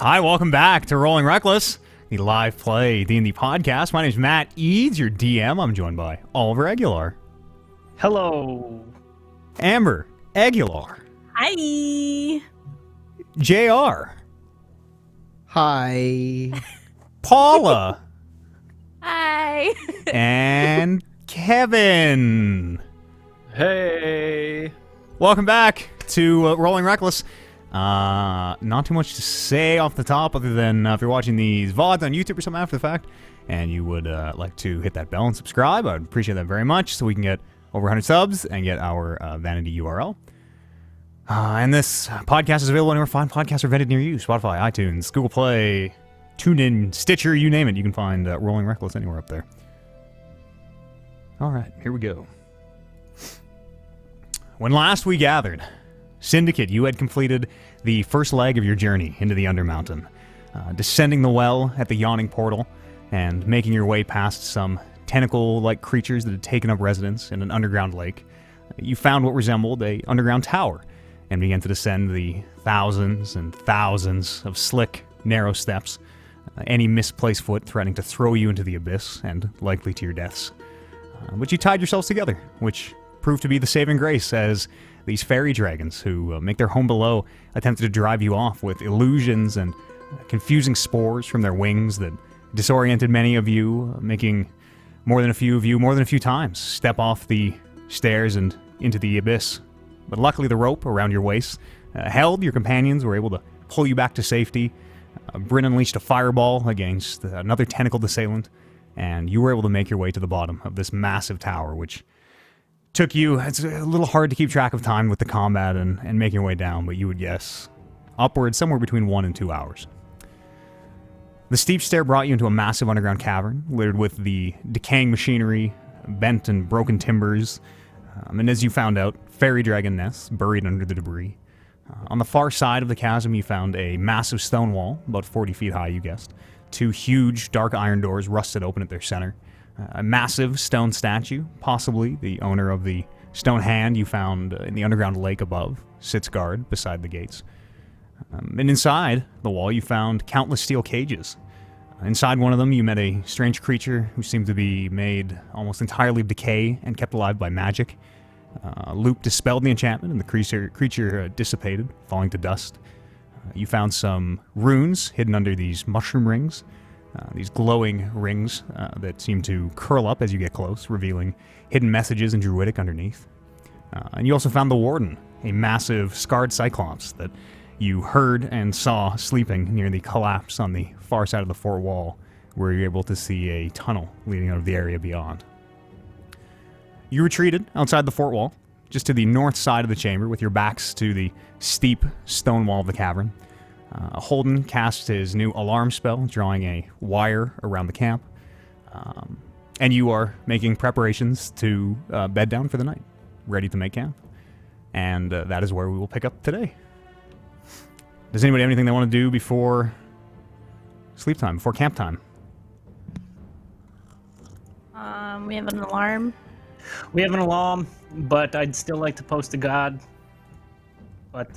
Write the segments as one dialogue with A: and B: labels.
A: Hi, welcome back to Rolling Reckless, the live play D&D podcast. My name is Matt Eads, your DM. I'm joined by Oliver Aguilar.
B: Hello.
A: Amber Aguilar.
C: Hi.
A: JR.
D: Hi.
A: Paula.
C: Hi.
A: And Kevin.
B: Hey.
A: Welcome back to Rolling Reckless. Not too much to say off the top other than if you're watching these VODs on YouTube or something after the fact and you would like to hit that bell and subscribe, I'd appreciate that very much so we can get over 100 subs and get our vanity URL. And this podcast is available anywhere fine podcasts are vetted near you. Spotify, iTunes, Google Play, TuneIn, Stitcher, you name it. You can find Rolling Reckless anywhere up there. All right, here we go. When last we gathered, Syndicate, you had completed the first leg of your journey into the Undermountain, descending the well at the yawning portal and making your way past some tentacle-like creatures that had taken up residence in an underground lake. You found what resembled an underground tower and began to descend the thousands and thousands of slick, narrow steps, any misplaced foot threatening to throw you into the abyss and likely to your deaths. But you tied yourselves together, which proved to be the saving grace as these fairy dragons who make their home below attempted to drive you off with illusions and confusing spores from their wings that disoriented many of you, making more than a few times step off the stairs and into the abyss. But luckily the rope around your waist held. Your companions were able to pull you back to safety. Bryn unleashed a fireball against another tentacled assailant, and you were able to make your way to the bottom of this massive tower, which took you, it's a little hard to keep track of time with the combat and making your way down, but you would guess upwards somewhere between 1 and 2 hours. The steep stair brought you into a massive underground cavern, littered with the decaying machinery, bent and broken timbers, and as you found out, fairy dragon nests buried under the debris. On the far side of the chasm, you found a massive stone wall, about 40 feet high, you guessed. 2 huge, dark iron doors rusted open at their center. A massive stone statue, possibly the owner of the stone hand you found in the underground lake above, sits guard beside the gates. And inside the wall, you found countless steel cages. Inside one of them, you met a strange creature who seemed to be made almost entirely of decay and kept alive by magic. Loop dispelled the enchantment, and the creature dissipated, falling to dust. You found some runes hidden under these mushroom rings. These glowing rings that seem to curl up as you get close, revealing hidden messages in Druidic underneath. And you also found the Warden, a massive scarred cyclops that you heard and saw sleeping near the collapse on the far side of the fort wall, where you're able to see a tunnel leading out of the area beyond. You retreated outside the fort wall, just to the north side of the chamber, with your backs to the steep stone wall of the cavern. Holden cast his new alarm spell, drawing a wire around the camp. And you are making preparations to bed down for the night, ready to make camp. And that is where we will pick up today. Does anybody have anything they want to do before sleep time, before camp time?
C: We have an alarm.
B: We have an alarm, but I'd still like to post to God. But,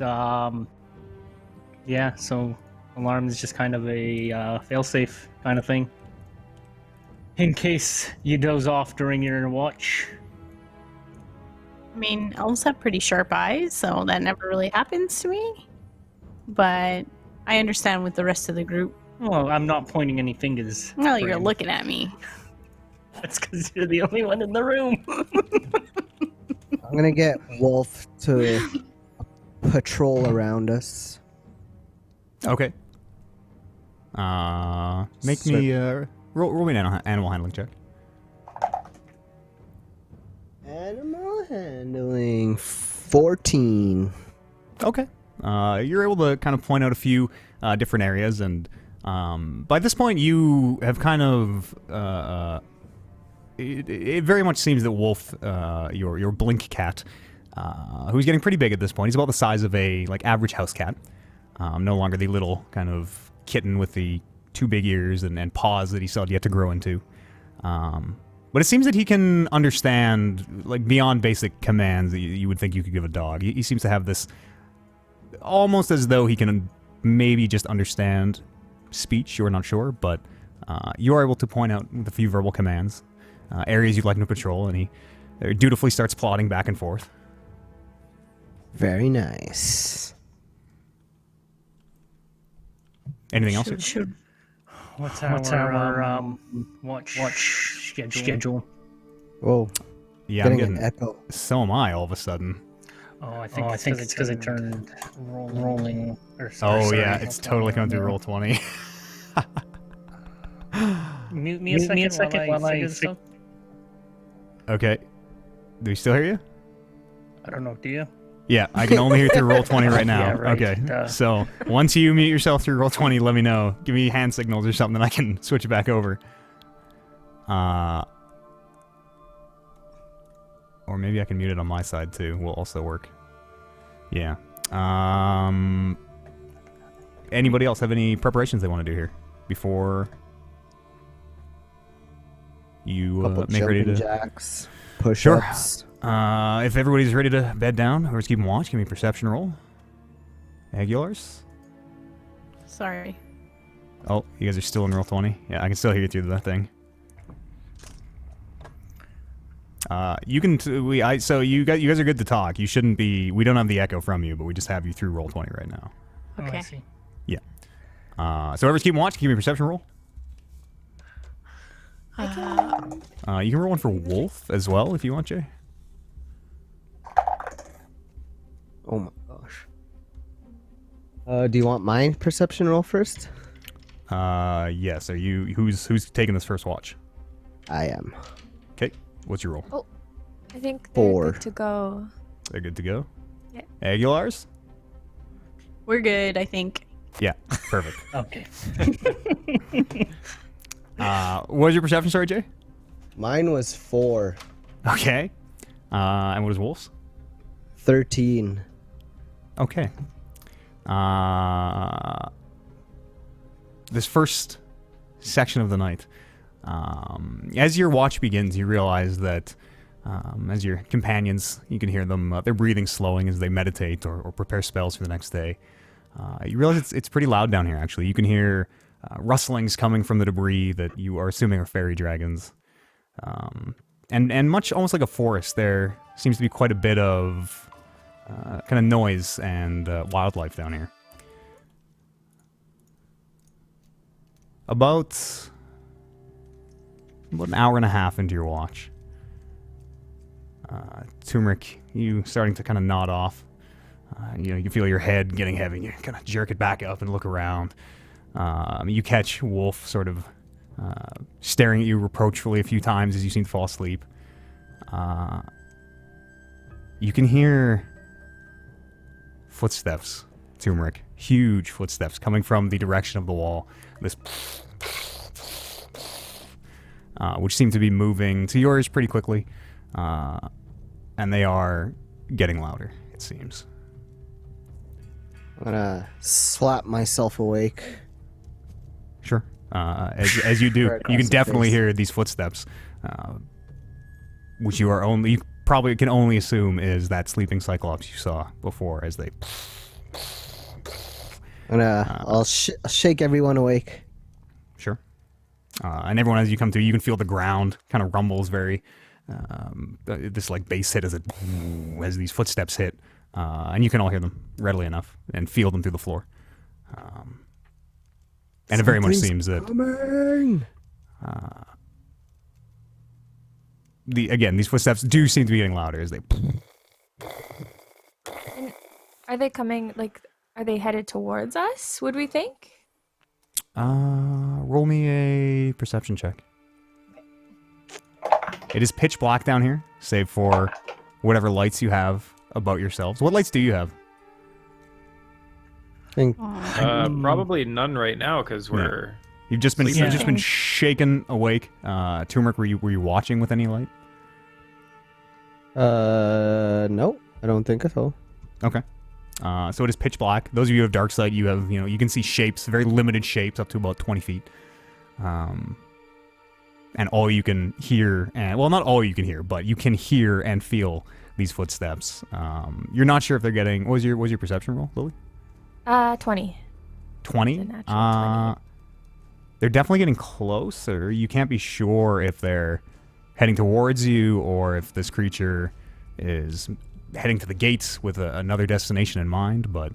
B: yeah, so alarm is just kind of a fail-safe kind of thing. In case you doze off during your watch.
C: I mean, elves have pretty sharp eyes, so that never really happens to me. But I understand with the rest of the group.
B: Well, I'm not pointing any fingers.
C: Well, you're looking at me.
B: That's because you're the only one in the room.
D: I'm gonna get Wolf to patrol around us.
A: Okay. Make me roll me an animal handling check.
D: Animal handling 14.
A: Okay. You're able to kind of point out a few different areas, and by this point you have kind of it very much seems that Wolf, your blink cat, who's getting pretty big at this point, he's about the size of a average house cat. No longer the little kind of kitten with the 2 big ears and paws that he still had yet to grow into. But it seems that he can understand, beyond basic commands that you would think you could give a dog. He seems to have this, almost as though he can maybe just understand speech. You're not sure, but you are able to point out with a few verbal commands areas you'd like him to patrol, and he dutifully starts plodding back and forth.
D: Very nice.
A: Anything else?
C: Should
B: What's our watch schedule?
D: Whoa,
A: Yeah, I'm
D: getting
A: getting.
D: an echo.
A: So am I all of a sudden.
B: Oh, I think it's because it turned rolling.
A: Oh yeah, it's totally coming through roll 20.
B: Mute me a second while I figure this out.
A: Okay. Do we still hear you?
B: I don't know. Do you?
A: Yeah, I can only hear through roll 20 right now.
B: Yeah, right.
A: Okay.
B: Duh.
A: So once you mute yourself through roll 20, let me know. Give me hand signals or something, and I can switch it back over. Or maybe I can mute it on my side too. Will also work. Yeah. Anybody else have any preparations they want to do here before you
D: Couple
A: make ready
D: jumping
A: to?
D: jacks, push-ups.
A: If everybody's ready to bed down, whoever's keeping watch, give me a perception roll. Aguilars?
C: Sorry.
A: Oh, you guys are still in roll 20? Yeah, I can still hear you through the thing. You can. So you guys are good to talk. You shouldn't be. We don't have the echo from you, but we just have you through roll 20 right now.
B: Oh, I
C: Okay.
B: see.
A: So whoever's keeping watch, give me a perception roll. You can roll one for Wolf as well if you want, Jay.
D: Oh my gosh. Do you want my perception roll first?
A: Yes. Are you? Who's taking this first watch?
D: I am.
A: Okay. What's your roll?
E: I think they're
D: 4.
E: good to go.
A: They're good to go.
E: Yeah.
A: Aguilars?
C: We're good, I think.
A: Yeah. Perfect.
B: Okay.
A: What was your perception, sorry, Jay?
D: Mine was 4.
A: Okay. And what is Wolf's?
D: 13.
A: Okay. This first section of the night, as your watch begins, you realize that as your companions, you can hear them, their breathing slowing as they meditate or prepare spells for the next day. You realize it's pretty loud down here, actually. You can hear rustlings coming from the debris that you are assuming are fairy dragons. And much almost like a forest, there seems to be quite a bit of kind of noise and wildlife down here. About an hour and a half into your watch, Turmeric, you starting to kind of nod off. You feel your head getting heavy. You kind of jerk it back up and look around. You catch Wolf sort of staring at you reproachfully a few times as you seem to fall asleep. You can hear footsteps, Turmeric. Huge footsteps coming from the direction of the wall. This, which seem to be moving to yours pretty quickly. And they are getting louder, it seems.
D: I'm gonna slap myself awake.
A: Sure. As you do,
D: Right
A: you
D: across
A: can
D: the
A: definitely
D: face.
A: hear these footsteps, which you probably can only assume is that sleeping Cyclops you saw before as they...
D: I'll shake everyone awake.
A: Sure. And everyone, as you come to, you can feel the ground kind of rumbles very... this like bass hit as these footsteps hit. And you can all hear them readily enough and feel them through the floor. And it very much seems that...
D: Coming!
A: These footsteps do seem to be getting louder as they...
E: Are they coming, are they headed towards us, would we think?
A: Roll me a perception check. It is pitch black down here, save for whatever lights you have about yourselves. What lights do you have?
D: I think
F: Probably none right now because we're.
A: You've just been
B: Sleeping.
A: shaken awake. Turmeric, were you watching with any light?
D: no, I don't think so.
A: Okay. So it is pitch black. Those of you who have dark sight, you can see shapes, very limited shapes, up to about 20 feet. And all you can hear, not all you can hear, but you can hear and feel these footsteps. You're not sure if they're getting. What was your perception roll, Lily?
E: 20.
A: 20?
E: It's a natural 20.
A: They're definitely getting closer. You can't be sure if they're heading towards you or if this creature is heading to the gates with another destination in mind, but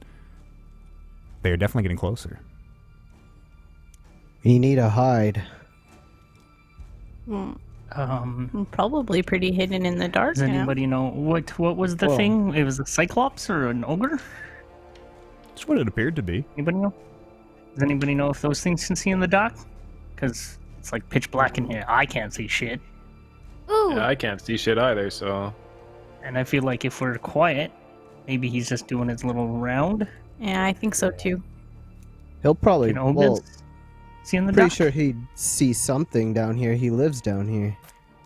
A: they're definitely getting closer.
D: You need a hide.
C: Probably pretty hidden in the dark.
B: Does anybody know what was the thing? It was a cyclops or an ogre?
A: That's what it appeared to be.
B: Anybody know? Does anybody know if those things can see in the dark? Because it's like pitch black in here. I can't see shit.
E: Ooh.
F: Yeah, I can't see shit either, so...
B: And I feel like if we're quiet, maybe he's just doing his little round.
C: Yeah, I think so too.
D: He'll probably.
B: Can ogres
D: Well,
B: see in the
D: pretty
B: dark?
D: sure he'd see something down here. He lives down here.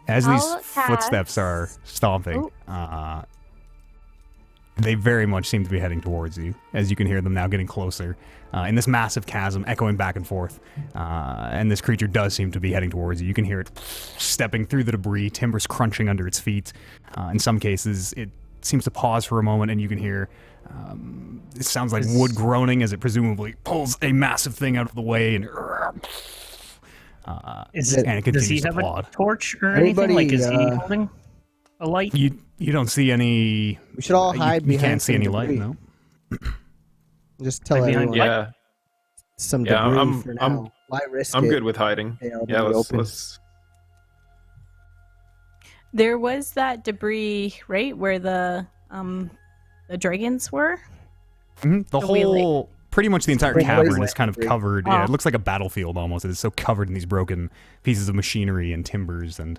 A: As these
E: I'll
A: footsteps are stomping, they very much seem to be heading towards you, as you can hear them now getting closer in this massive chasm, echoing back and forth. And this creature does seem to be heading towards you. You can hear it stepping through the debris, timbers crunching under its feet. In some cases, it seems to pause for a moment, and you can hear it sounds like wood groaning as it presumably pulls a massive thing out of the way, and and it
B: Does
A: continues
B: he
A: to
B: have
A: plod.
B: a torch or anything? Like, is he
D: Anybody,
B: holding a light?
A: You don't see any.
D: We should all hide
A: you
D: behind.
A: can't see
D: some
A: any light,
D: debris.
A: no.
D: Just tell
B: Hide behind
D: everyone
F: Yeah,
D: some
F: Yeah,
D: debris
F: I'm-
D: for now.
F: I'm-
D: Why risk
F: I'm
D: it?
F: good with hiding.
D: Stay out in
F: Yeah,
D: the open.
F: let's...
C: There was that debris right where the dragons were.
A: The
C: The wheelie.
A: whole, pretty much the entire
D: Spring
A: cavern
D: wasteland
A: is kind of
D: debris.
A: covered. Yeah,
C: Oh.
A: it looks like a battlefield almost. It is so covered in these broken pieces of machinery and timbers, and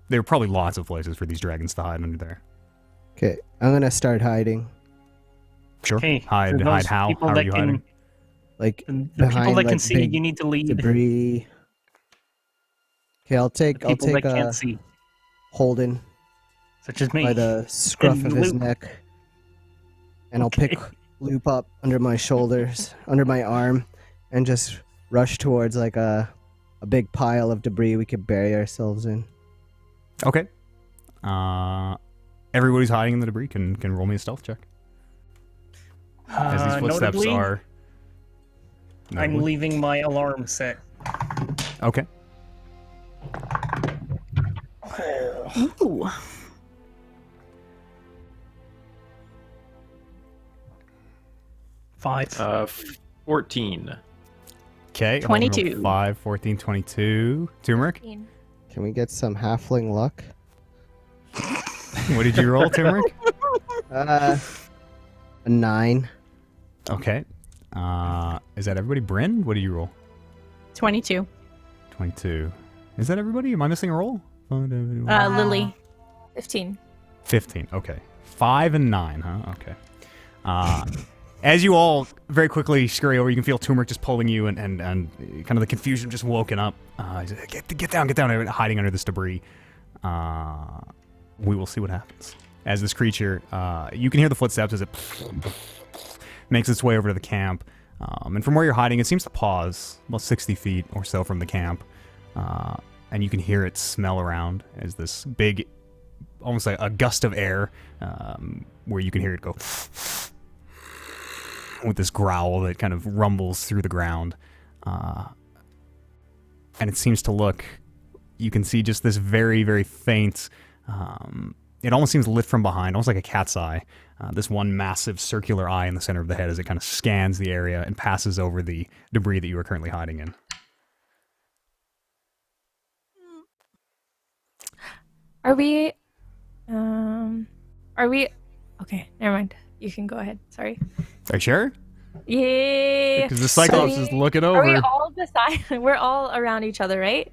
A: there are probably lots of places for these dragons to hide under there.
D: Okay, I'm gonna start hiding.
A: Sure.
B: Okay,
A: hide
B: for those
A: how?
B: people
A: How are
B: that
A: you
B: can-
A: hiding?
D: Like
B: The people
D: behind,
B: that can
D: like,
B: see,
D: big
B: you need to lead.
D: debris. Okay, I'll
B: The
D: take
B: people that
D: a
B: can't see,
D: Holden
B: such as me.
D: by the scruff
B: And
D: of his
B: Luke.
D: neck, and
B: Okay.
D: I'll pick Loop up under my shoulders, under my arm, and just rush towards like a big pile of debris we could bury ourselves in.
A: Okay. Everybody's hiding in the debris. Can roll me a stealth check. As these footsteps
B: Notably,
A: are.
B: I'm
A: Notably.
B: leaving my alarm set.
A: Okay.
C: Ooh.
B: Five.
F: 14.
A: Okay.
C: 22.
A: 5, 14, 22. Turmeric?
E: 15.
D: Can we get some halfling luck?
A: What did you roll, Turmeric?
D: A 9.
A: Okay. Is that everybody? Bryn, what did you roll?
C: 22.
A: 22. Is that everybody? Am I missing a roll?
C: Lily.
E: 15.
A: 15. Okay. 5 and 9, huh? Okay. As you all very quickly scurry over, you can feel Turmeric just pulling you and kind of the confusion just woken up. Get down, hiding under this debris. We will see what happens. As this creature, you can hear the footsteps as it makes its way over to the camp. And from where you're hiding, it seems to pause about 60 feet or so from the camp. And you can hear it smell around as this big, almost like a gust of air, where you can hear it go with this growl that kind of rumbles through the ground. And it seems to look, you can see just this very, very faint, it almost seems lit from behind, almost like a cat's eye. This one massive circular eye in the center of the head as it kind of scans the area and passes over the debris that you are currently hiding in.
E: Are we? Okay, never mind. You can go ahead. Sorry.
A: Are you sure?
E: Yeah.
A: Because the Cyclops is looking over.
E: Are we all beside? We're all around each other, right?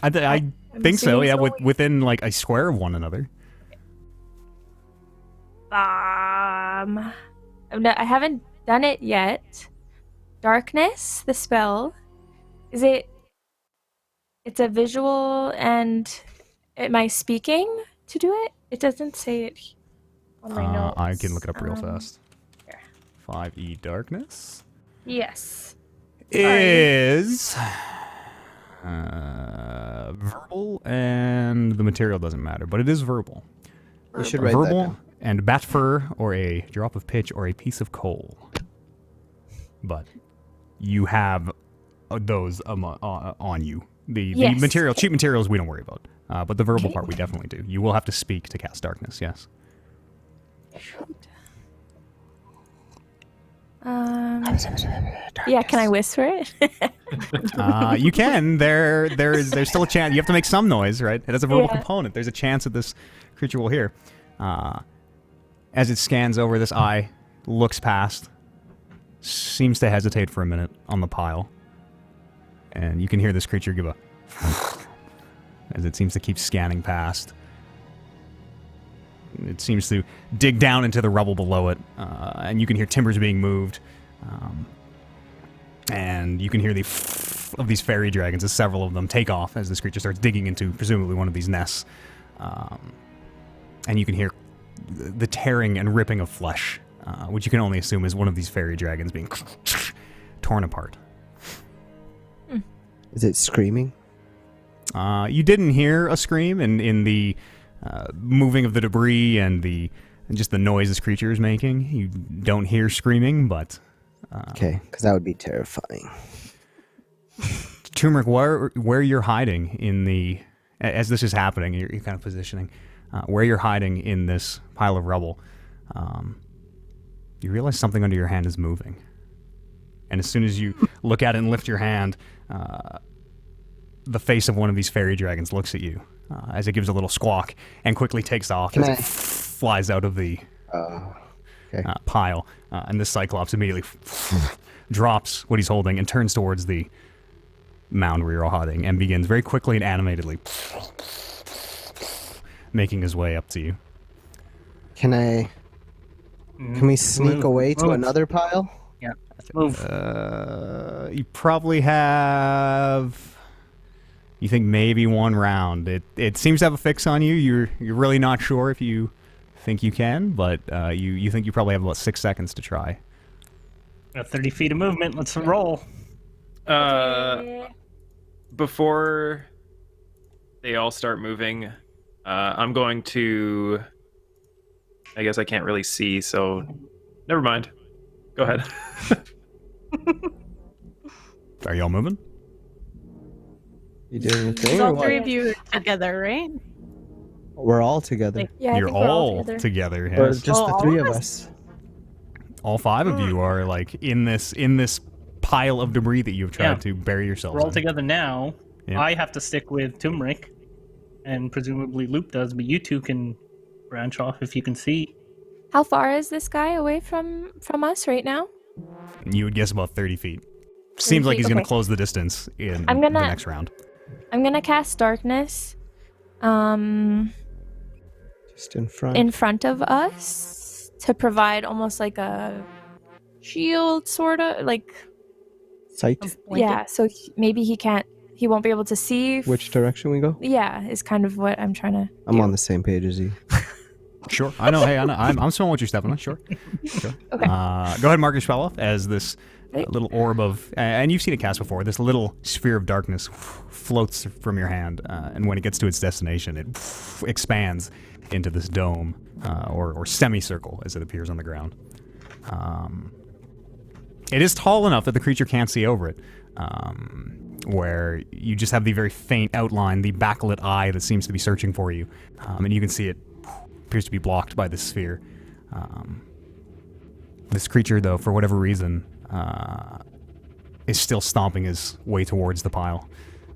A: I
E: I'm
A: think so,
E: assuming
A: yeah,
E: so.
A: within like a square of one another.
E: I haven't done it yet. Darkness, the spell. Is it? It's a visual, and am I speaking to do it? It doesn't say it on my notes.
A: I can look it up real fast.
E: here.
A: 5e darkness
E: Yes.
A: is verbal, and the material doesn't matter, but it is verbal.
D: You should write that
A: Verbal
D: down.
A: and bat fur, or a drop of pitch, or a piece of coal. but you have those on you. The
E: Yes.
A: cheap materials we don't worry about, but the verbal part we definitely do. You will have to speak to cast darkness. Yes.
E: Yeah, can I whisper it?
A: You can. There's still a chance. You have to make some noise, right? It has a verbal
E: Yeah.
A: component. There's a chance that this creature will hear. As it scans over this eye, looks past, seems to hesitate for a minute on the pile, and you can hear this creature give a as it seems to keep scanning past. It seems to dig down into the rubble below it, and you can hear timbers being moved. And you can hear the of these fairy dragons as several of them take off as this creature starts digging into presumably one of these nests. And you can hear the tearing and ripping of flesh, which you can only assume is one of these fairy dragons being torn apart.
D: Is it screaming?
A: You didn't hear a scream in the moving of the debris and just the noise this creature is making. You don't hear screaming, but...
D: Okay, because that would be terrifying.
A: Turmeric, where you're hiding in the... As this is happening, you're kind of positioning, where you're hiding in this pile of rubble, you realize something under your hand is moving. And as soon as you look at it and lift your hand, the face of one of these fairy dragons looks at you as it gives a little squawk and quickly takes off as it flies out of the pile. And this Cyclops immediately drops what he's holding and turns towards the mound where you're all hiding and begins very quickly and animatedly making his way up to you.
D: Can we sneak away to
B: Move.
D: another pile?
B: Yeah. Move.
A: You probably have... You think maybe one round. It seems to have a fix on you. You're really not sure if you think you can, but you think you probably have about 6 seconds to try.
B: Got 30 feet of movement. Let's roll.
F: Before they all start moving, I'm going to... I guess I can't really see, so never mind. Go ahead.
A: Are y'all moving?
D: You doing your thing
C: Because
D: or
C: all
D: what?
C: three of you are together, right?
D: We're all together.
C: Like,
E: Yeah, I
A: You're
E: think we're
A: all
E: together.
A: together.
D: Or
A: Yes.
D: just the
C: all
D: three
C: of
D: of
C: us?
D: us.
A: All 5 of you are like in this pile of debris that you've tried
B: Yeah.
A: to bury yourselves
B: We're all
A: in.
B: together now.
A: Yeah.
B: I have to stick with turmeric, and presumably Loop does, but you two can branch off if you can see.
E: How far is this guy away from us right now?
A: You would guess about 30 feet. Seems like
E: feet,
A: he's going to
E: okay.
A: close the distance in
E: I'm
A: the
E: gonna-
A: next round.
E: I'm gonna cast darkness
D: Just in front.
E: in front of us to provide almost like a shield, sort of like
D: Sight.
E: yeah. So maybe he won't be able to see.
D: Which direction we go?
E: Yeah, is kind of what I'm trying to.
D: I'm
E: do.
D: on the same page as you.
A: Sure. I know. Hey, I know. I'm smelling what you're stepping on. Sure. Sure.
E: Okay.
A: Go ahead and mark your spell off as this
E: Right.
A: little orb of, and you've seen it cast before, this little sphere of darkness floats from your hand, and when it gets to its destination, it expands into this dome, or semicircle as it appears on the ground. It is tall enough that the creature can't see over it, where you just have the very faint outline, the backlit eye that seems to be searching for you, and you can see it appears to be blocked by this sphere. This creature, though, for whatever reason, is still stomping his way towards the pile.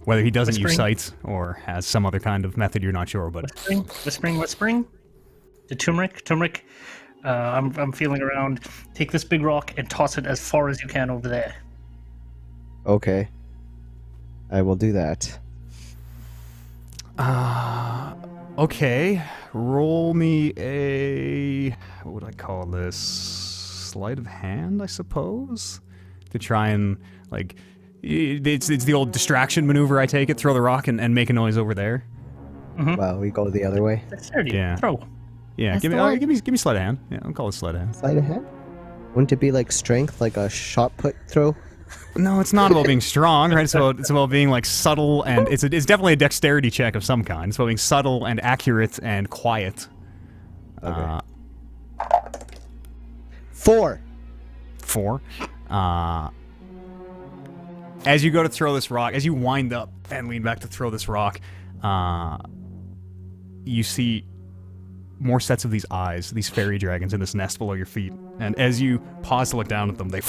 A: Whether he doesn't use
B: Whispering.
A: sights or has some other kind of method, you're not sure, but
B: Whispering. To turmeric. Turmeric, I'm feeling around. Take this big rock and toss it as far as you can over there.
D: Okay. I will do that.
A: okay. Roll me a, what would I call this? Sleight of hand, I suppose, to try and like, it's the old distraction maneuver. I take it, throw the rock and make a noise over there.
D: Well, we go the other way.
B: Dexterity.
A: Yeah.
B: Throw.
A: Yeah,
E: That's
A: give me,
E: the one.
A: give me sleight of hand. Yeah, I'll call it sleight of hand.
D: Sleight of hand? Wouldn't it be like strength, like a shot put throw?
A: No, it's not about being strong, right? It's about being like subtle, and it's definitely a dexterity check of some kind. It's about being subtle and accurate and quiet.
D: Okay. 4.
A: 4. As you go to throw this rock, as you wind up and lean back to throw this rock, you see more sets of these eyes, these fairy dragons in this nest below your feet. And as you pause to look down at them, they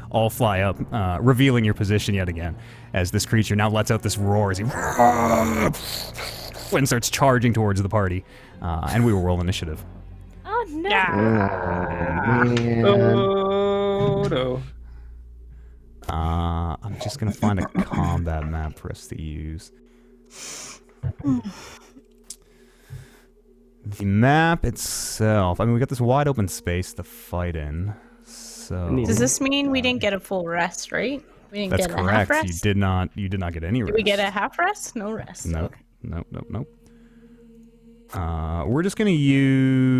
A: all fly up, revealing your position yet again, as this creature now lets out this roar as he and starts charging towards the party. And we will roll initiative.
E: Oh no!
D: Man.
F: Oh no.
A: I'm just gonna find a combat map for us to use. The map itself, I mean, we got this wide open space to fight in, so...
C: Does this mean we didn't get a full rest, right? We didn't
A: That's
C: get a half
A: correct.
C: rest?
A: You did not get any rest.
C: Did we get a half rest? No rest.
A: Nope.
C: Okay.
A: Nope. We're just gonna use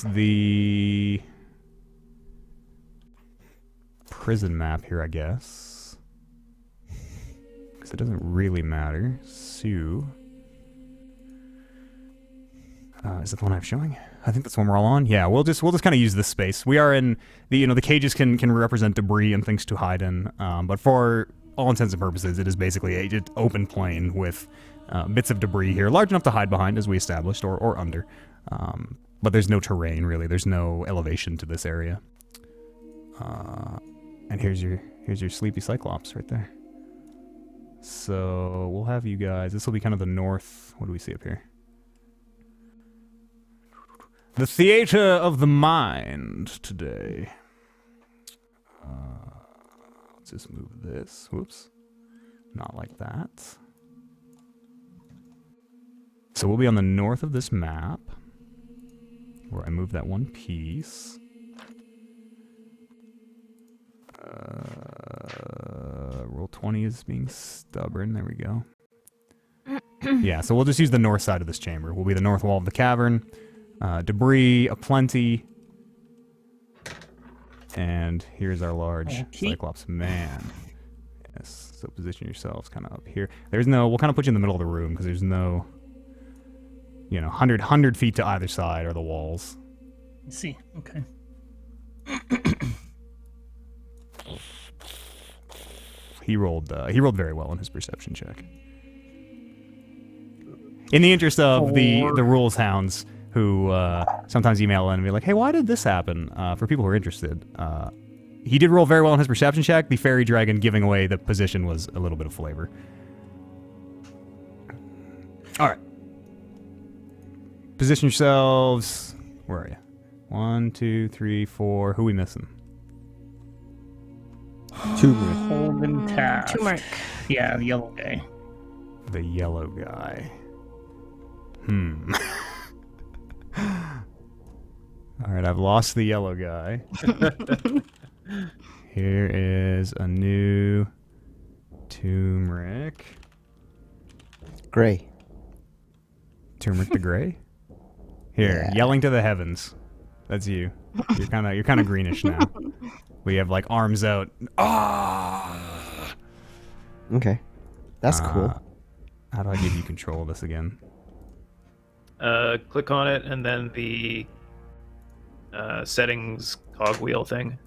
A: the prison map here, I guess. Because it doesn't really matter. Sue. Is that the one I'm showing? I think that's the one we're all on. Yeah, we'll just kind of use this space. We are in the the cages can represent debris and things to hide in, but for all intents and purposes, it is basically a just open plain with bits of debris here, large enough to hide behind, as we established, or under. But there's no terrain really. There's no elevation to this area. And here's your sleepy cyclops right there. So we'll have you guys. This will be kind of the north. What do we see up here? The theater of the mind today. Let's just move this. Whoops. Not like that. So we'll be on the north of this map, where I move that one piece. Roll 20 is being stubborn. There we go. Yeah, so we'll just use the north side of this chamber. We'll be the north wall of the cavern. Debris aplenty. And here's our large Cyclops man. Yes, so position yourselves kind of up here. There's no, we'll kind of put you in the middle of the room because there's no, 100 feet to either side are the walls.
B: I see. Okay.
A: He rolled very well in his perception check. In the interest of the rules hounds, who sometimes email in and be like, hey, why did this happen? For people who are interested, he did roll very well in his perception check. The fairy dragon giving away the position was a little bit of flavor. All right. Position yourselves. Where are you? 1, 2, 3, 4. Who are we missing?
D: Turmeric.
B: Holden Taft.
C: Turmeric.
B: Yeah, the yellow guy.
A: The yellow guy. All right, I've lost the yellow guy. Here is a new turmeric.
D: Gray.
A: Turmeric the Gray? Here,
D: Yeah.
A: yelling to the heavens. That's you. You're kind of greenish now. We have like arms out. Ah!
D: Okay. That's cool.
A: How do I give you control of this again?
F: Click on it, and then the settings cogwheel thing.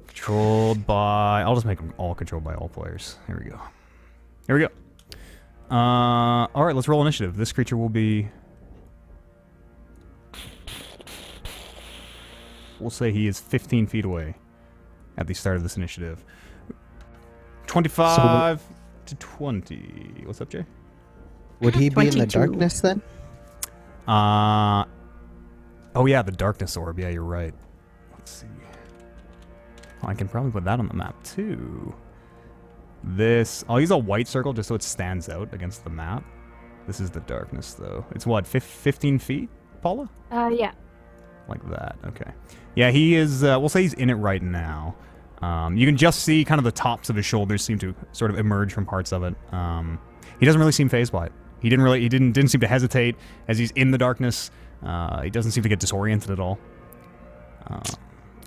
A: Controlled by... I'll just make them all controlled by all players. Here we go. Here we go. All right, let's roll initiative. This creature will be... We'll say he is 15 feet away at the start of this initiative. 25 to 20. What's up, Jay?
D: Would he be in the
C: 22.
D: darkness then?
A: Oh yeah, the darkness orb. Yeah, you're right. Let's see. I can probably put that on the map too. This, I'll use a white circle just so it stands out against the map. This is the darkness though. It's what, 15 feet, Paula?
E: Yeah.
A: Like that, okay. Yeah, he is, we'll say he's in it right now. You can just see kind of the tops of his shoulders seem to sort of emerge from parts of it. He doesn't really seem fazed by it. He didn't seem to hesitate as he's in the darkness. He doesn't seem to get disoriented at all.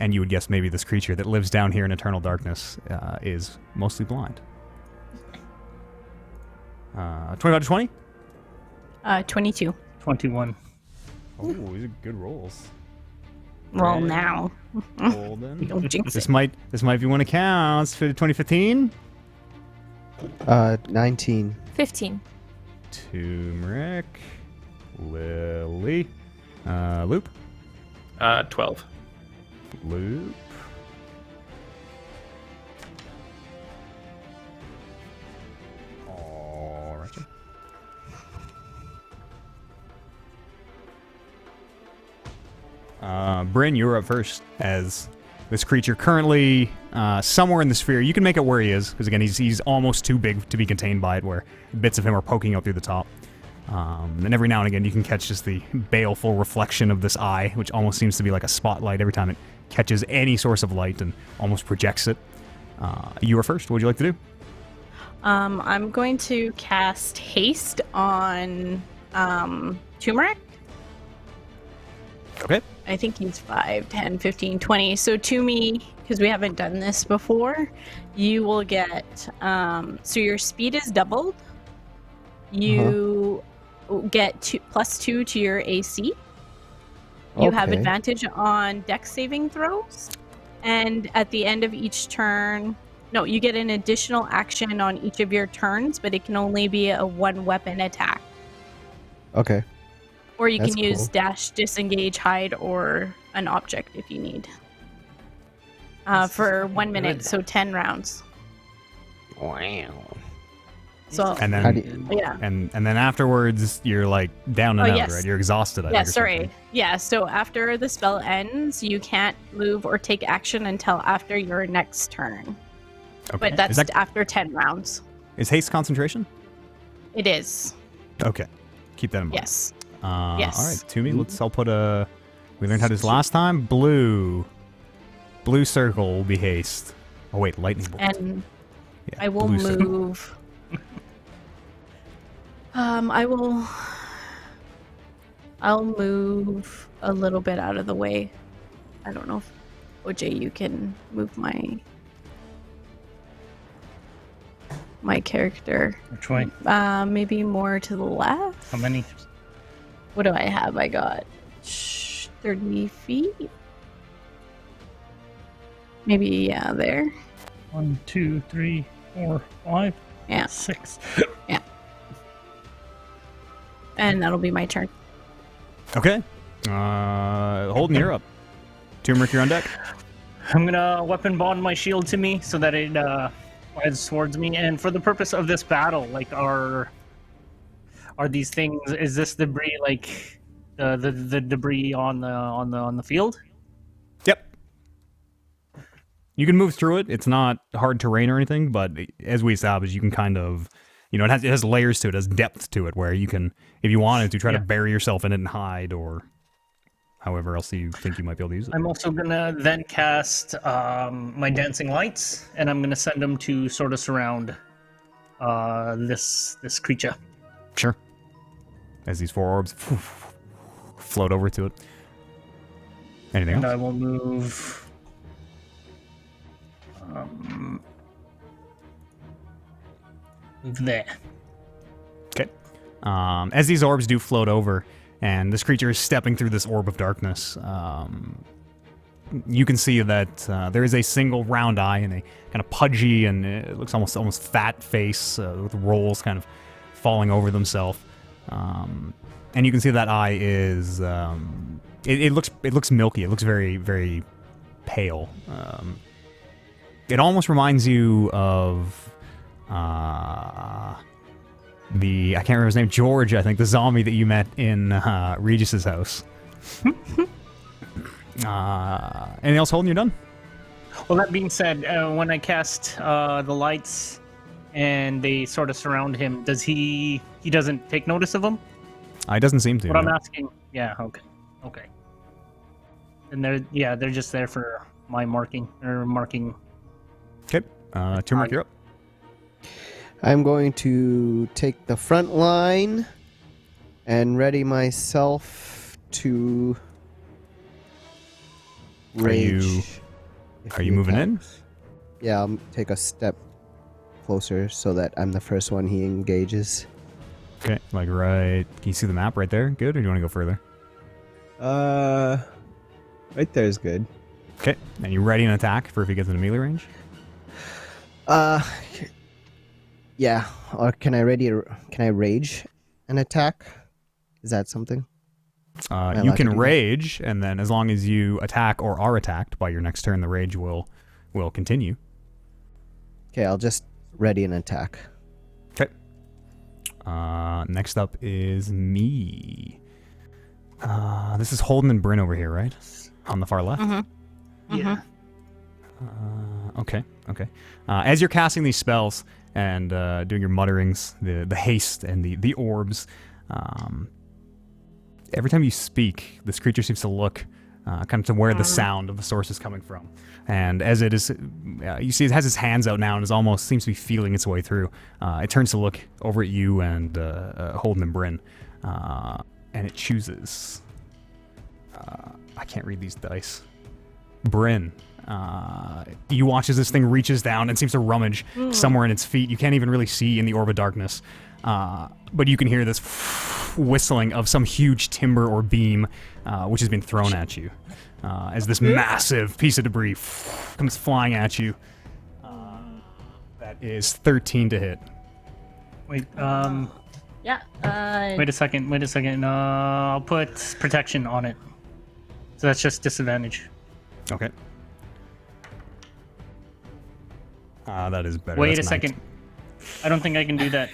A: And you would guess maybe this creature that lives down here in eternal darkness is mostly blind. 25 to 20?
C: 22.
B: 21.
A: Oh, these are good rolls.
C: Well,
A: Red.
C: now.
A: Golden.
C: Don't jinx
A: This
C: it.
A: might be one of counts for 2015.
D: 19.
E: 15.
A: Turmeric. Lily. Loop.
F: 12.
A: Loop. Alright. Bryn, you're up first as this creature currently somewhere in the sphere. You can make it where he is, because again, he's almost too big to be contained by it, where bits of him are poking out through the top. And every now and again, you can catch just the baleful reflection of this eye, which almost seems to be like a spotlight every time it catches any source of light and almost projects it. You are first. What would you like to do?
C: I'm going to cast haste on Turmeric.
A: Okay.
C: I think he's 5, 10, 15, 20. So to me, because we haven't done this before, you will get, so your speed is doubled. You get +2 to your AC. You have
D: Okay.
C: advantage on dex saving throws. And at the end of each turn, no, you get an additional action on each of your turns, but it can only be a one weapon attack.
D: Okay.
C: Or you
D: That's
C: can use
D: cool.
C: dash, disengage, hide, or an object if you need. For 1 minute,
B: good.
C: so 10 rounds.
D: Wow.
C: So,
A: And
D: How do
A: then
D: you-
C: yeah.
A: and then afterwards, you're like down and
C: Oh,
A: out,
C: yes.
A: right? You're exhausted. I
C: Yeah,
A: think, or
C: sorry.
A: something.
C: Yeah, so after the spell ends, you can't move or take action until after your next turn.
A: Okay.
C: But that's
A: Is, that,
C: after 10 rounds.
A: is haste concentration?
C: It is.
A: Okay. Keep that in mind.
C: Yes.
A: All
C: Yes.
A: right, Toomey, I'll put a... We learned how to do this last time. Blue circle will be haste. Oh, wait, lightning bolt.
C: And
A: Yeah,
C: I will
A: blue circle.
C: move. I'll move a little bit out of the way. I don't know if OJ, you can move my character.
B: Which way?
C: Maybe more to the left.
B: How many?
C: What do I have? I got 30 feet. Maybe, yeah, there.
B: 1, 2, 3, 4, 5,
C: Yeah.
B: 6.
C: And that'll be my turn.
A: Okay. Holden, you're up. Turmeric, you're on deck.
B: I'm gonna weapon bond my shield to me so that it flies towards me. And for the purpose of this battle, like, are these things? Is this debris like the debris on the field?
A: Yep. You can move through it. It's not hard terrain or anything, but as we established, you can kind of, it has layers to it, it has depth to it, where you can, if you wanted to, try to bury yourself in it and hide, or however else you think you might be able to use it.
B: I'm also gonna then cast my dancing lights, and I'm gonna send them to sort of surround this creature.
A: Sure. As these four orbs float over to it. Anything
B: And
A: else?
B: I will move. Move there.
A: Okay. As these orbs do float over, and this creature is stepping through this orb of darkness, you can see that there is a single round eye and a kind of pudgy and it looks almost fat face with rolls kind of falling over themselves. And you can see that eye is it looks milky. It looks very, very pale. It almost reminds you of I can't remember his name, George, I think, the zombie that you met in Regis's house. Anything else, Holden? You're done?
B: Well, that being said, when I cast the lights and they sort of surround him, does he doesn't take notice of them?
A: It doesn't seem to.
B: What I'm
A: no.
B: asking, yeah, okay. And they're just there for my marking.
A: Okay. Turmeric, you're up.
D: I'm going to take the front line and ready myself to rage. if
A: Are
D: he
A: you moving in?
D: attacks. Yeah, I'll take a step closer so that I'm the first one he engages.
A: Okay, like right. Can you see the map right there? Good, or do you want to go further?
D: Right there is good.
A: Okay, and you ready an attack for if he gets into melee range?
D: Yeah. Or can I rage an attack? Is that something? Am I
A: You
D: allowed to
A: can
D: do that?
A: rage, and then as long as you attack or are attacked by your next turn, the rage will continue.
D: Okay, I'll just ready an attack.
A: Okay. Next up is me. This is Holden and Bryn over here, right? On the far left?
B: Yeah.
A: Okay. As you're casting these spells and doing your mutterings, the haste and the orbs, every time you speak, this creature seems to look kind of to where the sound of the source is coming from. And as it is, you see it has its hands out now and almost seems to be feeling its way through. It turns to look over at you and Holden and Bryn, and it chooses. I can't read these dice. Bryn. You watch as this thing reaches down and seems to rummage somewhere in its feet. You can't even really see in the orb of darkness. But you can hear this whistling of some huge timber or beam which has been thrown at you. As this massive piece of debris comes flying at you. That is 13 to hit.
B: Wait,
C: Yeah.
B: wait a second. I'll put protection on it. So that's just disadvantage.
A: Okay. That is better.
B: Wait
A: That's
B: a second. I don't think I can do that.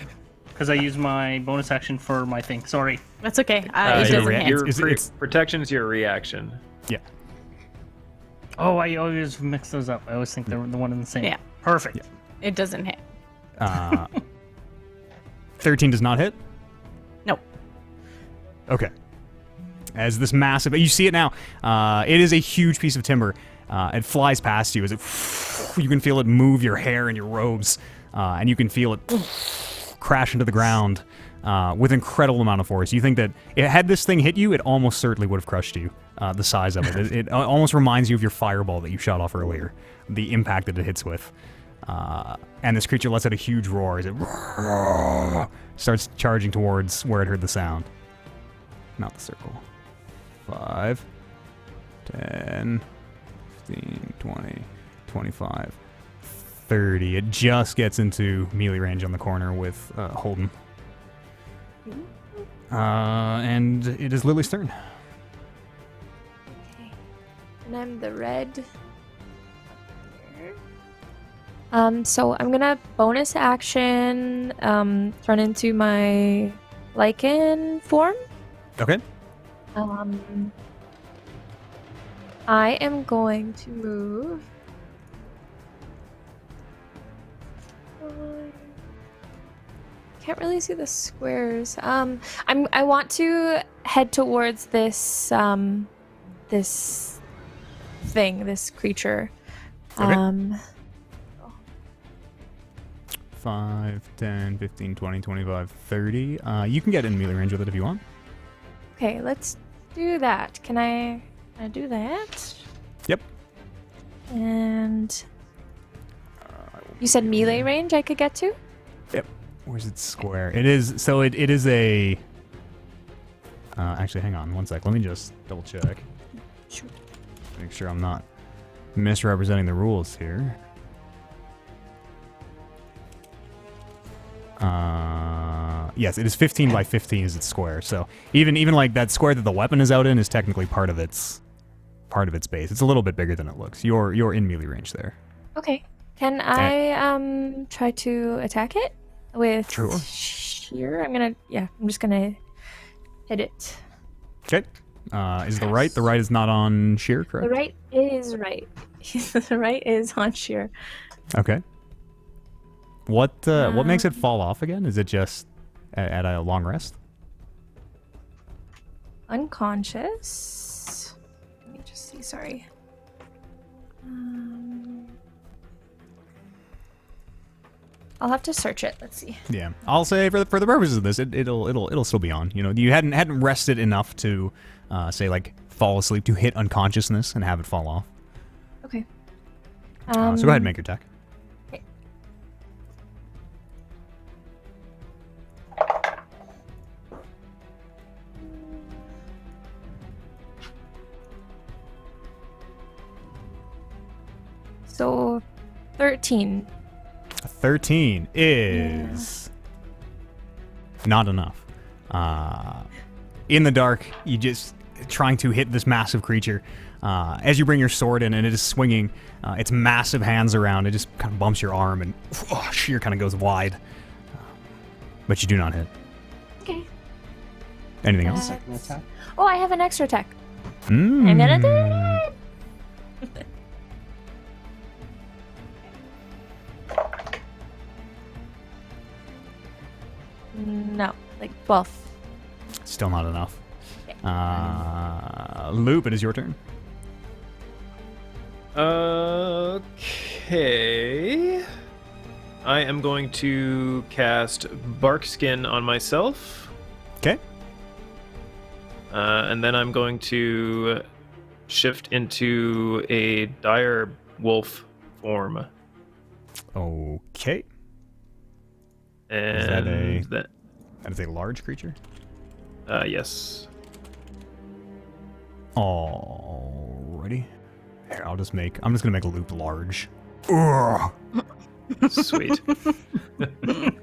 B: Because I use my bonus action for my thing. Sorry.
C: That's okay. It
A: your
C: doesn't
A: rea-
C: hit.
F: Your
A: It's-
F: protection is your reaction.
A: Yeah.
B: Oh, I always mix those up. I always think they're the one and the same.
C: Yeah.
B: Perfect.
A: Yeah.
C: It doesn't hit.
A: 13 does not hit?
C: Nope.
A: Okay. As this massive, you see it now. It is a huge piece of timber. It flies past you as it. You can feel it move your hair and your robes, and you can feel it crash into the ground with incredible amount of force. You think that had this thing hit you, it almost certainly would have crushed you. The size of it. It almost reminds you of your fireball that you shot off earlier. The impact that it hits with. And this creature lets out a huge roar as it starts charging towards where it heard the sound. Not the circle. 5, 10, 15, 20, 25, 30. It just gets into melee range on the corner with Holden. And it is Lily's turn.
E: Okay. And I'm the red. So I'm gonna bonus action turn into my lichen form.
A: Okay.
E: I am going to move. Can't really see the squares. I want to head towards this this creature.
A: Okay. 5, 10, 15, 20, 25, 30. You can get in melee range with it if you want.
E: Okay, let's do that. Can I do that?
A: Yep.
E: And you said melee range I could get to?
A: Yep. Where's its square? It is, so it is a... actually, hang on one sec. Let me just double check.
E: Sure.
A: Make sure I'm not misrepresenting the rules here. Yes, it is 15 by 15 is its square. So even like that square that the weapon is out in is technically part of its base. It's a little bit bigger than it looks. You're in melee range there.
E: Okay. Can I try to attack it with
A: Sure.
E: sheer? I'm just gonna hit it.
A: Okay. Is the right? The right is not on sheer, correct?
E: The right is right. The right is on sheer.
A: Okay. What makes it fall off again? Is it just at a long rest?
E: Unconscious. Let me just see. Sorry. I'll have to search it. Let's see.
A: Yeah, I'll say for the purposes of this, it'll still be on. You know, you hadn't rested enough to say like fall asleep to hit unconsciousness and have it fall off.
E: Okay.
A: So go ahead and make your attack.
E: Okay. 13.
A: A 13 is not enough. In the dark, you just trying to hit this massive creature. As you bring your sword in and it is swinging its massive hands around, it just kind of bumps your arm and shear kind of goes wide. But you do not hit.
E: Okay.
A: Anything else?
D: Second attack.
E: Oh, I have an extra attack.
A: Mm.
E: I'm gonna do it. No, like 12.
A: Still not enough. Loop, it is your turn.
F: Okay. I am going to cast Bark Skin on myself.
A: Okay.
F: And then I'm going to shift into a dire wolf form.
A: Okay.
F: And
A: that is a large creature?
F: yes.
A: Alrighty. Here, I'm just gonna make a loop large. Ugh.
F: Sweet.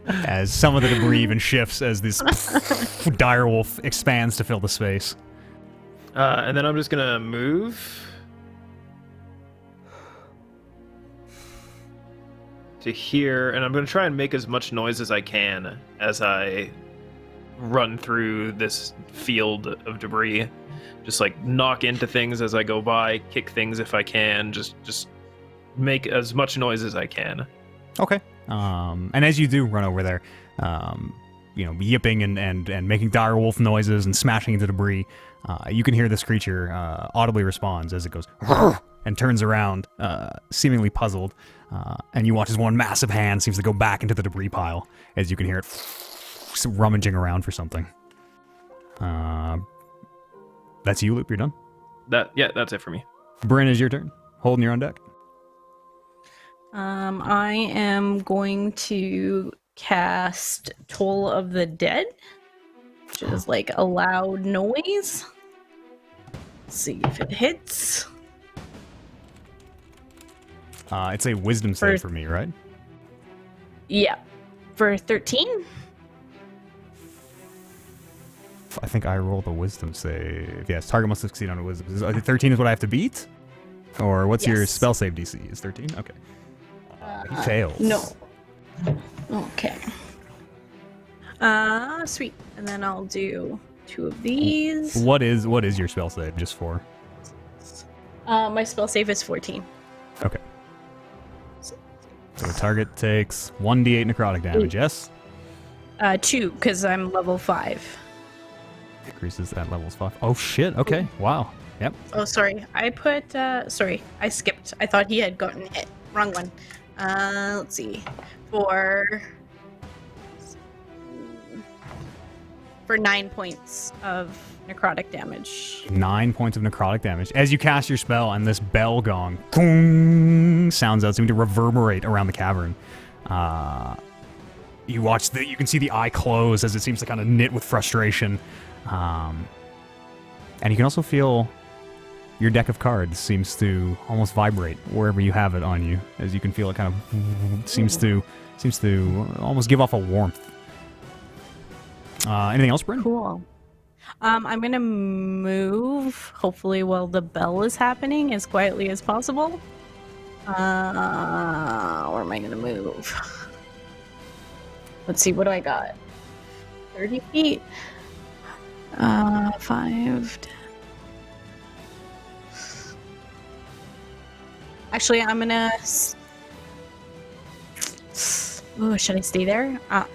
A: As some of the debris even shifts as this direwolf expands to fill the space.
F: And then I'm just gonna move to here, and I'm gonna try and make as much noise as I can as I run through this field of debris. Just like knock into things as I go by, kick things if I can, just make as much noise as I can.
A: Okay. And as you do run over there, yipping and making direwolf noises and smashing into debris, you can hear this creature audibly responds as it goes and turns around, seemingly puzzled. And you watch as one massive hand seems to go back into the debris pile as you can hear it rummaging around for something. That's you, Loop. You're done.
F: That's it for me.
A: Bryn, is your turn. Holding your on deck.
C: I am going to cast Toll of the Dead, which is like a loud noise. Let's see if it hits.
A: It's a wisdom save for me, right?
C: Yeah. For 13?
A: I think I rolled a wisdom save. Yes, target must succeed on a wisdom. 13 is what I have to beat? Or what's your
C: Yes.
A: spell save DC? Is 13? Okay. He fails.
C: No. Okay. Sweet. And then I'll do 2 of these.
A: What is your spell save, just for?
C: My spell save is 14.
A: Okay. So the target takes 1d8 necrotic damage, yes?
C: 2, because I'm level 5.
A: Increases at levels 5. Oh shit, okay. Wow. Yep.
C: Oh, sorry. I put, sorry. I skipped. I thought he had gotten hit. Wrong one. Let's see. For 9 points of necrotic damage.
A: 9 points of necrotic damage. As you cast your spell and this bell gong gong, sounds out, seeming to reverberate around the cavern. You can see the eye close as it seems to kind of knit with frustration. And you can also feel your deck of cards seems to almost vibrate wherever you have it on you, as you can feel it kind of seems to almost give off a warmth. Anything else, Bryn?
C: Cool. I'm gonna move, hopefully while the bell is happening, as quietly as possible. Where am I gonna move? Let's see, what do I got? 30 feet. 5. Actually, I'm gonna... Ooh, should I stay there? I'm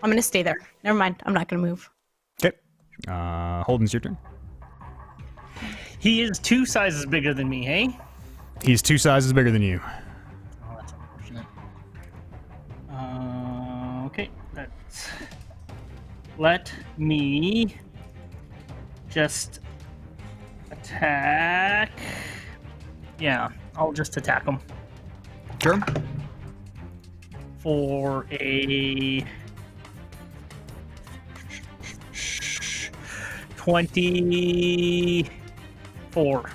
C: gonna stay there. Never mind. I'm not gonna move.
A: Okay. Holden's your turn.
B: He is 2 sizes bigger than me, hey?
A: He's 2 sizes bigger than you.
B: Oh, that's unfortunate. Okay, let me just attack. Yeah, I'll just attack him
A: Sure.
B: for a 24.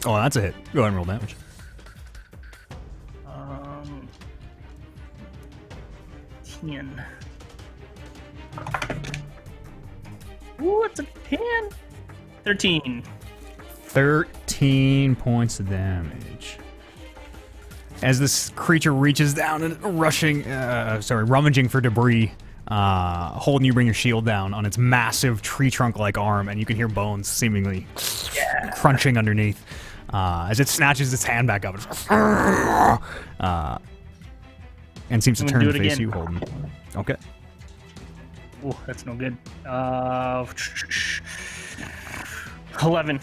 A: Oh, that's a hit. Go ahead and roll damage.
B: 10. Ooh, it's a 10. 13.
A: 13 points of damage. As this creature reaches down and rummaging for debris, Holden, you bring your shield down on its massive tree trunk-like arm, and you can hear bones seemingly crunching underneath. As it snatches its hand back up, and seems to turn to face you, Holden. Okay.
B: Ooh, that's no good. 11.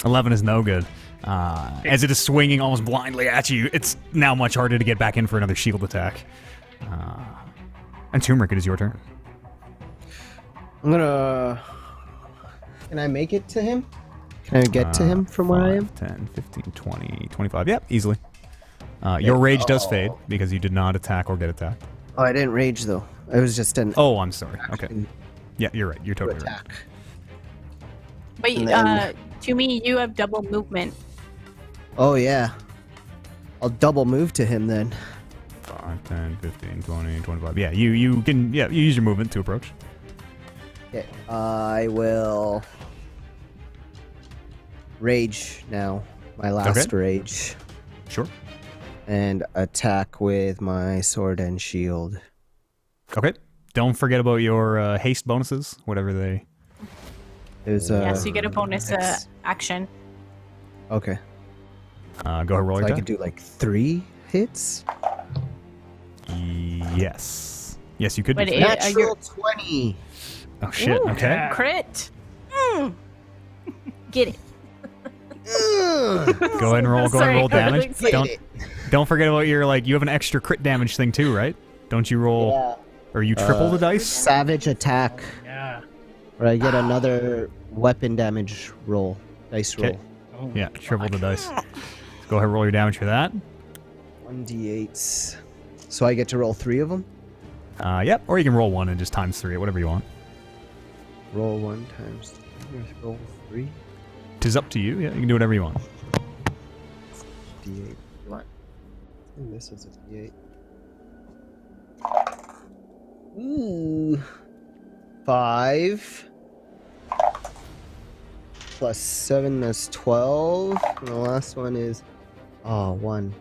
A: 11 is no good. As it is swinging almost blindly at you, it's now much harder to get back in for another shield attack. And Turmeric, it is your turn.
D: I'm gonna... Can I make it to him? Can I get to him from where I am?
A: 10, 15, 20, 25. Yep, easily. Your rage does fade because you did not attack or get attacked.
D: Oh, I didn't rage, though. It was just an...
A: Oh, I'm sorry. Okay. Yeah, you're right. You're totally right.
D: attack.
C: But
D: And then-
C: to me, you have double movement.
D: Oh, yeah. I'll double move to him then.
A: 5, 10, 15, 20, 25. Yeah, you can... Yeah, you use your movement to approach.
D: Okay, I will... Rage now. My last rage.
A: Sure.
D: And attack with my sword and shield.
A: Okay. Don't forget about your haste bonuses, whatever they...
D: There's
C: Yes, you get a bonus action.
D: Okay.
A: Go ahead, roll
D: So
A: your
D: I
A: attack.
D: could do like 3 hits?
A: Yes. Yes, you could
C: But
A: do
C: it-
A: that.
D: Natural 20!
A: Oh, shit.
C: Ooh,
A: Okay.
C: Crit. Get it.
A: Go ahead and roll. Go ahead and roll
C: Sorry, I'm
A: damage.
C: really
A: Don't forget about your, like, you have an extra crit damage thing too, right? Don't you roll... Or you triple the dice?
D: Savage attack.
B: Yeah.
D: Where I get another weapon damage roll. Dice roll.
A: Okay. Yeah, triple the dice. Go ahead and roll your damage for that.
D: 1d8s. So I get to roll 3 of them?
A: Yep, or you can roll 1 and just times 3 it, whatever you want.
D: Roll 1 times 3. Roll 3.
A: Tis up to you. Yeah, you can do whatever you want.
D: D8. What? I think this is a D8. Ooh. 5. Plus 7, that's 12. And the last one is... 1.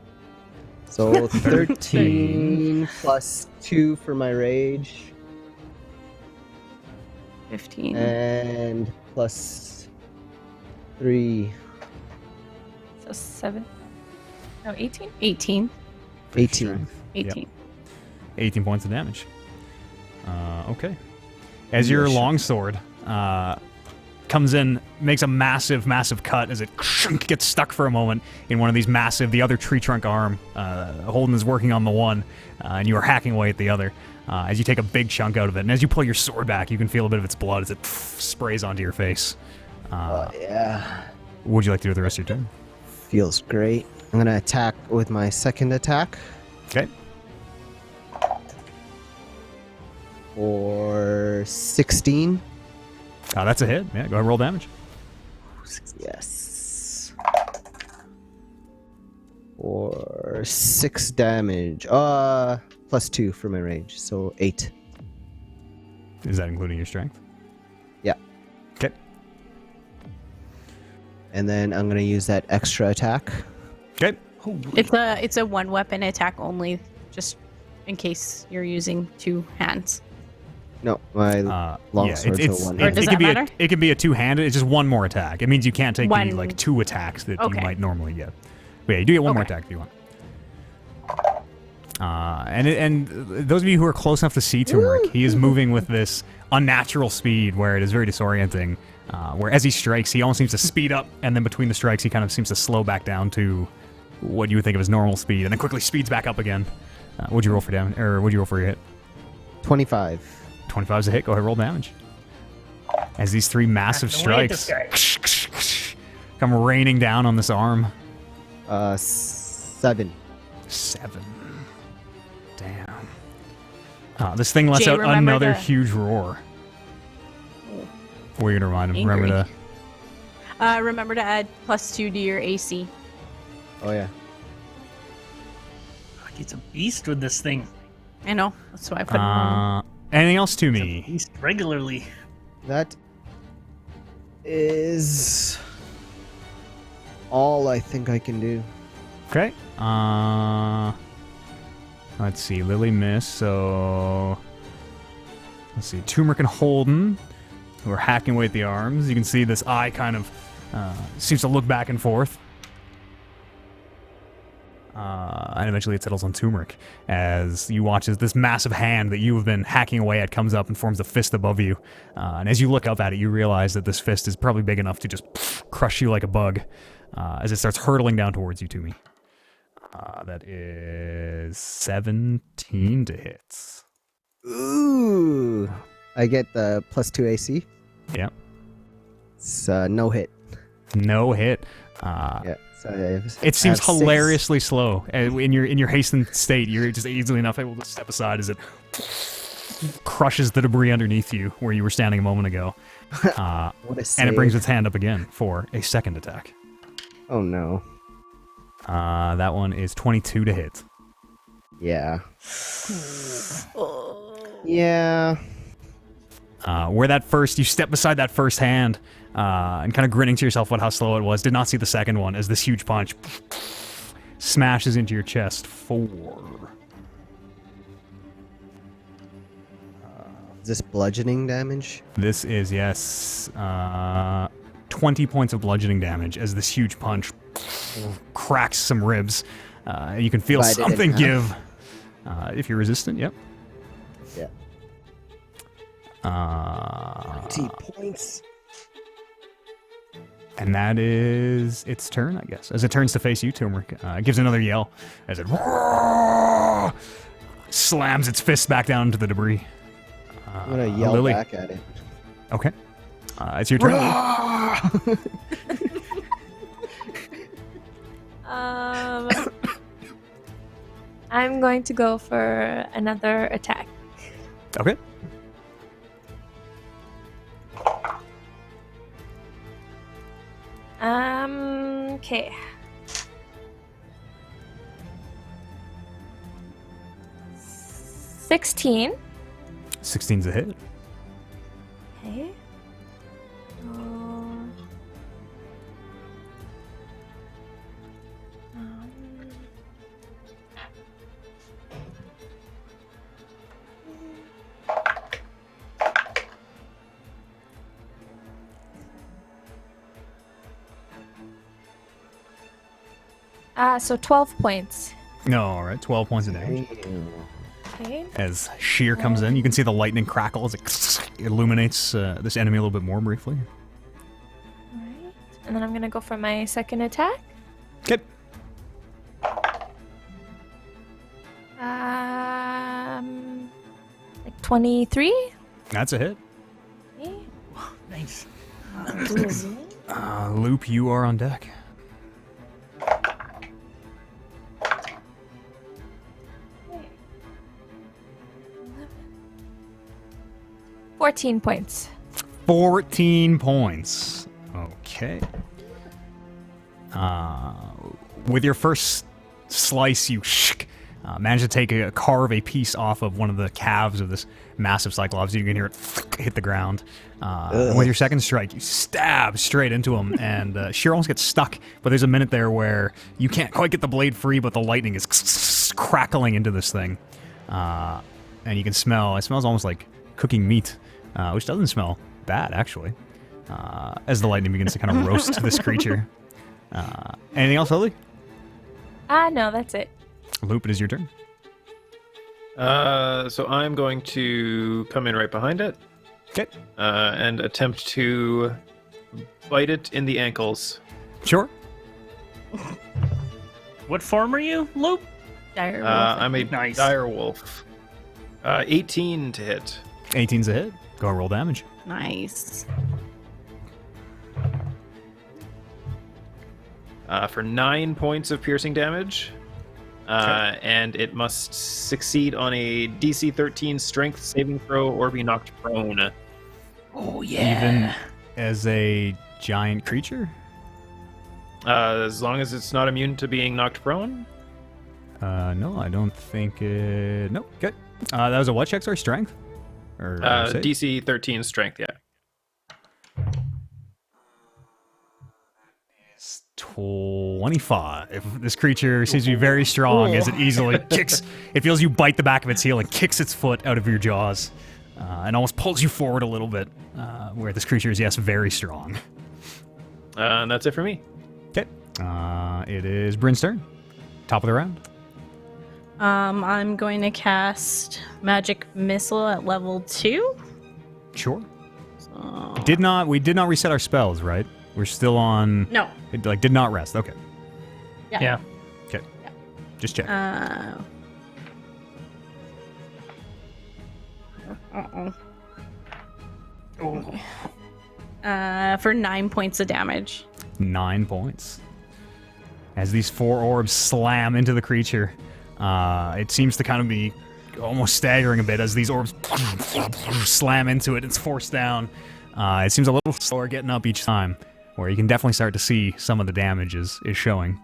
D: So 13 plus 2 for my rage.
C: 15.
D: And plus 3.
E: So 7. No, 18?
C: 18.
D: 18.
C: 18.
A: 18 points of damage. Okay. As your longsword comes in, makes a massive, massive cut as it gets stuck for a moment in one of these massive, the other tree trunk arm. Holden is working on the one, and you are hacking away at the other. As you take a big chunk out of it, and as you pull your sword back, you can feel a bit of its blood as it sprays onto your face.
D: Yeah.
A: What would you like to do with the rest of your turn?
D: Feels great. I'm going to attack with my second attack.
A: Okay.
D: For 16.
A: That's a hit. Yeah, go ahead and roll damage.
D: Yes. For 6 damage. Plus 2 for my rage. So 8.
A: Is that including your strength?
D: Yeah.
A: Okay.
D: And then I'm going to use that extra attack.
A: Okay.
C: It's a one weapon attack only, just in case you're using 2 hands.
D: No, my longsword's a one.
C: Or does that matter?
A: It can be a two-handed. It's just one more attack. It means you can't take the
C: One.
A: like 2 attacks that you
C: Okay.
A: might normally get. But yeah, you do get one more
C: Okay.
A: attack if you want. And those of you who are close enough to see Turmeric, he is moving with this unnatural speed where it is very disorienting. Where as he strikes, he almost seems to speed up, and then between the strikes, he kind of seems to slow back down to what you would think of as normal speed, and then quickly speeds back up again. What'd you roll for damage, or what'd you roll for your hit?
D: 25.
A: 25 is a hit. Go ahead, roll damage. As these 3 massive
B: That's the way to
A: strikes come raining down on this arm.
D: 7.
A: 7. Damn. This thing lets
C: Jay,
A: out
C: remember
A: another
C: to-
A: huge roar. What are you going to remind him?
C: Angry.
A: Remember to...
C: Remember to add +2 to your AC.
D: Oh, yeah.
B: He's a beast with this thing.
C: I know. That's why I put it on.
A: Anything else to
B: He's a
A: me?
B: beast regularly.
D: That is all I think I can do.
A: Okay. Let's see. Lily missed, so let's see. Turmeric and Holden, who are hacking away at the arms. You can see this eye kind of seems to look back and forth. And eventually it settles on Turmeric as you watch as this massive hand that you have been hacking away at comes up and forms a fist above you. And as you look up at it, you realize that this fist is probably big enough to just crush you like a bug as it starts hurtling down towards you, Toomey. That is 17 to hit.
D: Ooh. I get the +2 AC.
A: Yeah.
D: It's no hit.
A: No hit.
D: Yeah. So
A: It seems
D: I have 6.
A: hilariously slow. In your hastened state, you're just easily enough able to step aside as it crushes the debris underneath you where you were standing a moment ago.
D: What a save.
A: And it brings its hand up again for a second attack.
D: Oh no.
A: That one is 22 to hit.
D: Yeah. Yeah.
A: Where that first, you step beside that first hand, and kind of grinning to yourself about how slow it was, did not see the second one as this huge punch smashes into your chest. 4.
D: Is this bludgeoning damage?
A: This is, yes, 20 points of bludgeoning damage as this huge punch cracks some ribs. You can feel
D: Divided in
A: something
D: half.
A: give. If you're resistant, yep.
D: Yeah. 20 points.
A: And that is its turn, I guess. As it turns to face you, Turmeric, it gives another yell as it slams its fist back down into the debris.
D: I'm gonna yell
A: Lily.
D: back at it.
A: Okay. It's your turn.
E: I'm going to go for another attack.
A: Okay.
E: Okay. 16.
A: 16's a hit.
E: Okay. So 12 points.
A: No, all right. 12 points of damage.
E: Okay.
A: As Sheer comes in, you can see the lightning crackle as it illuminates this enemy a little bit more briefly.
E: Alright. And then I'm gonna go for my second attack.
A: Okay.
E: Like 23.
A: That's a hit.
E: Okay.
B: Nice.
A: Loop, you are on deck.
E: Okay. 14 points.
A: 14 points. Okay. With your first slice, you manage to carve a piece off of one of the calves of this massive cyclops. You can hear it hit the ground. And with your second strike, you stab straight into him, and Sheer almost gets stuck. But there's a minute there where you can't quite get the blade free, but the lightning is crackling into this thing. And you can smell, it smells almost like cooking meat, which doesn't smell bad, actually, as the lightning begins to kind of roast this creature. Anything else, Lily?
E: No, that's it.
A: Loop, it is your turn.
F: So I'm going to come in right behind it.
A: Okay.
F: And attempt to bite it in the ankles.
A: Sure.
B: What form are you, Loop?
C: Dire
F: I'm a
B: Nice.
F: dire wolf. 18 to hit.
A: 18's a hit. Go and roll damage.
C: Nice.
F: For 9 points of piercing damage. And it must succeed on a DC 13 strength saving throw or be knocked prone.
B: Oh yeah.
A: Even as a giant creature?
F: As long as it's not immune to being knocked prone.
A: No, I don't think it... Nope, good. That was a what check, sorry? Strength? Or save?
F: DC 13 strength, yeah.
A: It's 25. This creature seems to be very strong as it easily kicks. It feels you bite the back of its heel and kicks its foot out of your jaws. And almost pulls you forward a little bit, where this creature is, yes, very strong.
F: And that's it for me.
A: Okay. It is Bryn's turn. Top of the round.
C: I'm going to cast Magic Missile at level 2.
A: Sure.
C: So...
A: We did not reset our spells, right? We're still on...
C: No.
A: It, did not rest. Okay.
B: Yeah.
A: Okay. Just check.
C: For 9 points of damage.
A: 9 points. As these 4 orbs slam into the creature, it seems to kind of be almost staggering a bit as these orbs slam into it. It's forced down. It seems a little slower getting up each time, where you can definitely start to see some of the damage is showing.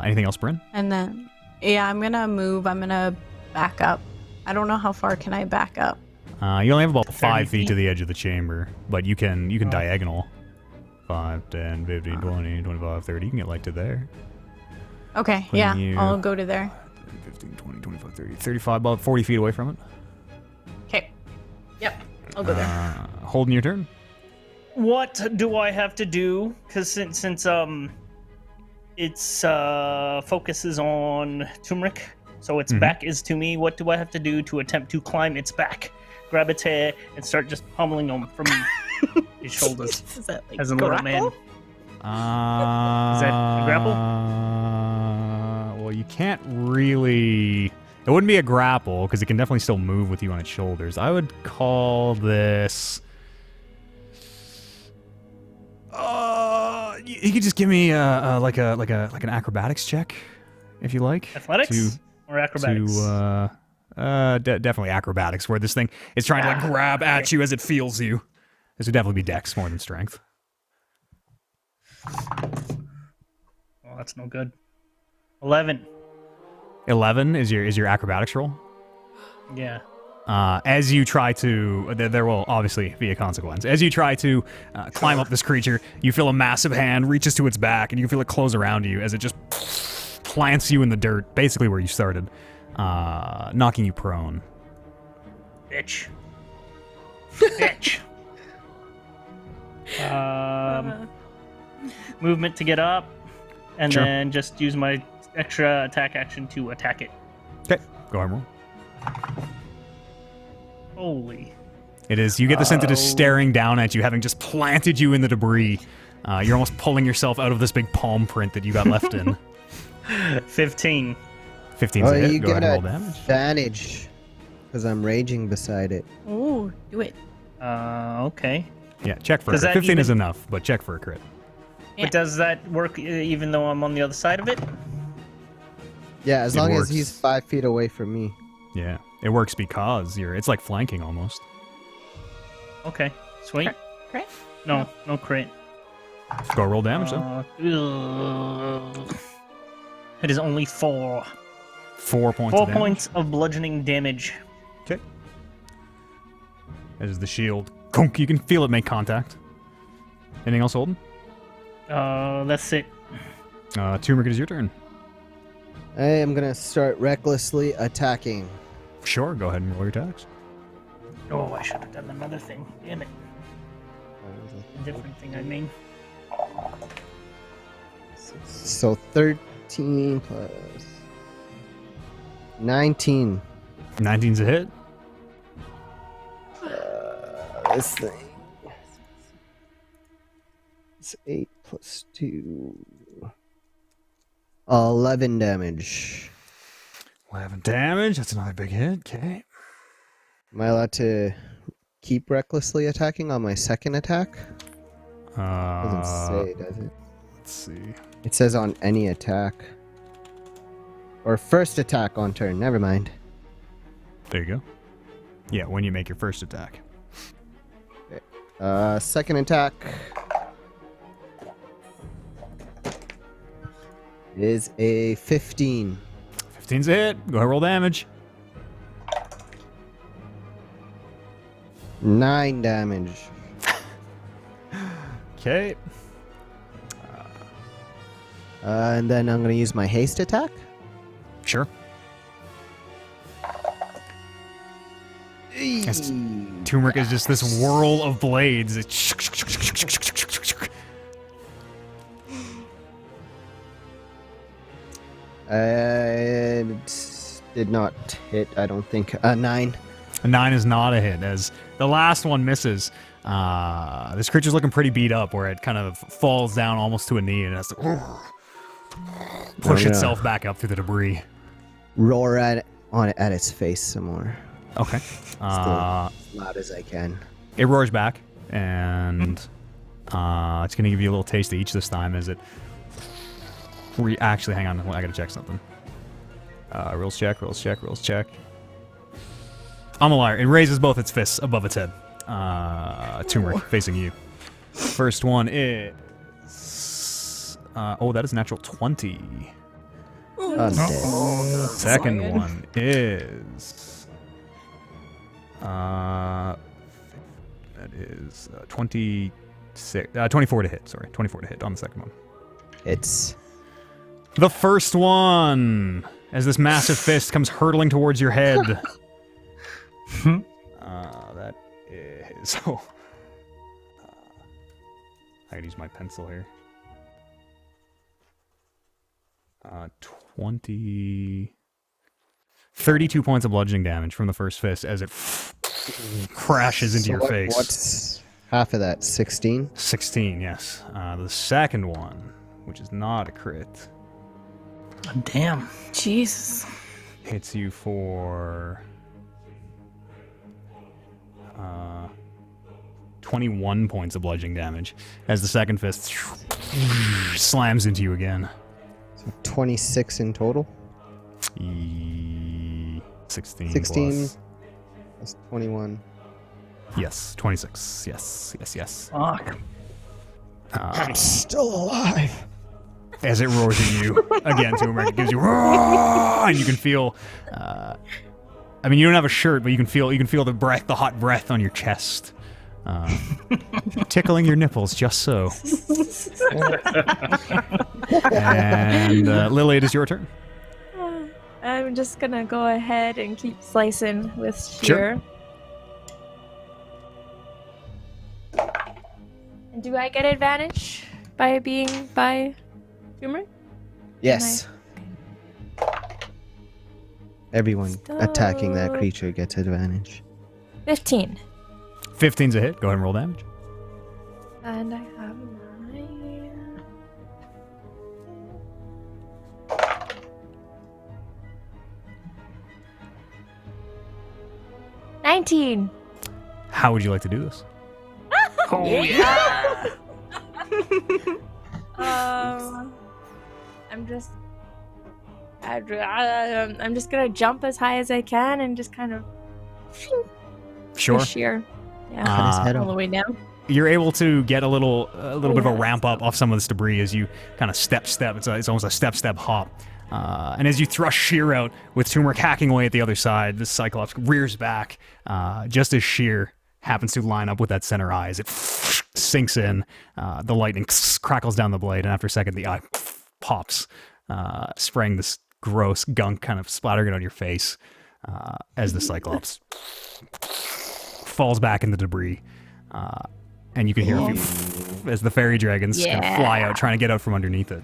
A: Anything else, Bryn?
C: And then, yeah, I'm going to move. I'm going to back up. I don't know how far can I back up.
A: You only have about 5 feet to the edge of the chamber, but you can diagonal. 5, 10, 15, 20, 25, 30. You can get like to there.
C: Okay,
A: Putting
C: yeah, I'll go to there.
A: 15, 20, 25, 30, 35, about 40 feet away from it.
C: Okay. Yep, I'll go there.
A: Holding your turn.
B: What do I have to do? Because since its focus is on turmeric, so its back is to me. What do I have to do to attempt to climb its back? Grab its hair and start just pummeling him from his shoulders
C: Is that like
B: as a little man.
C: grapple?
B: Is that a grapple?
A: Well, you can't really... It wouldn't be a grapple, because it can definitely still move with you on its shoulders. I would call this... you could just give me like an acrobatics check, if you like.
B: Athletics or acrobatics?
A: Definitely acrobatics, where this thing is trying to like grab at you as it feels you. This would definitely be dex more than strength.
B: Well, that's no good. 11.
A: 11 is your acrobatics roll.
B: Yeah.
A: As you try to, there will obviously be a consequence. As you try to climb up this creature, you feel a massive hand reaches to its back, and you can feel it close around you as it just plants you in the dirt, basically where you started, knocking you prone.
B: Bitch. Bitch. Movement to get up, and
A: Sure.
B: then just use my extra attack action to attack it.
A: Okay, go ahead and roll.
B: Holy.
A: It is. You get the sense it is staring down at you, having just planted you in the debris. You're almost pulling yourself out of this big palm print that you got left in.
B: 15.
A: 15's a hit.
D: You
A: Go ahead
D: get
A: and roll damage.
D: advantage because I'm raging beside it.
C: Ooh, do it.
B: Okay.
A: Yeah, check for a
B: Does
A: crit.
B: that
A: 15 is
B: even-
A: enough, but check for a crit.
C: Yeah.
B: But does that work even though I'm on the other side of it?
D: Yeah, as
A: It
D: long
A: works.
D: as he's 5 feet away from me.
A: Yeah, it works because it's like flanking almost.
B: Okay. Sweet.
C: Crit?
B: No crit.
A: Go roll damage though.
B: Ugh. It is only 4.
A: 4 points
B: 4
A: of damage.
B: points of bludgeoning damage.
A: Okay. As the shield, kunk, you can feel it make contact. Anything else, Holden?
B: That's it.
A: Turmeric, it is your turn.
D: I am gonna start recklessly attacking.
A: Sure, go ahead and roll your attacks.
B: Oh, I should have done another thing. Damn it. A different thing, I mean.
D: So 13 plus 19.
A: 19's a hit.
D: This thing. It's 8 plus 2. 11 damage.
A: 11 damage. That's another big hit. Okay.
D: Am I allowed to keep recklessly attacking on my second attack? Doesn't say, does it?
A: Let's see.
D: It says on any attack. Or first attack on turn. Never mind.
A: There you go. Yeah, when you make your first attack.
D: Second attack is a 15.
A: 15's a hit. Go ahead, roll damage.
D: 9 damage.
A: Okay.
D: And then I'm gonna use my haste attack.
A: Sure. Yes. Turmeric is just this whirl of blades.
D: It did not hit, I don't think. 9.
A: A 9 is not a hit, as the last one misses. This creature's looking pretty beat up, where it kind of falls down almost to a knee and has to push itself back up through the debris.
D: Roar at its face some more.
A: Okay.
D: As loud as I can.
A: It roars back, and it's going to give you a little taste of each this time as it... Actually, hang on. I got to check something. Rules check. I'm a liar. It raises both its fists above its head. Turmeric, facing you. First one is... that is a natural 20.
D: I'm dead.
A: Second one is... that is 24 to hit. Sorry, 24 to hit on the second one.
D: It's...
A: The first one, as this massive fist comes hurtling towards your head. That is... Oh. I can use my pencil here. 32 points of bludgeoning damage from the first fist as it crashes into your face.
D: What's half of that? 16?
A: 16, yes. The second one, which is not a crit,
B: Damn.
C: Jesus.
A: hits you for 21 points of bludgeoning damage as the second fist slams into you again.
D: So 26 in total?
A: 16
D: 16
A: plus.
D: plus 21.
A: Yes, 26. Yes.
B: Fuck.
D: I'm still alive.
A: As it roars at you again, Turmeric, it gives you roar, and you can feel. I mean, you don't have a shirt, but you can feel the hot breath on your chest, tickling your nipples just so. And Lily, it is your turn.
E: I'm just gonna go ahead and keep slicing with shear.
A: Sure.
E: And do I get advantage by being by turmeric?
D: Yes. Everyone attacking that creature gets advantage.
E: 15.
A: 15's a hit. Go ahead and roll damage.
E: And I have 19.
A: How would you like to do this?
B: Oh, yeah.
E: I'm just gonna jump as high as I can and just kind of
A: Sure.
E: sheer. Yeah.
D: Cut his head
C: All the
D: off.
C: way down.
A: You're able to get a little bit of a
E: yeah.
A: ramp up off some of this debris as you kind of step. It's almost a step hop. And as you thrust Sheer out with Turmeric hacking away at the other side, this Cyclops rears back just as Sheer happens to line up with that center eye. As it sinks in, the lightning crackles down the blade, and after a second, the eye pops, spraying this gross gunk kind of splattering it on your face as the Cyclops falls back in the debris. And you can hear as the fairy dragons kind of fly out, trying to get out from underneath it.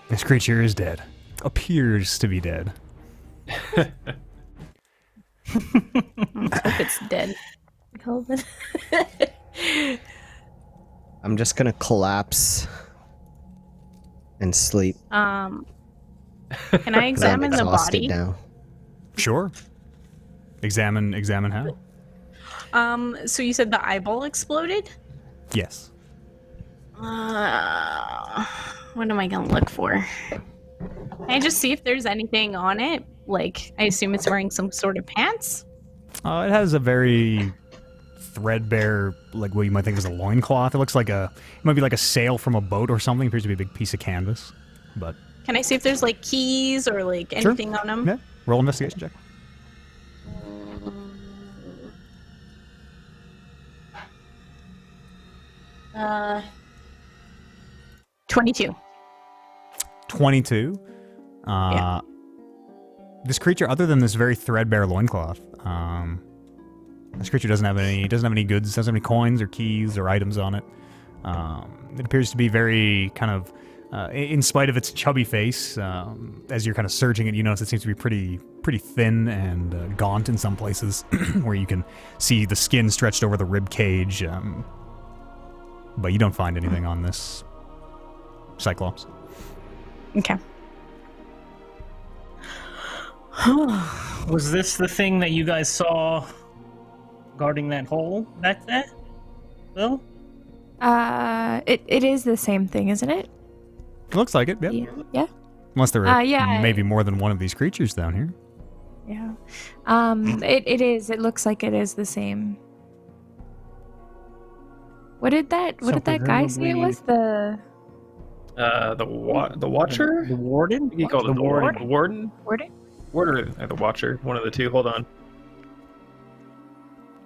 A: This creature is dead. Appears to be dead.
C: Hope it's dead.
D: I'm just gonna collapse and sleep.
C: Can I
D: 'cause I'm
C: examine the
D: exhausted
C: body?
D: now.
A: Sure. Examine how?
C: So you said the eyeball exploded?
A: Yes.
C: What am I gonna look for? Can I just see if there's anything on it? Like, I assume it's wearing some sort of pants?
A: It has a very threadbare, like what you might think is a loincloth. It might be like a sail from a boat or something. It appears to be a big piece of canvas. But
C: Can I see if there's like keys or like anything on them?
A: Yeah. Roll investigation check.
C: 22.
A: 22.
C: Yeah.
A: This creature, other than this very threadbare loincloth, this creature doesn't have any goods, doesn't have any coins or keys or items on it. It appears to be very kind of, in spite of its chubby face, as you're kind of searching it, you notice it seems to be pretty thin and gaunt in some places, where you can see the skin stretched over the rib cage. But you don't find anything on this Cyclops.
C: Okay.
B: Was this the thing that you guys saw guarding that hole back there? Bill?
E: It is the same thing, isn't it?
A: It looks like it, yeah.
E: Yeah.
A: Unless there are
E: yeah.
A: maybe more than one of these creatures down here.
E: Yeah. It is. It looks like it is the same. What did that guy say it was? The
F: Watcher?
B: The warden?
F: He called it the warden. The warden?
E: Warden?
F: Warden or the Watcher? One of the two. Hold on.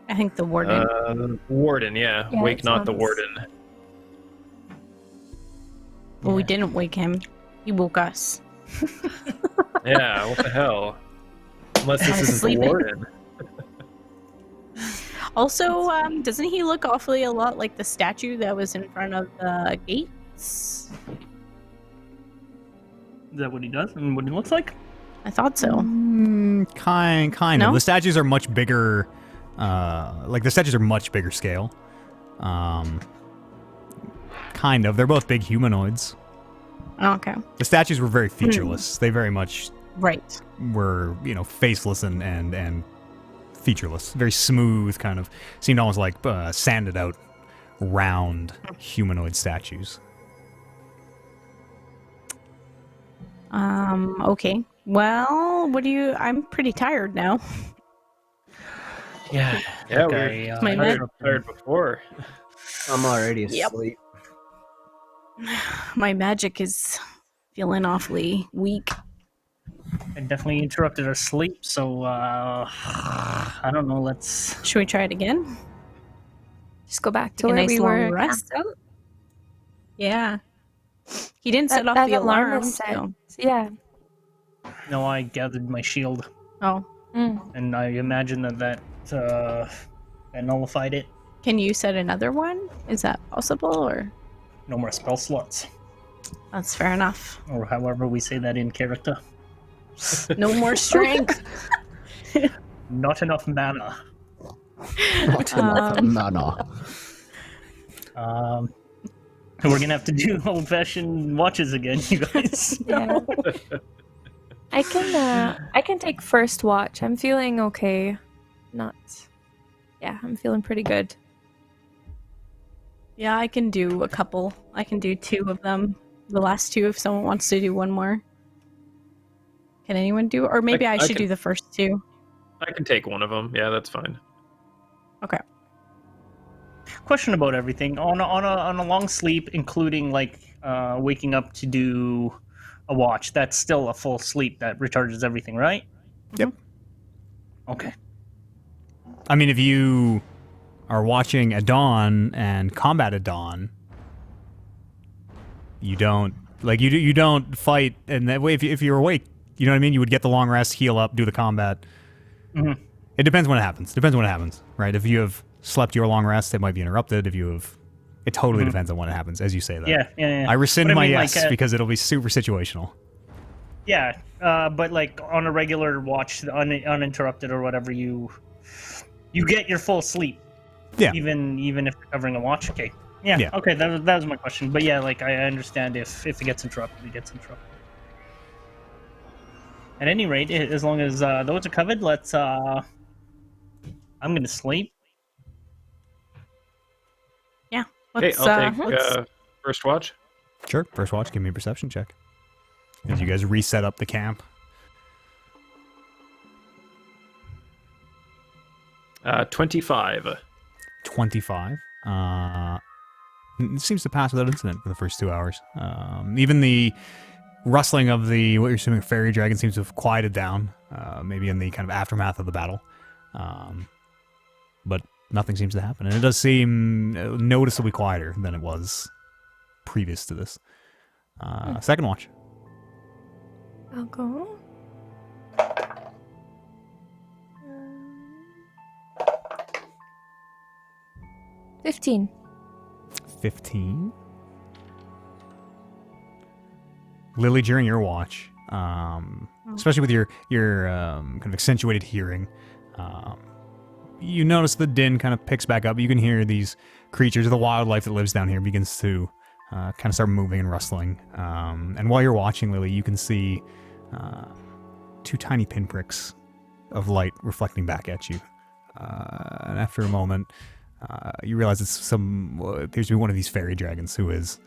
C: I think the warden.
F: Warden, yeah.
E: Yeah,
F: Wake
E: it
F: not the
E: sounds-
F: warden.
C: Well, we didn't wake him. He woke us.
F: Yeah, what the hell? Unless
C: I
F: this
C: was
F: isn't
C: sleeping.
F: the warden.
C: Also, doesn't he look awfully a lot like the statue that was in front of the gates?
B: Is that what he does and what he looks like?
C: I thought so.
A: Kind
C: No?
A: of. The statues are much bigger. The statues are much bigger scale. Kind of. They're both big humanoids.
C: Okay.
A: The statues were very featureless. They very much
C: Right.
A: were, faceless and featureless. Very smooth, kind of. Seemed almost like sanded out, round humanoid statues.
C: Okay. Well, I'm pretty tired now.
F: Yeah, we
B: Okay,
F: were
C: My med-
F: tired before.
D: I'm already
C: Yep.
D: asleep.
C: My magic is feeling awfully weak.
B: It definitely interrupted our sleep, so I don't know, let's
C: Should we try it again?
E: Just go back to
C: Take a
E: where
C: nice
E: we
C: long
E: were
C: rest.
E: camped out.
C: Yeah. He didn't set off
E: That
C: the alarm.
E: was set.
C: So.
E: Yeah.
B: no, I gathered my shield
C: Oh.
B: and I imagine that nullified it.
C: Can you set another one? Is that possible or
B: No more spell slots.
C: that's fair enough.
B: Or however we say that in character.
C: No more strength.
B: Not enough mana.
D: Mana.
B: We're gonna have to do old-fashioned watches again, you guys.
E: Yeah. I can take first watch. I'm feeling okay. I'm feeling pretty good.
C: Yeah, I can do a couple. I can do 2 of them. The last 2 if someone wants to do one more. Can anyone do? Or maybe I
F: I
C: should
F: can-
C: do the first 2.
F: I can take one of them. Yeah, that's fine.
C: Okay.
B: Question about everything on a long sleep, including waking up to do a watch. That's still a full sleep that recharges everything, right?
A: Yep.
B: Okay.
A: I mean, if you are watching at dawn and combat at dawn, you don't you don't fight. And that way, if you're awake, you know what I mean. You would get the long rest, heal up, do the combat.
B: Mhm.
A: It depends when it happens. Right? If you have slept your long rest, it might be interrupted. If you have, it totally depends on when it happens. As you say that.
B: Yeah.
A: I rescind
B: But I
A: my
B: mean,
A: yes because it'll be super situational.
B: Yeah, but on a regular watch, uninterrupted or whatever, you get your full sleep.
A: Yeah.
B: Even if you're covering a watch. Okay. Yeah.
A: Yeah.
B: Okay. That was my question. But yeah, I understand if it gets interrupted, it gets interrupted. At any rate, as long as those are covered, let's. I'm gonna sleep.
F: Hey,
C: Let's,
F: I'll take
C: let's-
F: first watch.
A: Sure. First watch. Give me a perception check. As you guys reset up the camp.
F: 25.
A: 25. It seems to pass without incident for the first 2 hours. Even the rustling of the what you're assuming fairy dragon seems to have quieted down, maybe in the kind of aftermath of the battle. But nothing seems to happen, and it does seem noticeably quieter than it was previous to this. Second watch.
E: I'll go. 15.
A: 15. Lily, during your watch, especially with your kind of accentuated hearing, you notice the din kind of picks back up. You can hear these creatures, the wildlife that lives down here begins to kind of start moving and rustling. And while you're watching, Lily, you can see 2 tiny pinpricks of light reflecting back at you. And after a moment, you realize it's appears to be one of these fairy dragons who is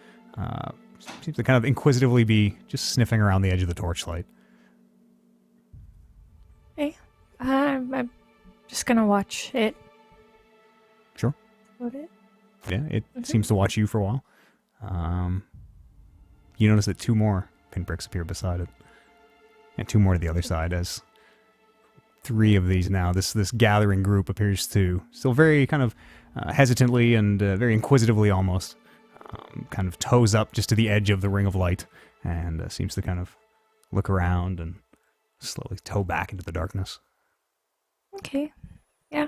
A: seems to kind of inquisitively be just sniffing around the edge of the torchlight.
E: Hey, I'm just gonna watch it.
A: Sure.
E: What it?
A: Yeah, it seems to watch you for a while. You notice that 2 more pinpricks appear beside it, and 2 more to the other side. As 3 of these now, this gathering group appears to still very kind of hesitantly and very inquisitively almost. Kind of toes up just to the edge of the ring of light and seems to kind of look around and slowly toe back into the darkness.
E: Okay. Yeah.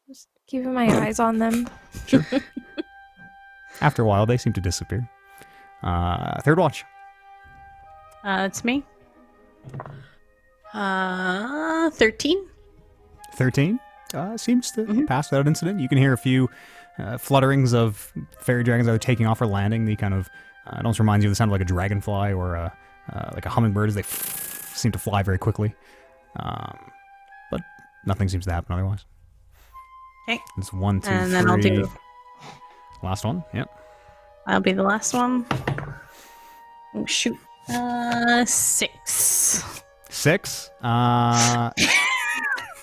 E: Just keeping my eyes on them.
A: Sure. After a while, they seem to disappear. Third watch.
C: It's me. 13. 13.
A: Seems to pass without incident. You can hear a few flutterings of fairy dragons either taking off or landing. The kind of it almost reminds you of the sound of like a dragonfly or like a hummingbird as they seem to fly very quickly. But nothing seems to happen otherwise.
C: Okay.
A: It's 1, 2,
C: and
A: 3.
C: then I'll do.
A: Last one. Yep.
C: I'll be the last one. Oh shoot. 6.
A: 6.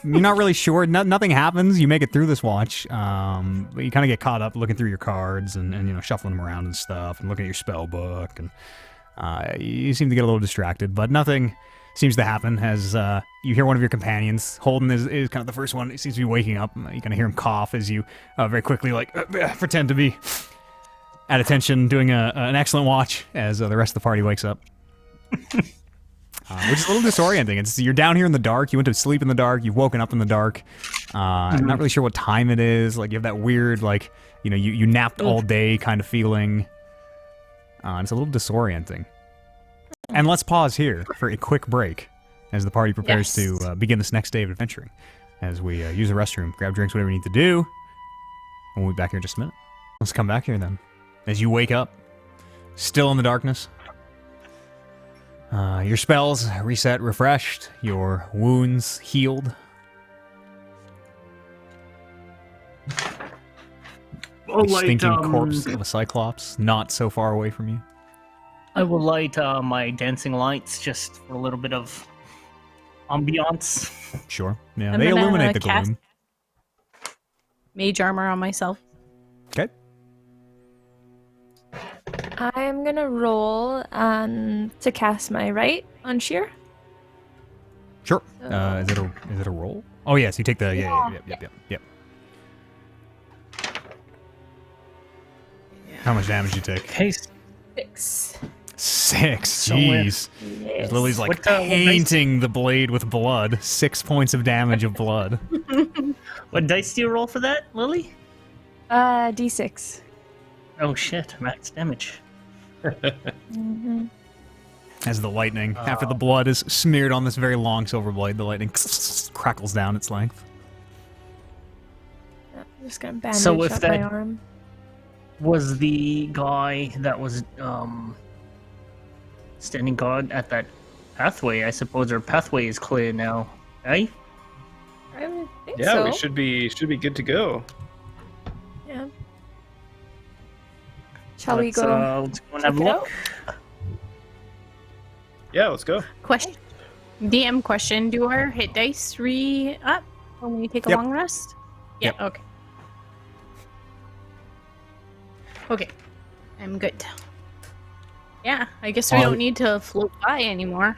A: You're not really sure. Nothing happens. You make it through this watch, but you kind of get caught up looking through your cards and you know shuffling them around and stuff, and looking at your spell book, and you seem to get a little distracted. But nothing seems to happen as you hear one of your companions. Holden is kind of the first one. He seems to be waking up. You kind of hear him cough as you very quickly pretend to be at attention, doing an excellent watch as the rest of the party wakes up. Which is a little disorienting. You're down here in the dark. You went to sleep in the dark. You've woken up in the dark. Not really sure what time it is. Like you have that weird, like you napped all day kind of feeling. It's a little disorienting. And let's pause here for a quick break as the party prepares to begin this next day of adventuring. As we use the restroom, grab drinks, whatever you need to do. We'll be back here in just a minute. Let's come back here then. As you wake up, still in the darkness. Your spells reset, refreshed. Your wounds healed. A stinking corpse of a cyclops not so far away from you.
B: I will light my dancing lights just for a little bit of ambiance.
A: Sure. Yeah,
C: I'm
A: they
C: gonna
A: illuminate the
C: cast
A: gloom.
C: Mage armor on myself.
A: Okay.
E: I'm gonna roll to cast my right on sheer.
A: Sure. Is it a roll? Oh yes, you take the yep. How much damage do you take?
B: Okay.
E: 6.
A: 6. Jeez.
E: Yes.
A: Lily's like
B: What
A: painting the blade with blood. 6 points of damage of blood.
B: What dice do you roll for that, Lily?
E: D6.
B: Oh shit, max damage.
A: As the lightning, after the blood is smeared on this very long silver blade, the lightning crackles down its length.
E: I'm just gonna bandage
B: So if
E: up
B: that-
E: my arm.
B: Was the guy that was standing guard at that pathway? I suppose our pathway is clear now, eh?
E: I would think
F: Yeah,
E: so.
F: we should be good to go.
E: Yeah. Shall we go?
B: Let's go and have a
E: check it
B: look.
F: Yeah, let's go.
C: Question. DM question. Do our hit dice re-up when we take a
A: Yep.
C: long rest? Yeah, okay. Okay. I'm good. Yeah, I guess we don't need to float by anymore.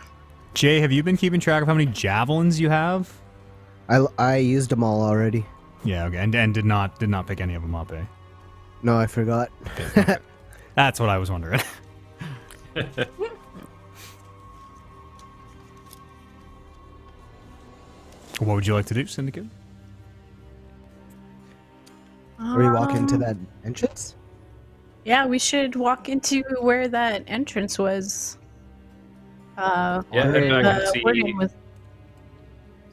A: Jay, have you been keeping track of how many javelins you have?
D: I used them all already.
A: Yeah, okay, and did not pick any of them up, eh?
D: No, I forgot.
A: Okay. That's what I was wondering. What would you like to do, Syndicate?
D: Are we walking into that entrance?
C: Yeah, we should walk into where that entrance was.
F: Yeah,
D: head
F: back and
C: the warden was.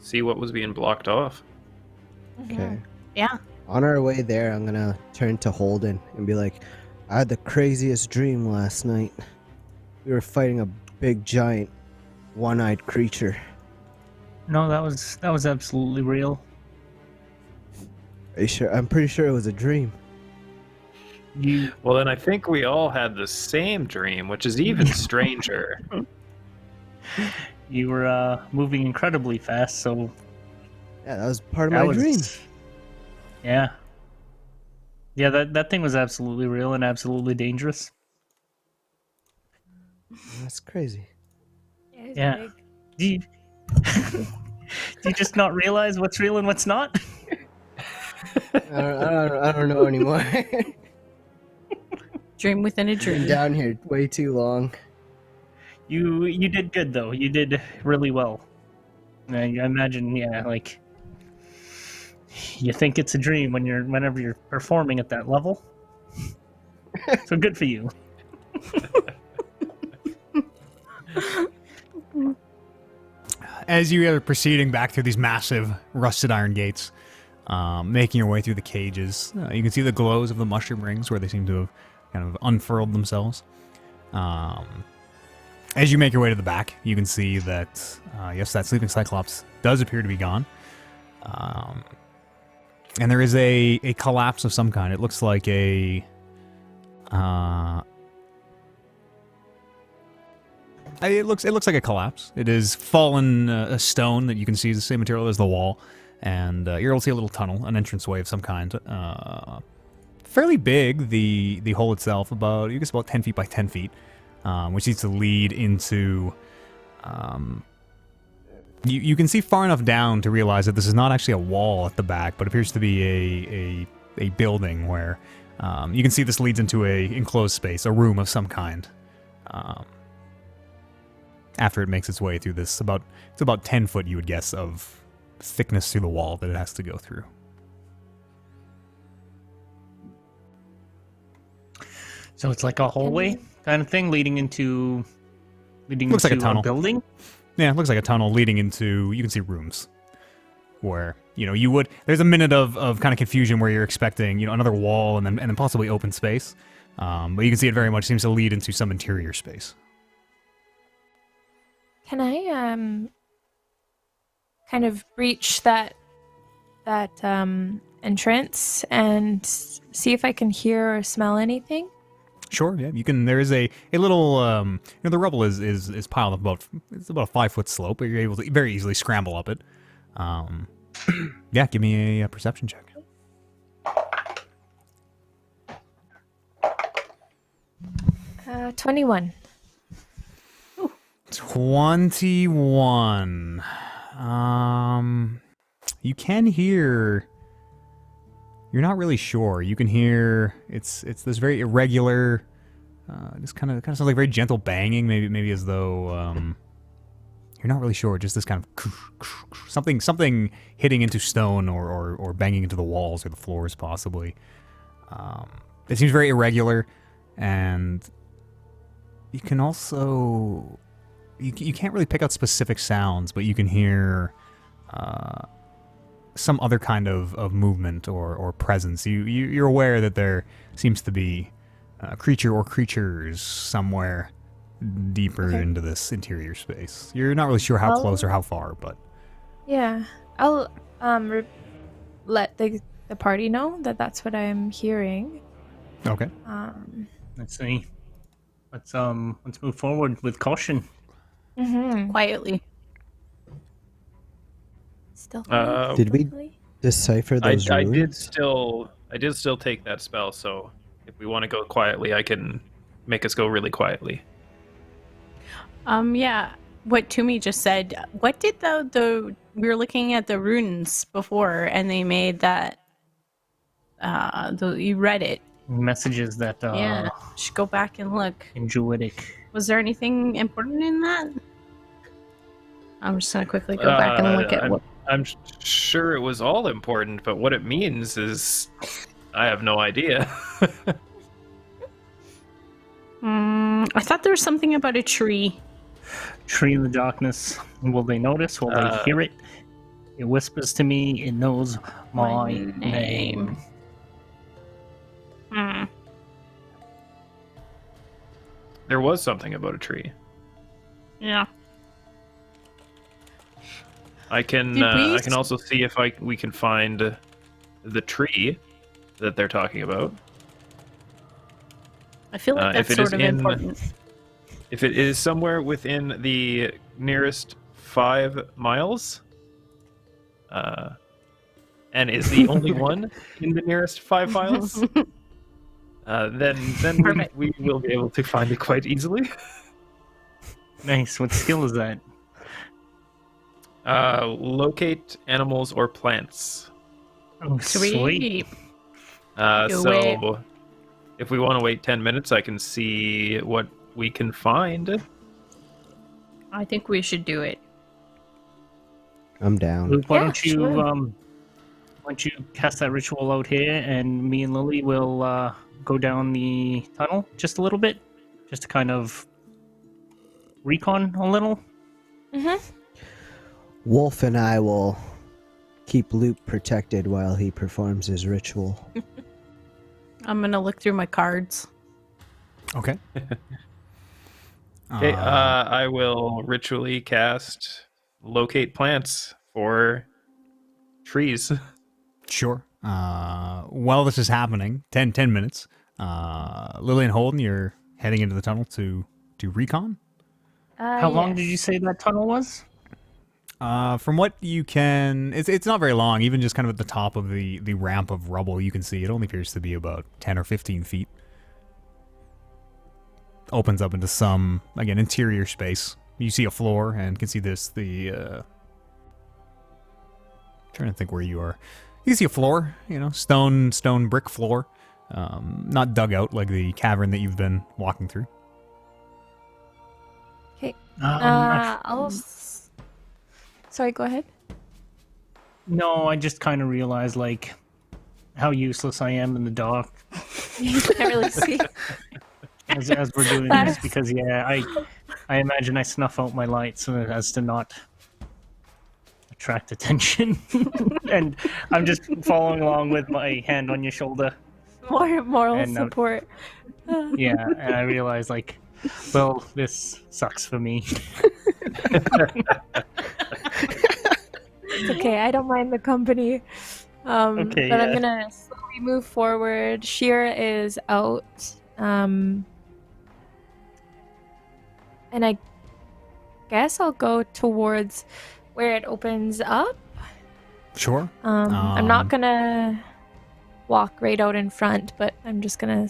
F: see what was being blocked off.
D: Okay.
C: Yeah.
D: On our way there, I'm gonna turn to Holden and be like, I had the craziest dream last night. We were fighting a big, giant, one-eyed creature.
B: No, that was absolutely real.
D: Are you sure? I'm pretty sure it was a dream.
F: Well, then I think we all had the same dream, which is even stranger.
B: You were moving incredibly fast, so
D: Yeah, that was part of
B: that
D: my
B: was
D: dream.
B: Yeah. Yeah, that thing was absolutely real and absolutely dangerous.
D: That's crazy.
B: Yeah.
E: Big.
B: Do you, do you just not realize what's real and what's not?
D: I don't know anymore.
C: Dream within a
D: Been
C: dream.
D: down here way too long.
B: You did good though. You did really well. I imagine, yeah, like you think it's a dream whenever you're performing at that level. So good for you.
A: As you are proceeding back through these massive rusted iron gates, making your way through the cages, you can see the glows of the mushroom rings where they seem to have kind of unfurled themselves. As you make your way to the back, you can see that, yes, that sleeping Cyclops does appear to be gone. And there is a collapse of some kind. It looks like a... It looks like a collapse. It is fallen a stone that you can see is the same material as the wall, and you're able to see a little tunnel, an entranceway of some kind. Fairly big, the hole itself, about 10 feet by 10 feet, which needs to lead into. You can see far enough down to realize that this is not actually a wall at the back, but appears to be a building where you can see this leads into a enclosed space, a room of some kind. After it makes its way through this, it's about 10 foot, you would guess, of thickness through the wall that it has to go through.
B: So it's like a hallway kind of thing
A: Looks like a tunnel.
B: building.
A: Yeah, it looks like a tunnel leading into, you can see rooms where, there's a minute of kind of confusion where you're expecting, another wall and then possibly open space. But you can see it very much seems to lead into some interior space.
E: Can I kind of breach that entrance and see if I can hear or smell anything?
A: Sure, yeah, you can. There is a little, the rubble is piled up it's about a 5-foot slope, but you're able to very easily scramble up it. Yeah, give me a perception check.
E: 21.
A: 21. You can hear. You're not really sure. You can hear it's this very irregular, just kind of sounds like very gentle banging, maybe as though you're not really sure. Just this kind of something hitting into stone or banging into the walls or the floors possibly. It seems very irregular, and you can also. You can't really pick out specific sounds, but you can hear some other kind of movement or presence. You're aware that there seems to be a creature or creatures somewhere deeper into this interior space. You're not really sure how close or how far, but...
E: Yeah. I'll let the party know that that's what I'm hearing.
A: Okay.
B: Let's see. Let's move forward with caution.
C: Quietly.
E: Still.
D: Did we decipher those
F: I
D: runes?
F: did still take that spell, so if we want to go quietly, I can make us go really quietly.
C: Yeah. What Toomey just said. What did the we were looking at the runes before, and they made that. You read it.
B: Messages that
C: Yeah. Should go back and look.
B: in Druidic.
C: Was there anything important in that? I'm just gonna quickly go back and look at what.
F: I'm sure it was all important, but what it means is I have no idea.
C: I thought there was something about a tree.
B: Tree in the darkness. Will they notice? Will they hear it? It whispers to me. It knows my name.
F: There was something about a tree.
C: Yeah.
F: I can also see if we can find the tree that they're talking about.
C: I feel like that's sort of important.
F: If it is somewhere within the nearest 5 miles, and is the only one in the nearest 5 miles, then we will be able to find it quite easily.
B: Nice. What skill is that?
F: Locate animals or plants.
B: Oh, sweet.
F: So if we want to wait 10 minutes, I can see what we can find.
C: I think we should do it.
D: I'm down.
B: Luke, why
E: Yeah,
B: don't you
E: sure.
B: why don't you cast that ritual out here, and me and Lily will go down the tunnel just a little bit, just to kind of recon a little.
D: Wolf and I will keep Luke protected while he performs his ritual.
C: I'm gonna look through my cards.
A: Okay.
F: Okay, I will ritually cast locate plants for trees.
A: Sure. While this is happening, 10 minutes, Lily and Holden, you're heading into the tunnel to recon?
B: How long did you say that tunnel was?
A: From what you can, it's not very long. Even just kind of at the top of the ramp of rubble, you can see it only appears to be about 10 or 15 feet. Opens up into some, again, interior space. You see a floor and can see trying to think where you are. You can see a floor, stone brick floor. Not dug out like the cavern that you've been walking through.
E: Okay.
B: Um,
E: Sorry, go ahead.
B: No, I just kind of realized how useless I am in the dark
E: You can't really see.
B: as we're doing this, because I imagine I snuff out my light so as to not attract attention. And I'm just following along with my hand on your shoulder.
E: More moral
B: And,
E: support.
B: Yeah, and I realize well, this sucks for me.
E: It's okay. I don't mind the company.
B: Okay,
E: but I'm
B: yeah.
E: gonna slowly move forward. Shira is out. And I guess I'll go towards where it opens up.
A: Sure.
E: I'm not gonna walk right out in front, but I'm just gonna.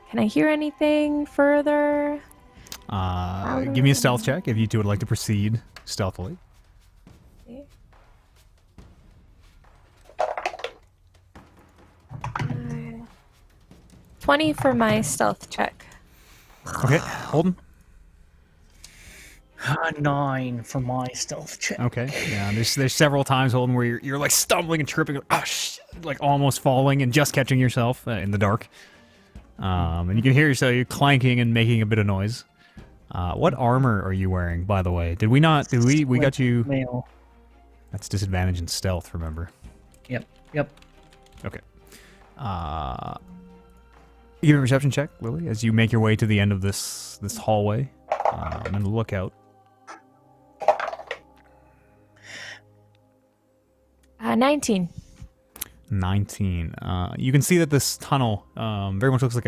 E: Can I hear anything further?
A: Give me a stealth check if you two would like to proceed stealthily.
E: Okay. 20 for my stealth check.
A: Okay, Holden.
B: 9 for my stealth check.
A: Okay, yeah. There's several times, Holden, where you're stumbling and tripping, almost falling and just catching yourself in the dark. And you can hear yourself clanking and making a bit of noise. What armor are you wearing, by the way? Did we got you?
B: Mail.
A: That's disadvantage in stealth, remember?
B: Yep.
A: Okay. Give me a perception check, Lily, as you make your way to the end of this hallway. And look out.
E: 19.
A: 19. You can see that this tunnel very much looks like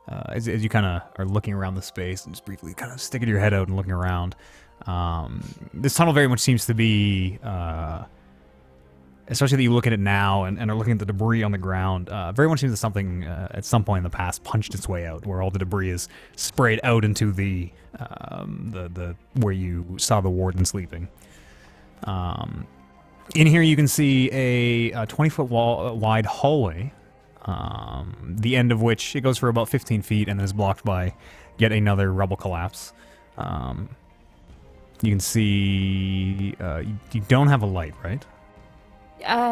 A: as you kind of are looking around the space and just briefly kind of sticking your head out and looking around. This tunnel very much seems to be especially that you look at it now and are looking at the debris on the ground, very much seems that something at some point in the past punched its way out, where all the debris is sprayed out into the where you saw the warden sleeping. In here, you can see a 20-foot wide hallway, the end of which it goes for about 15 feet and is blocked by yet another rubble collapse. You can see you don't have a light, right?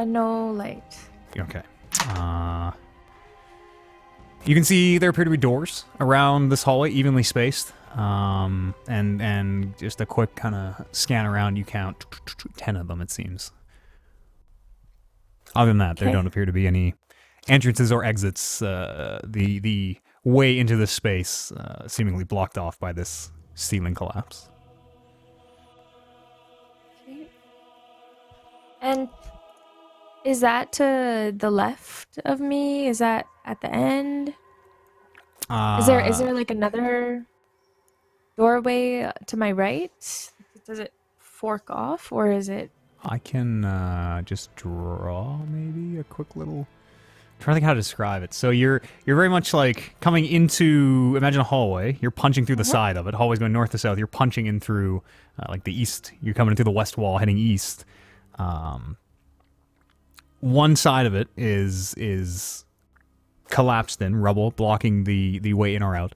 E: No light.
A: Okay. You can see there appear to be doors around this hallway, evenly spaced. And just a quick kind of scan around, you count 10 of them, it seems. Other than that, there don't appear to be any entrances or exits. The way into this space seemingly blocked off by this ceiling collapse.
E: Okay. And is that to the left of me? Is that at the end? Is there like another doorway to my right? Does it fork off, or is it?
A: I can just draw maybe a quick little. I'm trying to think how to describe it. So you're very much like coming into, imagine a hallway. You're punching through the side of it. Hallway's going north to south. You're punching in through like the east. You're coming in through the west wall, heading east. One side of it is collapsed in rubble, blocking the way in or out,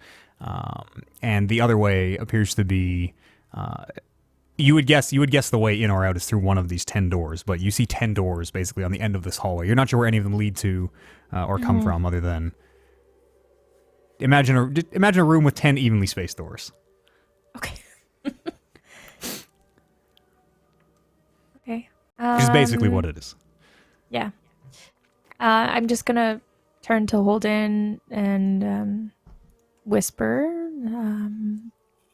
A: and the other way appears to be. You would guess the way in or out is through one of these 10 doors, but you see 10 doors basically on the end of this hallway. You're not sure where any of them lead to or come from, other than imagine a room with 10 evenly spaced doors.
E: Okay. Okay.
A: Which is basically what it is.
E: Yeah. I'm just gonna turn to Holden and whisper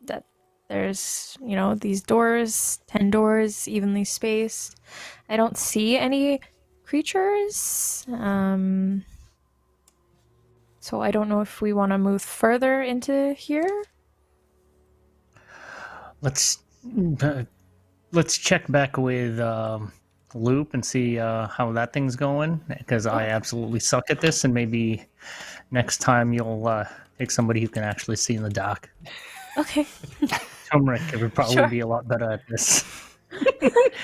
E: that there's, these doors, 10 doors, evenly spaced. I don't see any creatures. So I don't know if we want to move further into here.
B: Let's check back with Loop and see how that thing's going, because I absolutely suck at this, and maybe next time you'll take somebody who can actually see in the dark.
E: Okay.
B: Turmeric would probably be a lot better at this.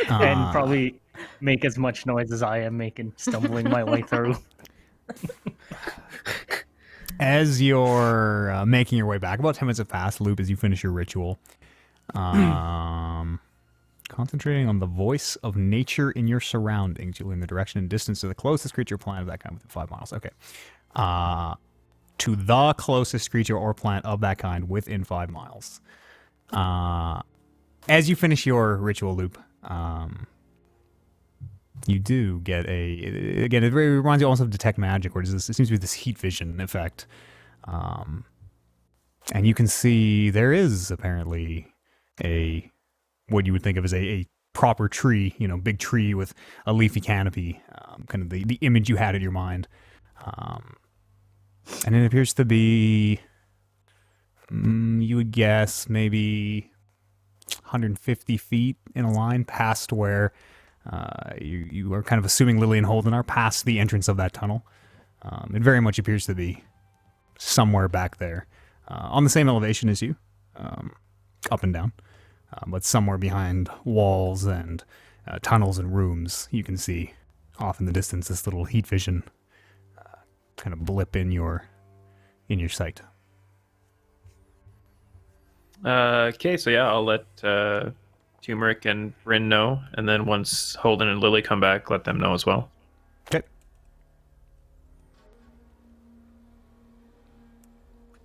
B: And probably make as much noise as I am making, stumbling my way through.
A: As you're making your way back, about 10 minutes have passed, Loop, as you finish your ritual. Concentrating on the voice of nature in your surroundings. You learn the direction and distance to the closest creature or plant of that kind within 5 miles. Okay. To the closest creature or plant of that kind within 5 miles. As you finish your ritual, Loop, you do get it reminds you almost of Detect Magic, where it seems to be this heat vision effect. And you can see there is apparently what you would think of as a proper tree, big tree with a leafy canopy, kind of the image you had in your mind. And it appears to be, you would guess, maybe 150 feet in a line past where you are kind of assuming Lily and Holden are past the entrance of that tunnel. It very much appears to be somewhere back there, on the same elevation as you, up and down, but somewhere behind walls and tunnels and rooms. You can see off in the distance this little heat vision kind of blip in your sight.
F: Okay, so yeah, I'll let Turmeric and Bryn know, and then once Holden and Lily come back, let them know as well.
A: Okay.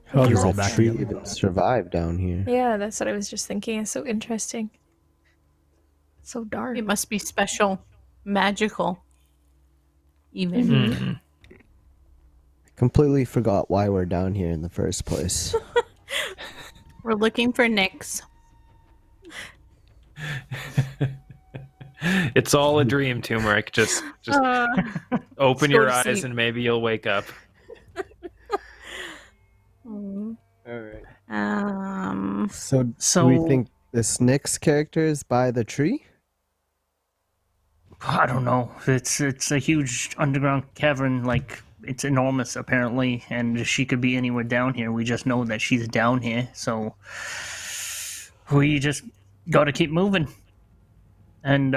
D: How
A: You
D: does
A: roll
D: a
A: back
D: tree
A: together.
D: even survive down here?
E: Yeah, that's what I was just thinking. It's so interesting. So dark.
C: It must be special, magical, even.
F: Mm-hmm.
D: Completely forgot why we're down here in the first place.
C: We're looking for Nyx.
F: It's all a dream, Turmeric. Just open your eyes
C: sleep.
F: and maybe you'll wake up.
D: All right.
C: Um,
D: So do we think this Nyx character is by the tree?
B: I don't know. It's a huge underground cavern. Like it's enormous apparently, and she could be anywhere down here. We just know that she's down here, so we just got to keep moving. And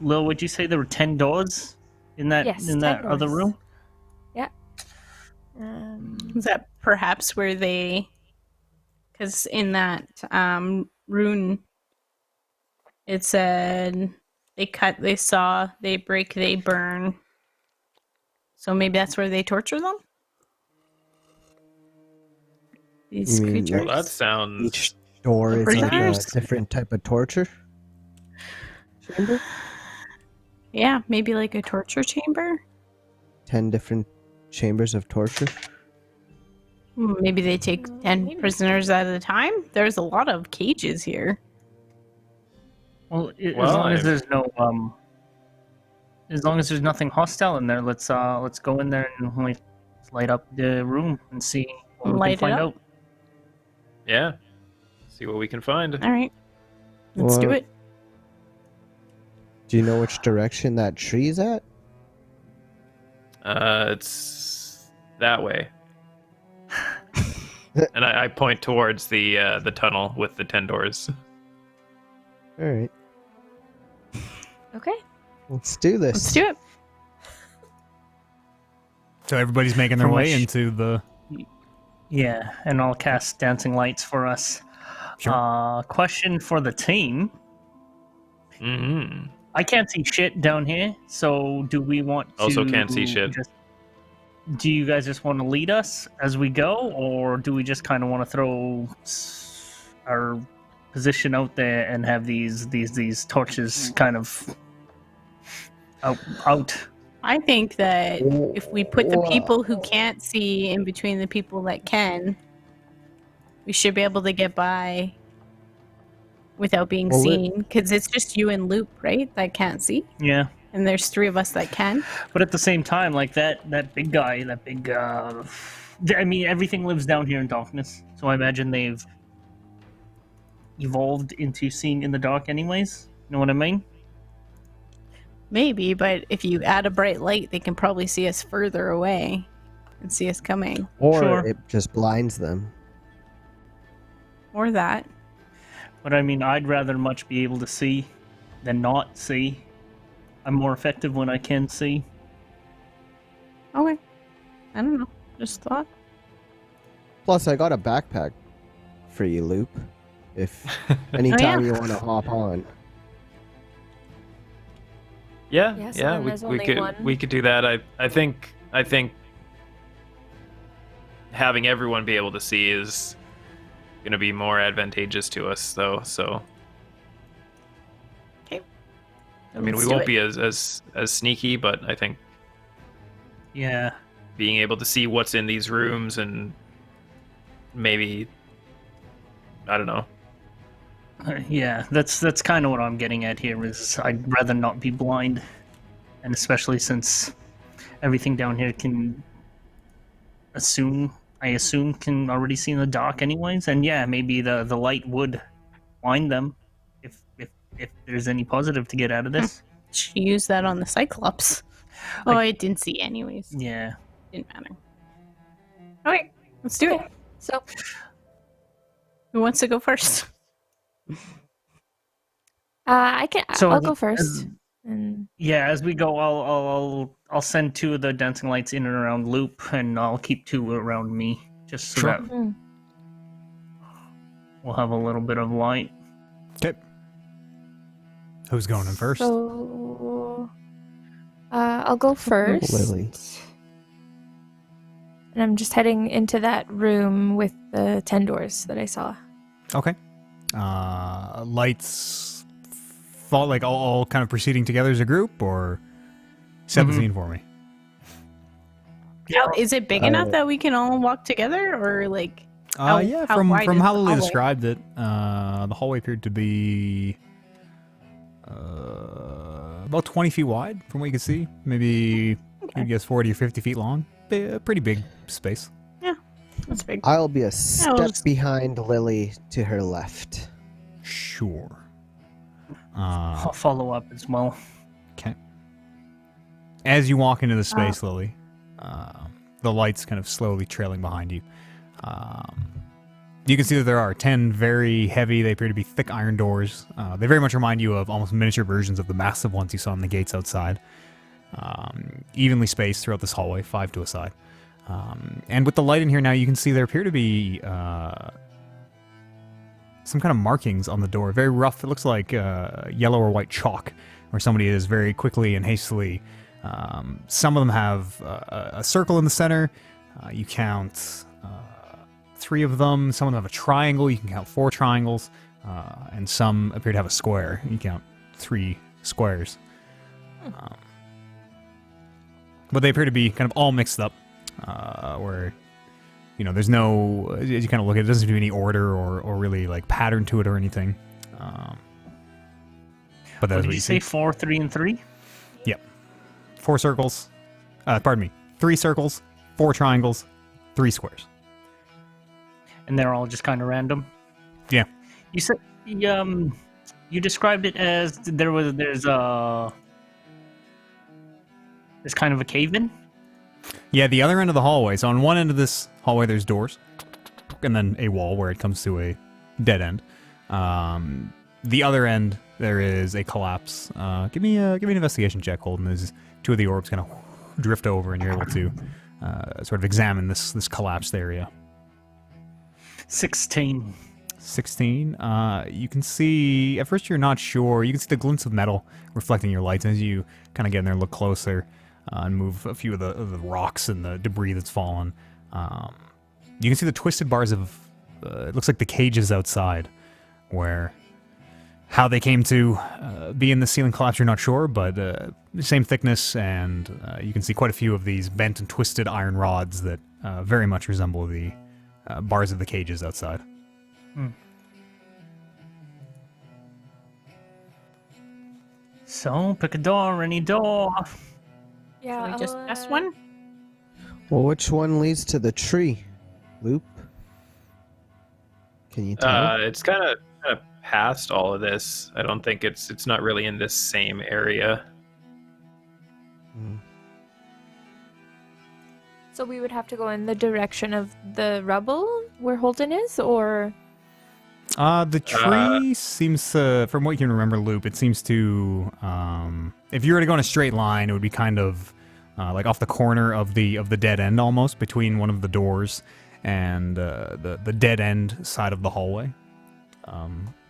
B: Lil, would you say there were 10 doors in that
E: Yes,
B: in
E: 10
B: that other
E: doors.
B: room?
E: Yeah.
C: Is that perhaps where they? Because in that rune, it said they cut, they saw, they break, they burn. So maybe that's where they torture them. These
D: You mean
C: creatures.
F: Well, that sounds.
D: Each door
C: The
D: is like a
C: prisoners?
D: different type of torture chamber.
C: Yeah, maybe like a torture chamber.
D: 10 different chambers of torture.
C: Maybe they take 10
E: Maybe.
C: prisoners at a time. There's a lot of cages here.
B: Well, as
F: Well,
B: long as
F: I-
B: there's no as long as there's nothing hostile in there, let's go in there and let's light up the room and see what we
C: Light
B: can
C: it
B: find
C: up?
B: out.
F: Yeah. See what we can find.
C: All right, let's do
D: Well,
C: it.
D: Do you know which direction that tree's at?
F: It's that way. And I point towards the tunnel with the 10 doors.
D: All right,
E: Okay.
D: let's do this.
C: Let's do it.
A: So everybody's making their
B: From
A: way
B: which-
A: into the.
B: Yeah, and I'll cast dancing lights for us.
A: Sure.
B: Question for the team.
F: Mm-hmm.
B: I can't see shit down here, so do we want to...
F: Also can't see shit.
B: Do you guys just want to lead us as we go, or do we just kind of want to throw our position out there and have these torches kind of out?
C: I think that if we put the
D: Whoa.
C: people who can't see in between the people that can, we should be able to get by without being
D: Well,
C: seen. Because it's just you and Loop, right? That can't see.
B: Yeah,
C: And there's 3 of us that can.
B: but at the same time, like that big guy, I mean, everything lives down here in darkness, so I imagine they've evolved into seeing in the dark anyways. You know what I mean?
C: Maybe, but if you add a bright light, they can probably see us further away and see us coming.
D: Or
B: Sure.
D: it just blinds them.
C: Or that.
B: But I mean, I'd rather much be able to see than not see. I'm more effective when I can see.
C: Okay. I don't know. Just thought.
D: Plus, I got a backpack for you, Loop. If anytime you want to hop on.
F: Yeah,
E: Yeah, so
F: yeah,
E: then
F: we,
E: there's
F: we
E: only
F: could
E: one.
F: we could do that. I think having everyone be able to see is going to be more advantageous to us, though. So I mean, we won't be as sneaky, but I think
B: Yeah.
F: being able to see what's in these rooms and maybe I don't know.
B: Yeah, that's kind of what I'm getting at here. Is I'd rather not be blind, and especially since everything down here can I assume can already see in the dark anyways. And yeah, maybe the light would blind them if there's any positive to get out of this.
C: She used that on the Cyclops. Oh, I didn't see anyways.
B: Yeah.
C: Didn't matter. Okay, let's do it.
E: So,
C: Who wants to go first?
E: I can.
B: So
E: I'll
B: as-
E: go first.
B: as-
E: And
B: Yeah, as we go, I'll send 2 of the dancing lights in and around Loop, and I'll keep 2 around me, just so
A: Sure.
B: that
E: Hmm.
B: we'll have a little bit of light.
A: Okay. Who's going in first?
E: So, I'll go first.
D: Lily.
E: And I'm just heading into that room with the 10 doors that I saw.
A: Okay. Lights fall like all kind of proceeding together as a group, or set the
B: Mhm.
A: scene for me.
C: How, is it big enough that we can all walk together, or like? How-
A: Yeah,
C: how
A: from
C: wide is
A: how
C: the
A: Lily
C: hallway?
A: described it, the hallway appeared to be about 20 feet wide from what you could see. Maybe
C: Okay.
A: I guess 40 or 50 feet long. Pretty big space.
C: That's big.
D: I'll be a step
C: just-
D: behind Lily to her left.
A: Sure.
B: I'll follow up as well.
A: Okay. As you walk into the space, Lily, the lights kind of slowly trailing behind you. You can see that there are 10 very heavy, they appear to be thick iron doors. They very much remind you of almost miniature versions of the massive ones you saw in the gates outside. Evenly spaced throughout this hallway, 5 to a side. And with the light in here now, you can see there appear to be some kind of markings on the door. Very rough. It looks like yellow or white chalk, where somebody is very quickly and hastily. Some of them have a circle in the center. You count 3 of them. Some of them have a triangle. You can count 4 triangles. And some appear to have a square. You count 3 squares. But they appear to be kind of all mixed up, where, you know, there's no, as you kind of look at it, doesn't seem to be any order or really, like, pattern to it or anything. But that's what
B: you say, 4, 3, and 3?
A: Yep. 4 circles. Pardon me. 3 circles, 4 triangles, 3 squares.
B: And they're all just kind of random?
A: Yeah.
B: You said, you described it as there's kind of a cave-in?
A: Yeah, the other end of the hallway. So on one end of this hallway, there's doors, and then a wall where it comes to a dead end. The other end, there is a collapse. Give me an investigation check, Holden. There's 2 of the orbs kind of drift over, and you're able to sort of examine this collapsed area.
B: 16.
A: 16. You can see, at first you're not sure, you can see the glints of metal reflecting your lights. As you kind of get in there and look closer and move a few of the rocks and the debris that's fallen, you can see the twisted bars of, it looks like the cages outside, where how they came to be in the ceiling collapse, you're not sure, but the same thickness, and you can see quite a few of these bent and twisted iron rods that very much resemble the bars of the cages outside.
B: So, pick a door, any door.
E: Yeah.
C: Should we just guess one?
D: Well, which one leads to the tree? Loop? Can you tell?
F: It's kind of past all of this. I don't think it's not really in this same area.
E: So we would have to go in the direction of the rubble where Holden is, or?
A: The tree seems to, from what you can remember, Loop, it seems to, if you were to go in a straight line, it would be kind of like off the corner of the dead end almost, between one of the doors and the dead end side of the hallway.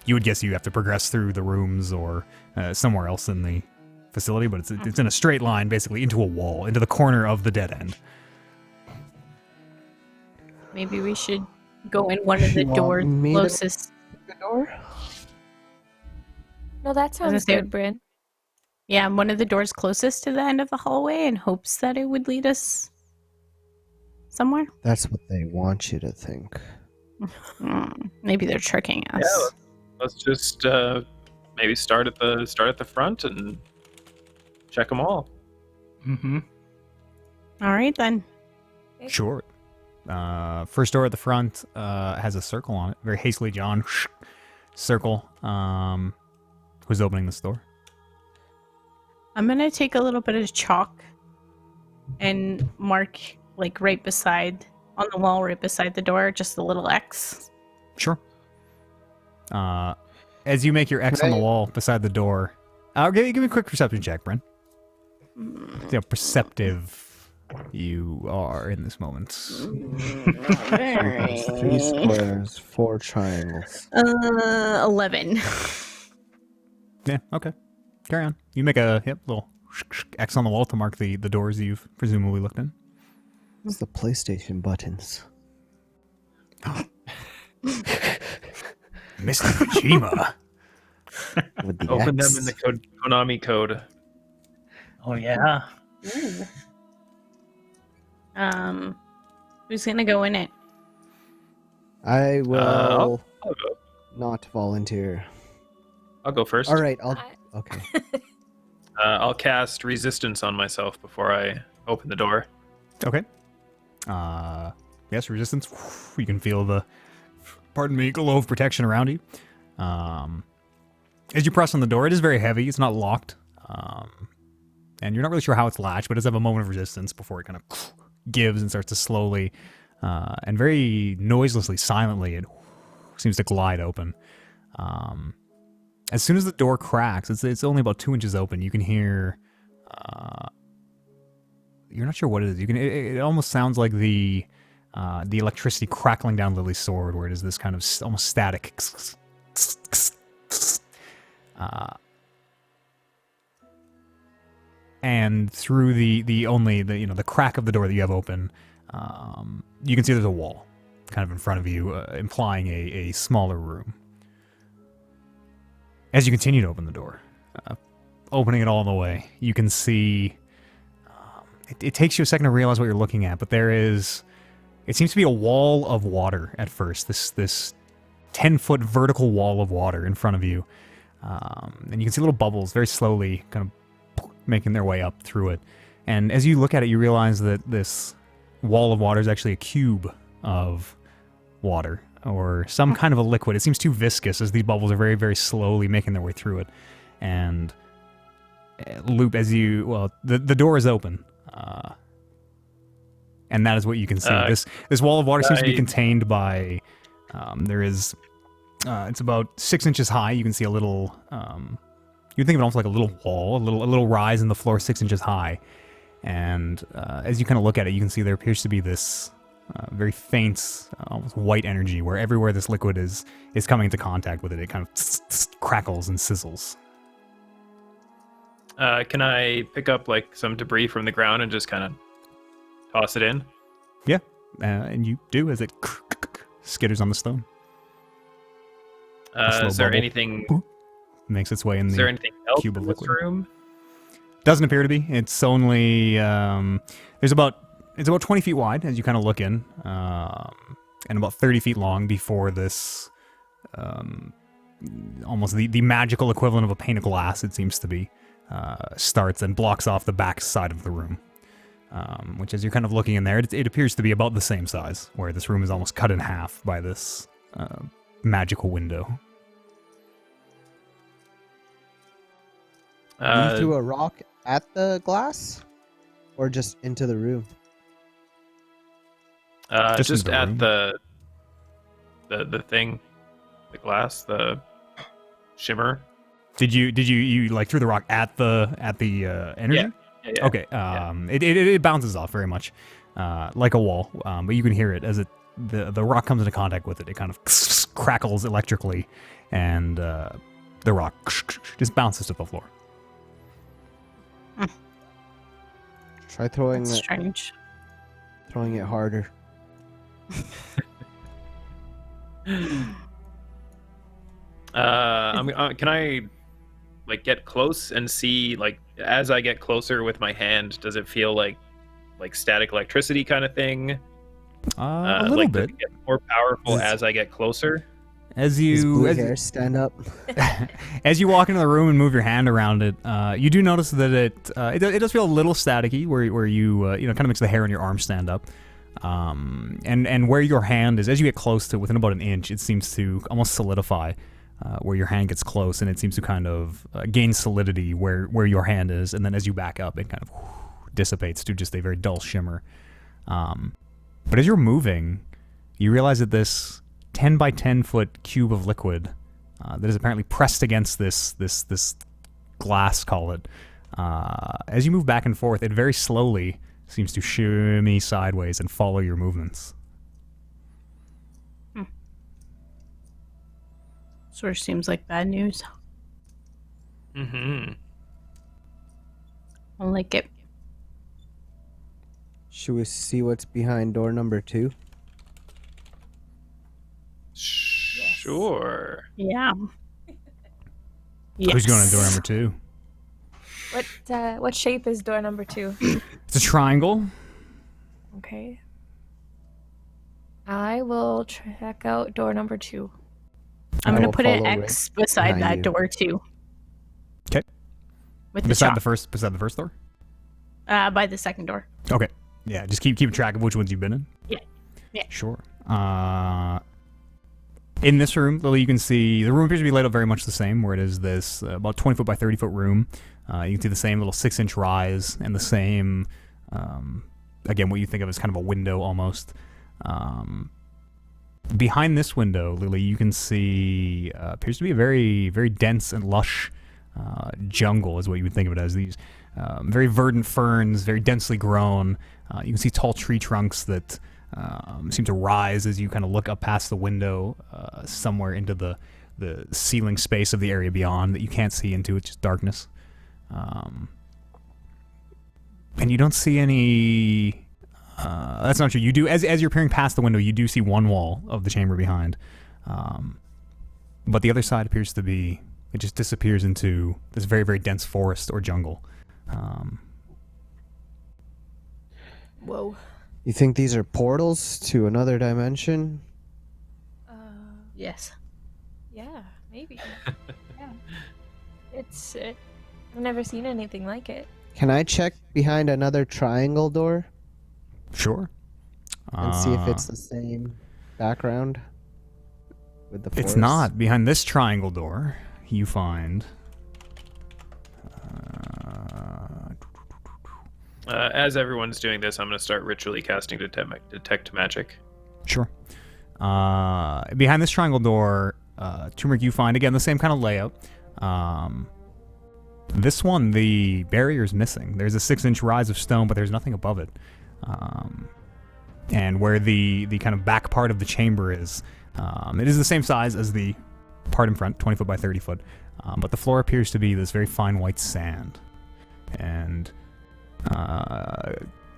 A: You would guess you have to progress through the rooms or somewhere else in the facility, but it's in a straight line, basically, into a wall, into the corner of the dead end.
C: Maybe we should go in one of the doors closest.
D: The door?
E: No, that sounds
C: say-
E: good, Bryn.
C: Yeah, one of the doors closest to the end of the hallway in hopes that it would lead us somewhere.
D: That's what they want you to think.
C: Maybe they're tricking us.
F: Yeah, let's just maybe start at the front and check them all.
B: Mm-hmm.
C: All right, then.
A: Sure. First door at the front has a circle on it. Very hastily drawn circle. Who's opening this door?
C: I'm going to take a little bit of chalk and mark, like, right beside, on the wall right beside the door, just a little X.
A: Sure. As you make your X on the wall beside the door, give me a quick perception check, Bryn. See how perceptive you are in this moment.
D: 3 squares, 4 triangles.
C: 11.
A: Yeah, okay. Carry on. You make a little X on the wall to mark the doors you've presumably looked in.
D: It's the PlayStation buttons.
A: Mr. Kojima.
D: With the
F: Open
D: X.
F: them in the Konami code.
B: Oh, yeah.
C: Who's going to go in it?
D: I will
F: I'll go.
D: not volunteer.
F: I'll go first.
D: All right, okay.
F: I'll cast resistance on myself before I open the door.
A: Okay. Yes, resistance. You can feel the, glow of protection around you. As you press on the door, it is very heavy. It's not locked. and you're not really sure how it's latched, but it does have a moment of resistance before it kind of gives and starts to slowly and very noiselessly, silently, it seems to glide open. As soon as the door cracks, it's only about 2 inches open. You can hear. You're not sure what it is. It almost sounds like the electricity crackling down Lily's sword, where it is this kind of almost static. And through the crack of the door that you have open, you can see there's a wall, kind of in front of you, implying a smaller room. As you continue to open the door, opening it all the way, you can see. It takes you a second to realize what you're looking at, but it seems to be a wall of water at first. This 10-foot vertical wall of water in front of you, and you can see little bubbles very slowly, kind of making their way up through it. And as you look at it, you realize that this wall of water is actually a cube of water, or some kind of a liquid. It seems too viscous as these bubbles are very, very slowly making their way through it. And loop as the door is open. And that is what you can see. This wall of water seems to be contained by, it's about 6 inches high. You can see a little, you'd think of it almost like a little wall, a little rise in the floor 6 inches high. And as you kind of look at it, you can see there appears to be this very faint, almost white energy where everywhere this liquid is coming into contact with it, it kind of crackles and sizzles.
F: Can I pick up like some debris from the ground and just kind of toss it in?
A: Yeah, and you do as it skitters on the stone.
F: Is there anything?
A: Makes its way in the.
F: Is there anything else
A: cube
F: in
A: of
F: this
A: liquid.
F: room?
A: Doesn't appear to be. It's only it's about 20 feet wide as you kind of look in, and about 30 feet long before this almost the magical equivalent of a pane of glass. It seems to be. Starts and blocks off the back side of the room, which as you're kind of looking in there, it appears to be about the same size, where this room is almost cut in half by this magical window.
D: You threw a rock at the glass, or just into the room?
F: Just
A: the
F: at
A: room.
F: the thing, the glass, the shimmer.
A: Did you like threw the rock at the energy?
F: Yeah.
A: Okay. It bounces off very much, like a wall. But you can hear it as the rock comes into contact with it. It kind of crackles electrically, and the rock just bounces to the floor.
D: Try throwing
C: That's
D: it,
C: strange.
D: throwing it harder.
F: Can I like get close and see, like, as I get closer with my hand, does it feel like static electricity kind of thing?
A: A little
F: like,
A: bit.
F: Does it get more powerful as I get closer?
A: As
D: His
A: you
D: blue
A: as,
D: hair stand up.
A: as you walk into the room and move your hand around it, you do notice that it does feel a little staticky, where you kind of makes the hair on your arm stand up, and where your hand is, as you get close to within about an inch, it seems to almost solidify. Where your hand gets close, and it seems to kind of gain solidity where your hand is, and then as you back up, it kind of dissipates to just a very dull shimmer. But as you're moving, you realize that this 10 by 10 foot cube of liquid that is apparently pressed against this glass, call it, as you move back and forth, it very slowly seems to shimmy sideways and follow your movements.
C: Sort of seems like bad news.
F: Mm-hmm.
C: I don't like it.
D: Should we see what's behind door number 2?
F: Sure.
C: Yeah. Yes.
A: Who's going to door number 2?
E: What shape is door number 2?
A: It's a triangle.
E: Okay. I will check out door number 2.
C: I'm
D: I
C: gonna
D: will
C: put an
D: follow
C: X beside
D: behind
C: that
D: you.
C: door too.
A: Okay.
C: With the
A: Beside
C: shop.
A: the first door.
C: By the second door.
A: Okay. Yeah, just keep track of which ones you've been in.
C: Yeah.
A: Sure. In this room, Lily, you can see the room appears to be laid out very much the same, where it is this about 20 foot by 30 foot room. You can see the same little 6-inch rise and the same, again, what you think of as kind of a window almost. Behind this window, Lily, you can see appears to be a very, very dense and lush jungle, is what you would think of it as. These very verdant ferns, very densely grown. You can see tall tree trunks that seem to rise as you kind of look up past the window somewhere into the ceiling space of the area beyond that you can't see into. It's just darkness. And you don't see any... that's not true. You do, as you're peering past the window, you do see one wall of the chamber behind. But the other side appears to be... It just disappears into this very, very dense forest or jungle.
C: Whoa.
D: You think these are portals to another dimension?
C: Yes.
E: Yeah, maybe. Yeah. It's. I've never seen anything like it.
D: Can I check behind another triangle door
A: Sure.
D: and see if it's the same background with the forest?
A: It's not. Behind this triangle door, you find...
F: As everyone's doing this, I'm going to start ritually casting detect magic.
A: Sure. Behind this triangle door, Turmeric, you find, again, the same kind of layout. This one, the barrier's missing. There's a 6-inch rise of stone, but there's nothing above it. And where the kind of back part of the chamber is, it is the same size as the part in front, 20 foot by 30 foot. But the floor appears to be this very fine white sand. And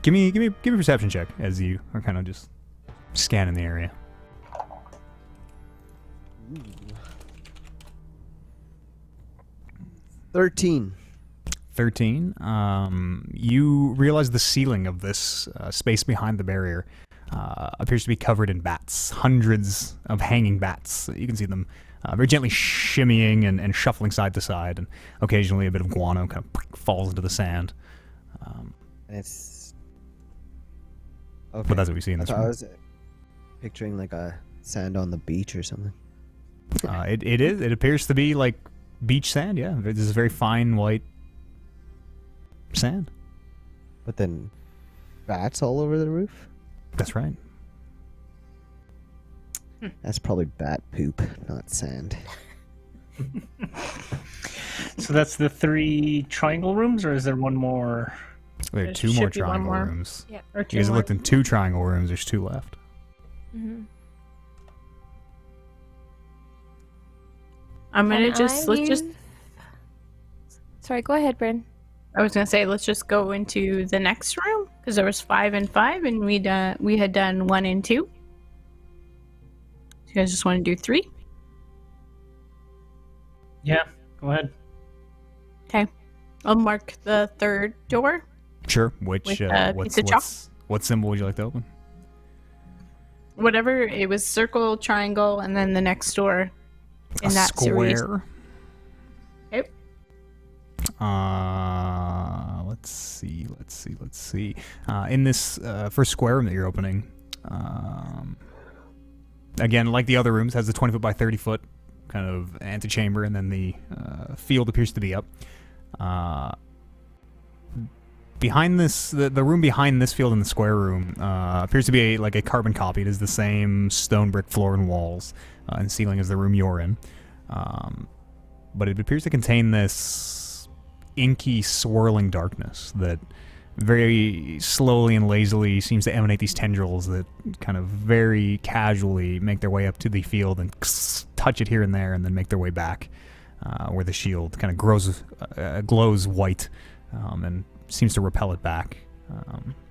A: give me a perception check as you are kind of just scanning the area.
D: Ooh. 13.
A: 13. You realize the ceiling of this space behind the barrier appears to be covered in bats. Hundreds of hanging bats. You can see them very gently shimmying and shuffling side to side, and occasionally a bit of guano kind of falls into the sand.
D: It's... Okay.
A: But that's what we see in this
D: I
A: room.
D: was picturing like a sand on the beach or something.
A: It is. It appears to be like beach sand, yeah. This is very fine white sand.
D: But then bats all over the roof?
A: That's right.
D: That's probably bat poop, not sand.
B: So that's the 3 triangle rooms, or is there one more?
A: There are
C: There
A: 2
C: should
A: more
C: be one
A: triangle
C: more.
A: rooms.
E: Yeah.
C: Or
A: You
C: 2
A: guys
C: more.
A: looked in 2 triangle rooms. There's 2 left.
E: Mm-hmm.
C: I'm gonna let's just.
E: Sorry, go ahead, Bryn.
C: I was gonna say let's just go into the next room because there was 5 and 5, and we had done 1 and 2. So you guys just want to do 3?
B: Yeah, go ahead.
C: Okay. I'll mark the 3rd door.
A: Sure. Which
C: With,
A: what's
C: pizza chop?
A: what symbol would you like to open?
C: Whatever it was, circle, triangle, and then the next door in
A: A
C: that series.
A: square.
C: Okay.
A: Let's see. In this first square room that you're opening, again, like the other rooms, has a 20 foot by 30 foot kind of antechamber, and then the field appears to be up. Behind this, the room behind this field in the square room appears to be like a carbon copy. It is the same stone brick floor and walls and ceiling as the room you're in. But it appears to contain this inky, swirling darkness that very slowly and lazily seems to emanate these tendrils that kind of very casually make their way up to the field and touch it here and there, and then make their way back where the shield kind of glows white and seems to repel it back.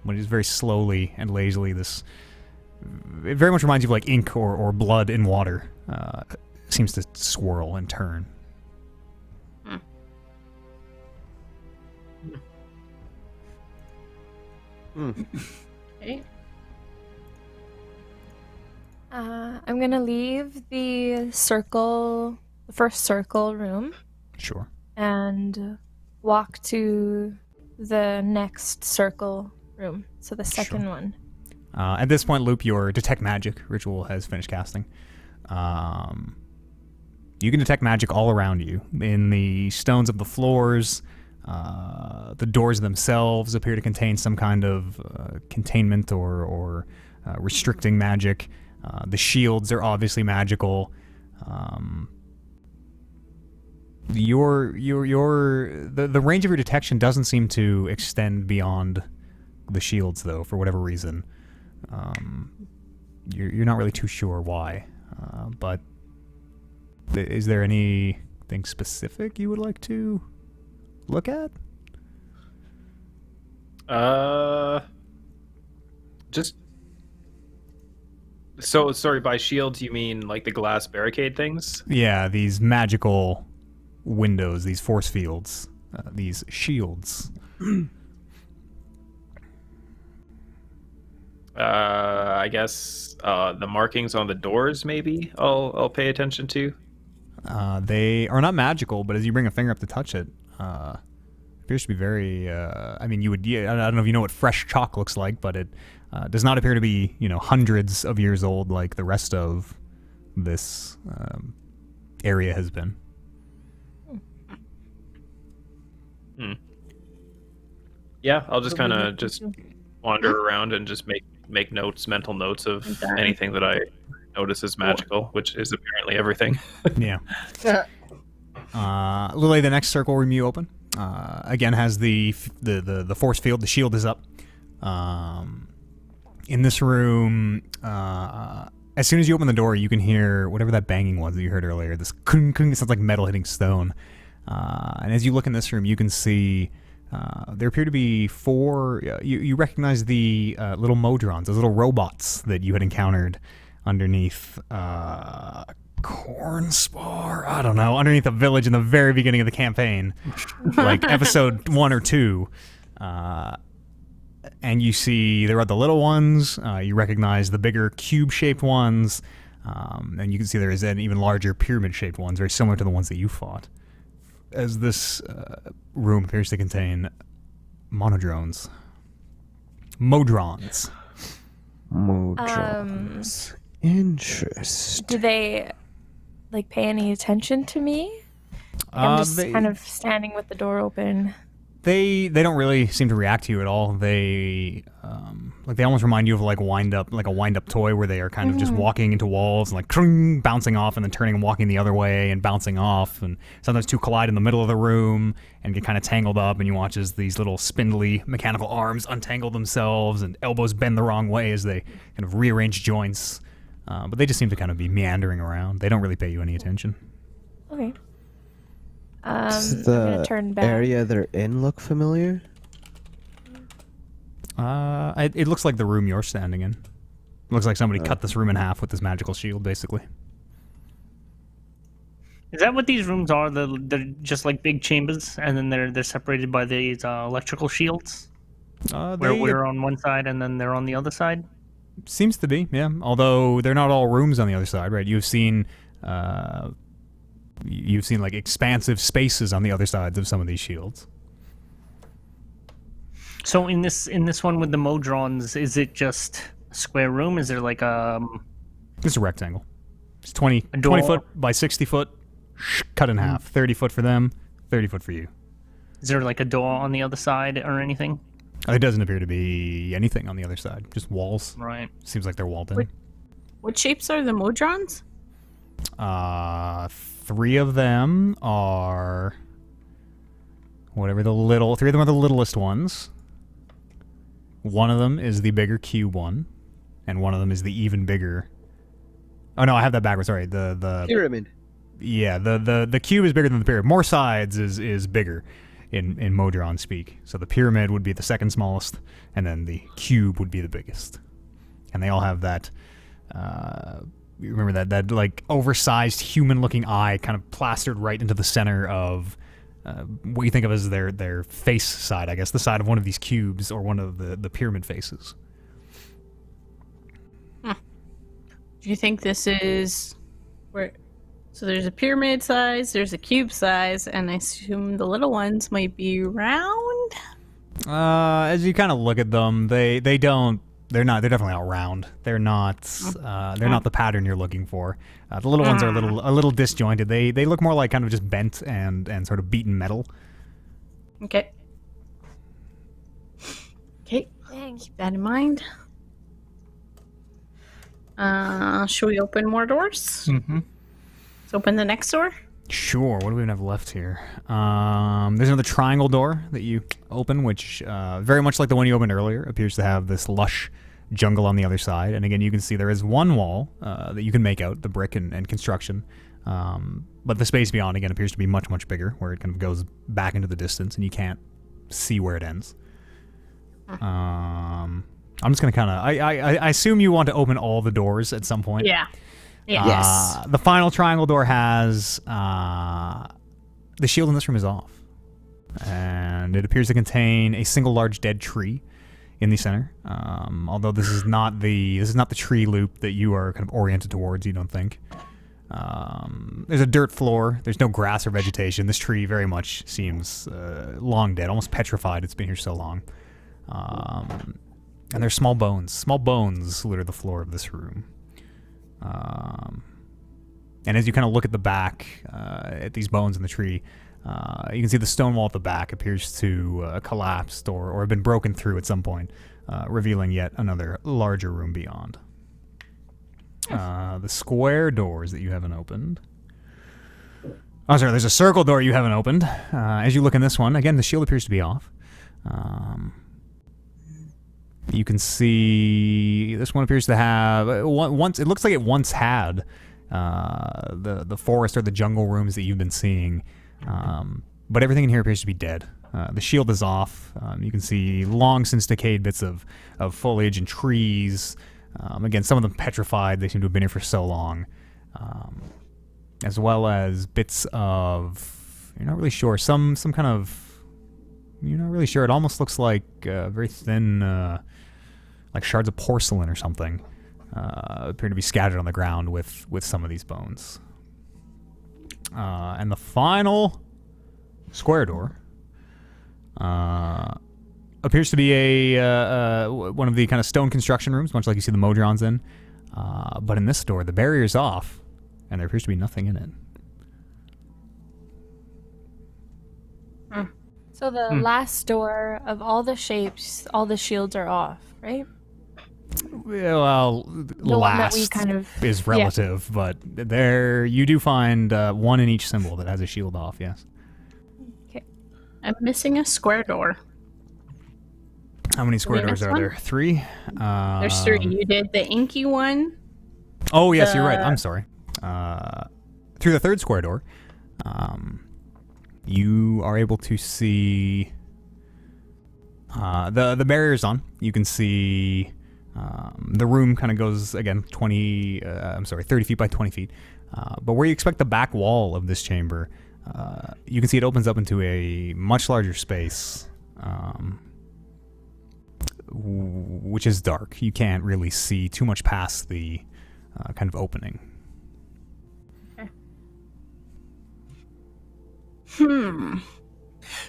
A: When it is very slowly and lazily, it very much reminds you of like ink or blood in water. Seems to swirl and turn.
C: Okay.
E: I'm gonna leave the first circle room,
A: Sure.
E: and walk to the next circle room. So the second one.
A: At this point, Loop, your detect magic ritual has finished casting. You can detect magic all around you. In the stones of the floors, the doors themselves appear to contain some kind of containment or restricting magic. The shields are obviously magical. The range of your detection doesn't seem to extend beyond the shields, though, for whatever reason. You're not really too sure why, but is there anything specific you would like to look at?
F: Just so sorry. By shields, you mean like the glass barricade things?
A: Yeah, these magical windows, these force fields, these shields.
F: I guess the markings on the doors. Maybe I'll pay attention to.
A: They are not magical, but as you bring a finger up to touch it, appears to be very. I mean, I don't know if you know what fresh chalk looks like, but it does not appear to be, hundreds of years old like the rest of this area has been.
F: Yeah, I'll just kind of just wander around and just make mental notes of anything that I notice is magical, which is apparently everything.
A: Yeah. Lily, the next circle room you open, again has the force field. The shield is up. In this room, as soon as you open the door, you can hear whatever that banging was that you heard earlier. This kung kung, it sounds like metal hitting stone. And as you look in this room, you can see there appear to be four. You recognize the little modrons, those little robots that you had encountered underneath Cornspar. I don't know, underneath a village in the very beginning of the campaign, like episode 1 or 2. And you see there are the little ones. You recognize the bigger cube-shaped ones, and you can see there is an even larger pyramid-shaped ones, very similar to the ones that you fought. As this room appears to contain Modrons.
D: Interest.
E: Do they pay any attention to me? I'm just kind of standing with the door open.
A: They don't really seem to react to you at all. They they almost remind you of a wind up toy where they are kind of just walking into walls and crung, bouncing off and then turning and walking the other way and bouncing off, and sometimes two collide in the middle of the room and get kind of tangled up, and you watch as these little spindly mechanical arms untangle themselves and elbows bend the wrong way as they kind of rearrange joints. But they just seem to kind of be meandering around. They don't really pay you any attention.
E: Okay.
D: Does
E: I'm gonna turn back.
D: area they're in look familiar?
A: It looks like the room you're standing in. It looks like somebody cut this room in half with this magical shield, basically.
B: Is that what these rooms are? They're just like big chambers, and then they're separated by these electrical shields. Where we're on one side, and then they're on the other side.
A: Seems to be, yeah. Although they're not all rooms on the other side, right? You've seen expansive spaces on the other sides of some of these shields.
B: So in this one with the Modrons, is it just a square room? Is there like
A: It's a rectangle. It's 20
B: door?
A: foot by 60 foot, cut in half. 30 foot for them, 30 foot for you.
B: Is there like a door on the other side or anything?
A: It doesn't appear to be anything on the other side. Just walls.
B: Right.
A: Seems like they're walled in.
C: What shapes are the Modrons?
A: 3 of them are three of them are the littlest ones. One of them is the bigger cube one, and one of them is the even bigger. Oh no, I have that backwards. Sorry, the
D: Pyramid.
A: Yeah, the cube is bigger than the pyramid. More sides is bigger in Modron speak. So the pyramid would be the second smallest, and then the cube would be the biggest. And they all have that. You remember that oversized human-looking eye kind of plastered right into the center of what you think of as their face side, I guess, the side of one of these cubes or one of the pyramid faces.
C: Do you think this is where? So there's a pyramid size, there's a cube size, and I assume the little ones might be round.
A: As you kind of look at them, they don't They're not. They're definitely not round. They're not. They're not the pattern you're looking for. The little ones are a little disjointed. They look more like kind of just bent and sort of beaten metal.
C: Okay. Okay.
E: Dang.
C: Keep that in mind. Should we open more doors?
B: Mm-hmm.
C: Let's open the next door.
A: Sure. What do we have left here? There's another triangle door that you open, which very much like the one you opened earlier, appears to have this lush jungle on the other side. And again, you can see there is one wall that you can make out, the brick and construction. But the space beyond, again, appears to be much, much bigger, where it kind of goes back into the distance, and you can't see where it ends. I'm just going to kind of... I assume you want to open all the doors at some point.
C: Yeah. Yeah.
D: Yes.
A: The final triangle door has... the shield in this room is off. And it appears to contain a single large dead tree in the center. Although this is not the tree loop that you are kind of oriented towards, you don't think. There's a dirt floor. There's no grass or vegetation. This tree very much seems long dead, almost petrified. It's been here so long. And there's small bones litter the floor of this room. And as you kind of look at the back, at these bones in the tree, you can see the stone wall at the back appears to collapsed or have been broken through at some point, revealing yet another larger room beyond. The square doors that you haven't opened. Oh, sorry, there's a circle door you haven't opened. As you look in this one, again, the shield appears to be off. You can see this one appears to have once. It looks like it once had the forest or the jungle rooms that you've been seeing, but everything in here appears to be dead. The shield is off. You can see long since decayed bits of foliage and trees. Again, some of them petrified. They seem to have been here for so long, as well as bits of you're not really sure. Some kind of you're not really sure. It almost looks like very thin. Like shards of porcelain or something, appear to be scattered on the ground with some of these bones. And the final square door appears to be a one of the kind of stone construction rooms, much like you see the Modrons in. But in this door, the barrier's off, and there appears to be nothing in it.
E: So the last door of all the shapes, all the shields are off, right?
A: Well,
E: The one that we
A: last
E: kind of
A: is relative, but there you do find one in each symbol that has a shield off. Yes.
C: I'm missing a square door.
A: How many square
C: we
A: doors
C: miss
A: are
C: one?
A: there? 3.
C: There's 3. You did the inky one.
A: Oh yes, you're right. I'm sorry. Through the third square door, you are able to see the barrier's on. You can see the room kind of goes again 30 feet by 20 feet. But where you expect the back wall of this chamber, you can see it opens up into a much larger space, which is dark. You can't really see too much past the kind of opening.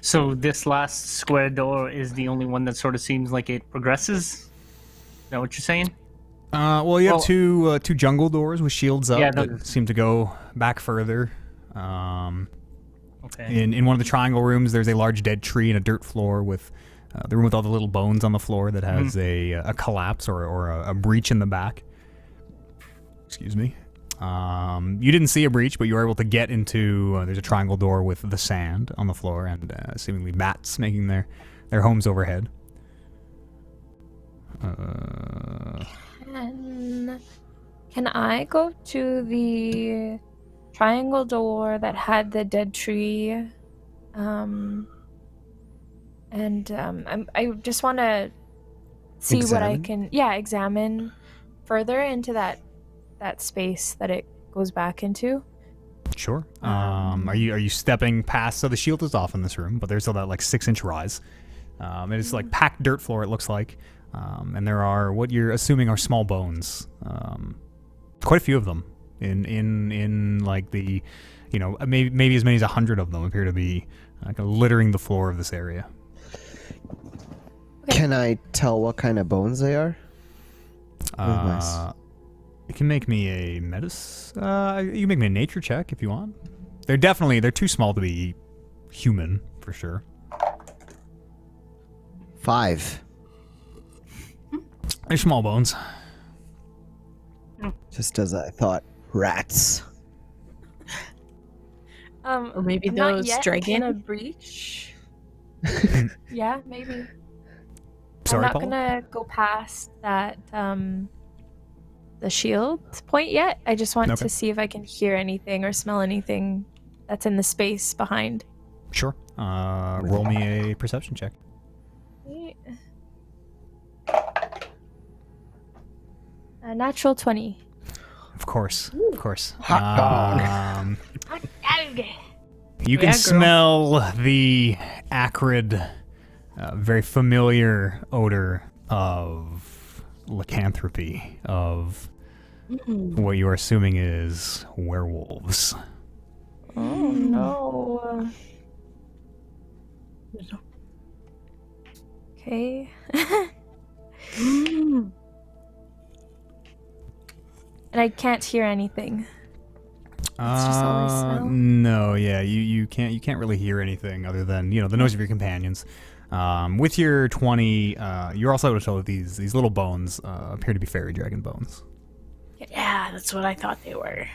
B: So this last square door is the only one that sort of seems like it progresses? Is that what you're saying?
A: Well, you have two jungle doors with shields up
B: Yeah,
A: that seem to go back further.
B: Okay.
A: In one of the triangle rooms, there's a large dead tree and a dirt floor with the room with all the little bones on the floor that has a collapse or a breach in the back. Excuse me. You didn't see a breach, but you were able to get into. There's a triangle door with the sand on the floor and seemingly bats making their homes overhead.
E: Can I go to the triangle door that had the dead tree? I just want to see what I can examine further into that space that it goes back into.
A: Sure. Are you stepping past? So the shield is off in this room, but there's still that like 6-inch rise. It is like packed dirt floor. It looks like, and there are what you're assuming are small bones. Quite a few of them in like the, maybe as many as 100 of them appear to be kind of littering the floor of this area.
D: Can I tell what kind of bones they are? Nice.
A: You can make me a you can make me a nature check if you want. They're too small to be human for sure.
D: 5.
A: They're small bones.
D: Just as I thought. Rats.
C: Or maybe
E: I'm not
C: those
E: yet
C: dragon.
E: gonna breach. Yeah, maybe.
A: Sorry,
E: I'm not
A: Paul?
E: gonna go past that the shield point yet. I just want
A: Okay.
E: to see if I can hear anything or smell anything that's in the space behind.
A: Sure. Roll me a perception check.
E: A natural 20.
A: Of course. Of course.
D: Hot dog.
A: You can
C: Yeah, girl.
A: smell the acrid, very familiar odor of lycanthropy, of what you are assuming is werewolves.
E: Oh no. Okay. And I can't hear anything. It's just all I smell.
A: No, yeah, you can't really hear anything other than the noise of your companions. With your 20, you're also able to tell that these little bones appear to be fairy dragon bones.
C: Yeah, that's what I thought they were.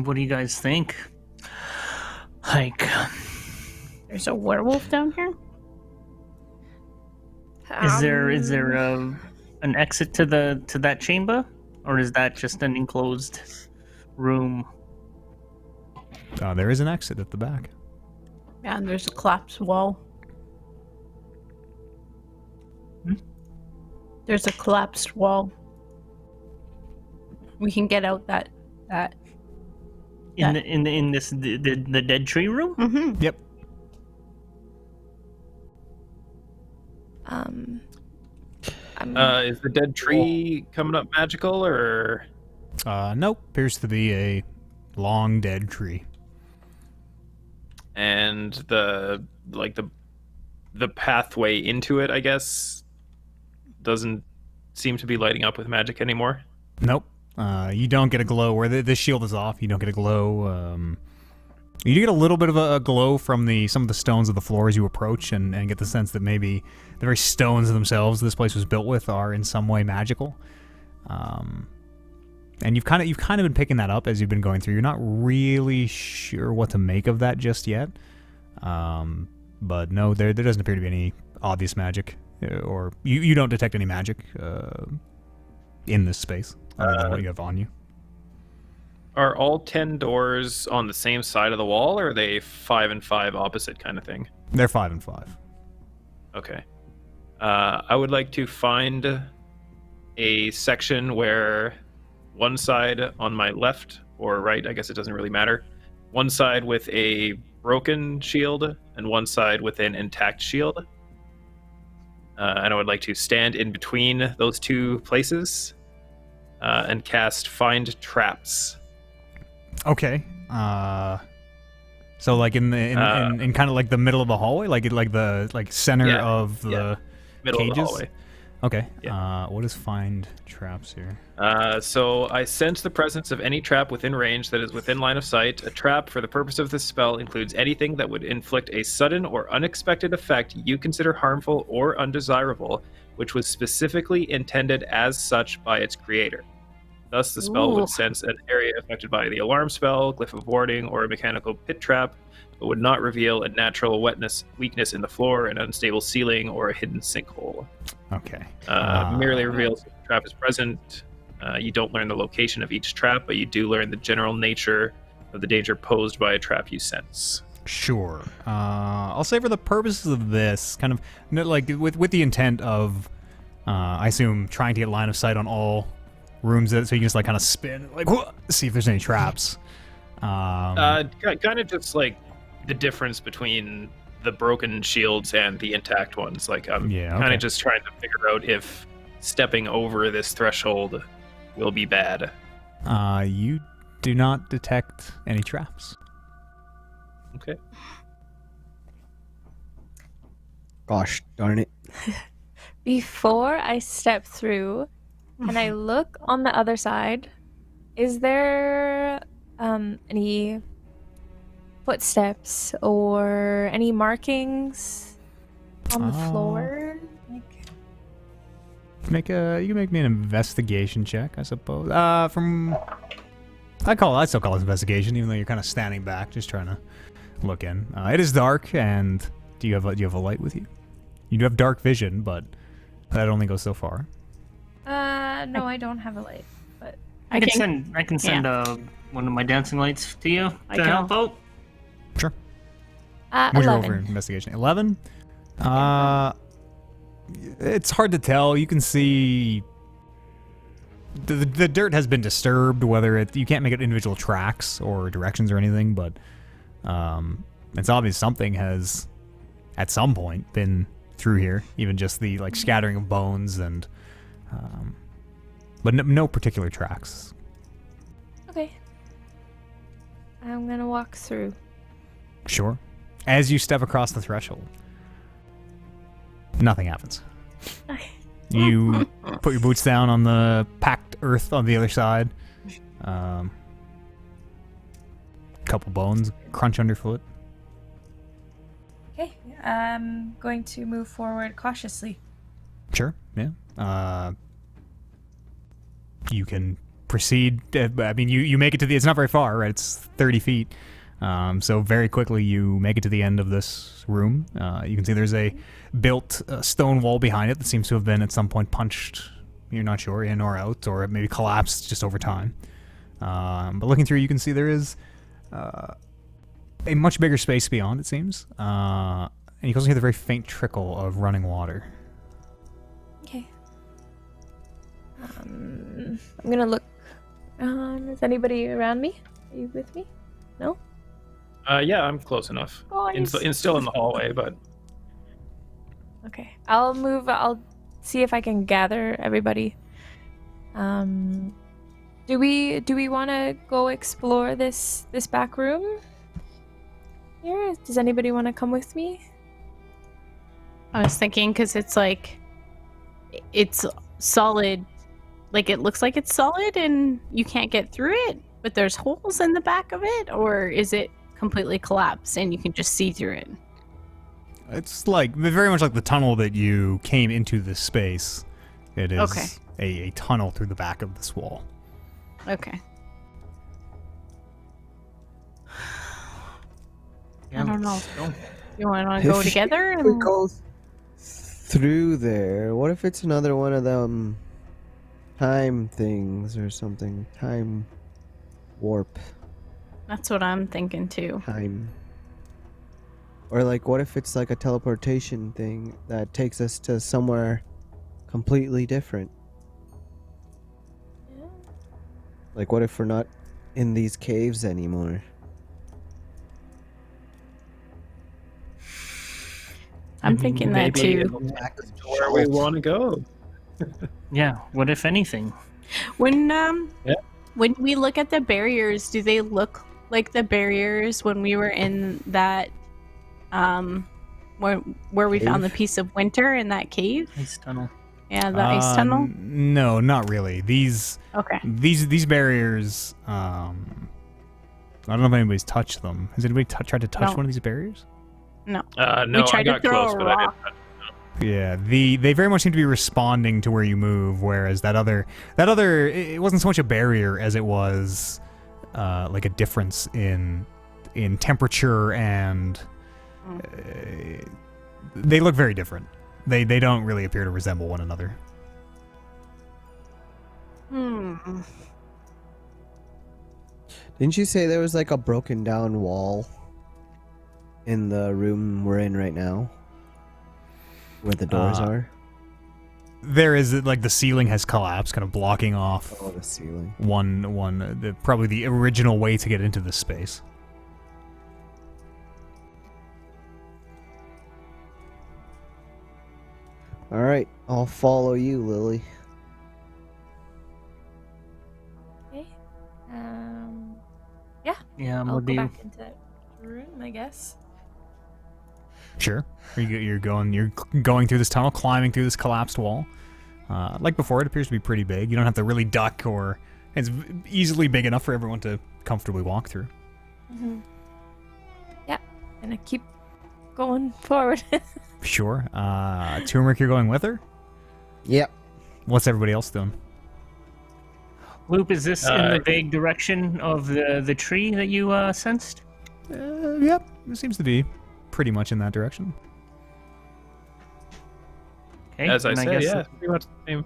B: What do you guys think? Like,
C: There's a werewolf down here?
B: is there an exit to that chamber, or is that just an enclosed room?
A: There is an exit at the back.
C: Yeah, and there's a collapsed wall. There's a collapsed wall. We can get out that.
B: In this the dead tree room?
C: Mm-hmm.
A: Yep.
F: Is the dead tree coming up magical, or
A: Nope. Appears to be a long dead tree.
F: and the pathway into it, I guess, doesn't seem to be lighting up with magic anymore?
A: Nope. You don't get a glow where the shield is off. You don't get a glow. You do get a little bit of a glow from some of the stones of the floor as you approach, and get the sense that maybe the very stones themselves this place was built with are in some way magical. And you've kind of been picking that up as you've been going through. You're not really sure what to make of that just yet. But no, there doesn't appear to be any obvious magic, or you don't detect any magic in this space other than what you have on you.
F: Are all 10 doors on the same side of the wall, or are they 5 and 5 opposite kind of thing?
A: They're 5 and 5.
F: Okay. I would like to find a section where one side on my left or right, I guess it doesn't really matter, one side with a broken shield and one side with an intact shield. And I would like to stand in between those two places and cast Find Traps.
A: Okay. So like in kind of like the middle of the hallway, like the center of the
F: Middle
A: cages?
F: of the hallway.
A: Okay.
F: Yeah.
A: What is find traps here?
F: So I sense the presence of any trap within range that is within line of sight. A trap, for the purpose of this spell, includes anything that would inflict a sudden or unexpected effect you consider harmful or undesirable, which was specifically intended as such by its creator. Thus, the spell
C: Ooh.
F: would sense an area affected by the alarm spell, glyph of warding, or a mechanical pit trap, but would not reveal a natural weakness in the floor, an unstable ceiling, or a hidden sinkhole.
A: Okay.
F: Merely reveals if the trap is present. You don't learn the location of each trap, but you do learn the general nature of the danger posed by a trap you sense.
A: Sure. I'll say for the purposes of this, kind of like with the intent of, I assume, trying to get line of sight on all rooms, so you can just like kind of spin, like see if there's any traps.
F: Kind of just like the difference between the broken shields and the intact ones. Like I'm kind of just trying to figure out if stepping over this threshold will be bad.
A: You do not detect any traps.
F: Okay.
D: Gosh darn it.
E: Before I step through, can I look on the other side? Is there any footsteps or any markings on the floor? Like,
A: You can make me an investigation check, I suppose. I still call it investigation, even though you're kind of standing back, just trying to look in. It is dark, and do you have a light with you? You do have dark vision, but that only goes so far.
E: no, I don't have a light, but
B: I can send one of my dancing lights to you to help out.
A: Sure. What's your roll for
E: 11.
A: investigation? 11? It's hard to tell. You can see the dirt has been disturbed, whether you can't make it individual tracks or directions or anything, but it's obvious something has at some point been through here, even just the scattering of bones and but no particular tracks.
E: Okay. I'm gonna walk through.
A: Sure. As you step across the threshold, nothing happens.
E: Okay.
A: You put your boots down on the packed earth on the other side. Couple bones crunch underfoot.
E: Okay. I'm going to move forward cautiously.
A: Sure, yeah. You can proceed. I mean, you make it to it's not very far, right? It's 30 feet. So very quickly you make it to the end of this room. You can see there's a built stone wall behind it that seems to have been at some point punched, you're not sure, in or out, or maybe collapsed just over time. But looking through, you can see there is a much bigger space beyond, it seems. And you can also hear the very faint trickle of running water.
E: Okay. I'm gonna look. Is anybody around me? Are you with me? No?
F: Yeah, I'm close enough.
E: Guys.
F: Still in the hallway, but
E: Okay. I'll move. I'll see if I can gather everybody. Do we want to go explore this back room here? Does anybody want to come with me?
C: I was thinking because it's solid. Like it looks like it's solid and you can't get through it, but there's holes in the back of it, or is it completely collapsed and you can just see through it?
A: It's very much like the tunnel that you came into this space. It is
C: Okay.
A: a tunnel through the back of this wall.
C: Okay.
B: Yeah,
C: I don't know.
B: let's go.
C: You want to go together?
D: If we go through there, what if it's another one of them time things or something? Time warp.
C: That's what I'm thinking too.
D: Time. Or what if it's a teleportation thing that takes us to somewhere completely different?
E: Yeah.
D: What if we're not in these caves anymore?
C: I'm thinking that
F: maybe
C: too.
F: it'll take us to where we want to go.
B: Yeah, what if anything?
C: When
F: Yeah.
C: when we look at the barriers, do they look like the barriers when we were in that where we found the
D: Cave?
C: piece of winter in that cave?
B: Ice tunnel.
C: Yeah, the ice tunnel.
A: No, not really. These barriers. I don't know if anybody's touched them. Has anybody tried to touch
C: No.
A: one of these barriers?
C: No.
F: No,
C: We tried
F: I
C: to
F: got
C: throw
F: close,
C: a
F: but I
C: rock.
F: didn't.
A: Yeah, they very much seem to be responding to where you move, whereas that other it wasn't so much a barrier as it was a difference in temperature and they look very different. They don't really appear to resemble one another.
D: Didn't you say there was a broken down wall in the room we're in right now? Where the doors are?
A: There is the ceiling has collapsed, kind of blocking off
D: Oh, the ceiling.
A: probably the original way to get into this space.
D: Alright, I'll follow you, Lily.
E: Okay.
B: Yeah, I'm
E: I'll
B: with
E: go
B: you.
E: back into that room, I guess.
A: Sure. You're going through this tunnel, climbing through this collapsed wall. Like before, it appears to be pretty big. You don't have to really duck, or it's easily big enough for everyone to comfortably walk through.
E: Mm-hmm. Yeah, and I keep going forward.
A: Sure. Turmeric, you're going with her?
D: Yep.
A: What's everybody else doing?
B: Loop, is this in the vague direction of the tree that you sensed?
A: Yep. It seems to be pretty much in that direction.
B: Okay,
F: As I
B: and
F: said,
B: guess
F: yeah, pretty much the same.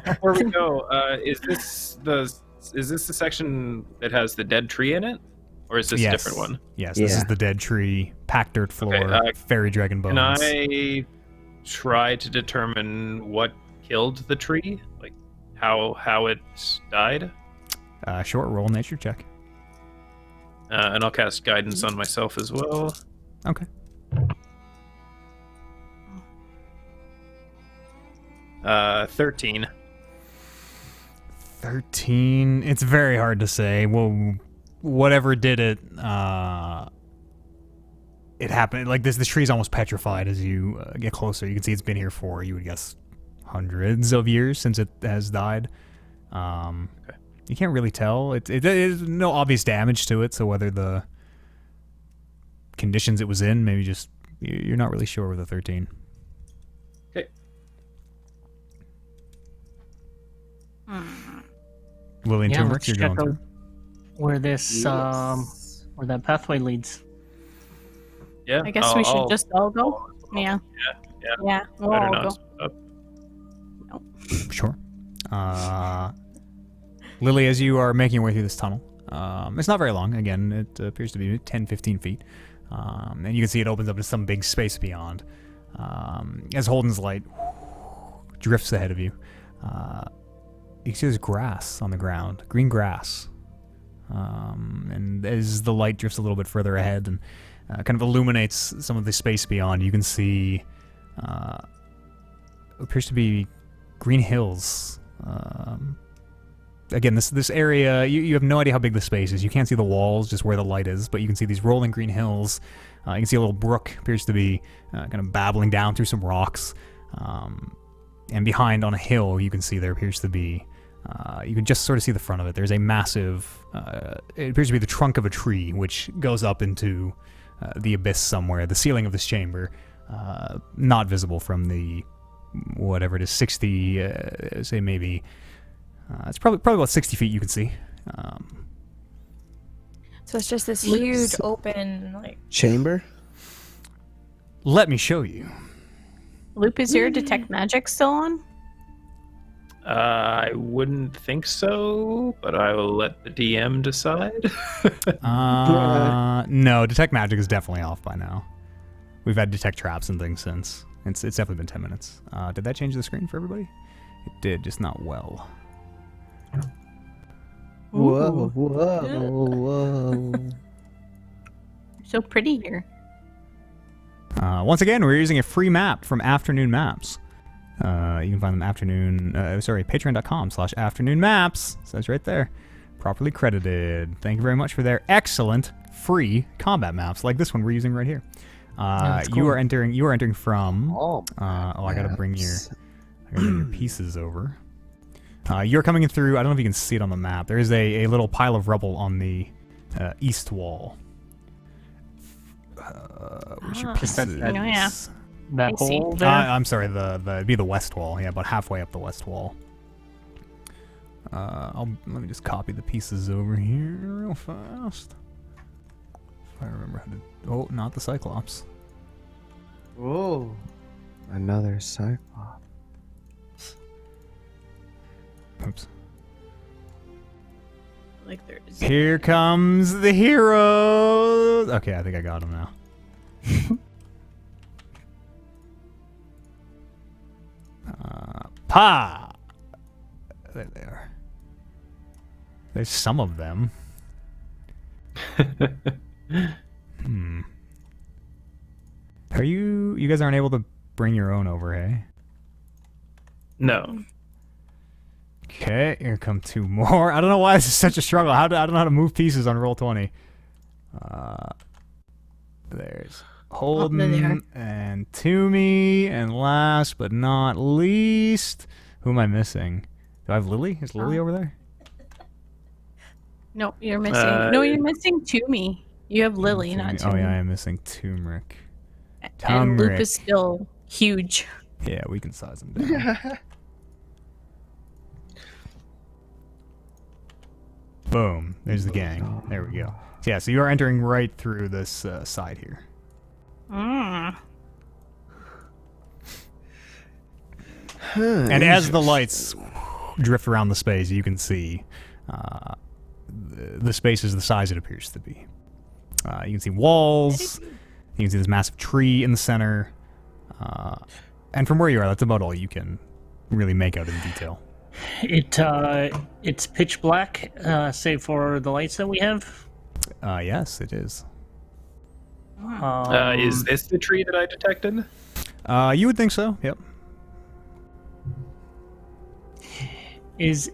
F: Before we go, is this the section that has the dead tree in it, or is this a different one?
A: Yes, this is the dead tree, packed dirt floor,
F: Okay,
A: fairy dragon bones.
F: Can I try to determine what killed the tree, like how it died?
A: Sure. Roll nature check.
F: And I'll cast guidance on myself as well.
A: Okay.
F: 13.
A: 13. It's very hard to say. Well, whatever did it, it happened. Like this tree's almost petrified as you get closer. You can see it's been here for, you would guess, hundreds of years since it has died.
F: Okay.
A: You can't really tell. There's no obvious damage to it, so whether the conditions it was in, maybe just, you're not really sure with a 13.
F: Okay.
A: Lily and Turmeric,
B: let's
A: you're
B: check
A: going
B: out
A: through.
B: where this where that pathway leads.
F: Yeah.
C: I guess we should just all go. Yeah. Yeah, we'll
F: Better
C: all
F: not
C: go.
F: split up.
A: Sure. Lily, as you are making your way through this tunnel, it's not very long. Again, it appears to be 10, 15 feet. And you can see it opens up to some big space beyond. As Holden's light drifts ahead of you, you see there's grass on the ground, green grass. And as the light drifts a little bit further ahead and kind of illuminates some of the space beyond, you can see what appears to be green hills. Again, this area, you have no idea how big the space is. You can't see the walls, just where the light is, but you can see these rolling green hills. You can see a little brook appears to be kind of babbling down through some rocks. And behind on a hill, you can see there appears to be, you can just sort of see the front of it. There's a massive, it appears to be the trunk of a tree, which goes up into the abyss somewhere, the ceiling of this chamber, not visible from the, whatever it is, 60, say maybe, it's probably about 60 feet you can see.
E: So it's just this huge open, like...
D: Chamber?
A: Let me show you.
C: Loop, is your detect magic still on?
F: I wouldn't think so, but I will let the DM decide.
A: No, detect magic is definitely off by now. We've had detect traps and things since. It's definitely been 10 minutes. Did that change the screen for everybody? It did, just not well.
D: Whoa, whoa.
C: So pretty here.
A: Once again, we're using a free map from Afternoon Maps. You can find them patreon.com/afternoon maps. Says right there. Properly credited. Thank you very much for their excellent free combat maps, like this one we're using right here.
B: Cool.
A: You are entering from I gotta bring your
D: Maps.
A: pieces over. You're coming in through, I don't know if you can see it on the map. There is a little pile of rubble on the east wall. Where's your pieces?
C: Yeah.
B: That
C: I see.
B: hole there.
A: I'm sorry, it'd be the west wall. Yeah, about halfway up the west wall. Let me just copy the pieces over here real fast. If I remember how to. Oh, not the Cyclops.
D: Whoa. Another Cyclops.
A: Oops.
C: Like there's.
A: Here comes the heroes. Okay, I think I got him now. Pa! There they are. There's some of them. Are you guys aren't able to bring your own over, hey?
F: No.
A: Okay, here come two more. I don't know why this is such a struggle. I don't know how to move pieces on Roll20. There's Holden, and Toomey, and last but not least, who am I missing? Do I have Lily? Is Lily over there?
C: No, you're missing. No, you're missing Toomey. You have Lily, not
A: Oh
C: Toomey.
A: yeah, I am missing Turmeric.
C: And Loop
A: Turmeric.
C: is still huge.
A: Yeah, we can size him down. Boom. There's the gang. There we go. So yeah, so you are entering right through this side here.
C: Mm.
A: And as the lights drift around the space, you can see the space is the size it appears to be. You can see walls. You can see this massive tree in the center. And from where you are, that's about all you can really make out in detail.
B: It's pitch black, save for the lights that we have.
A: Yes, it is.
F: Is this the tree that I detected?
A: You would think so, yep.
B: Is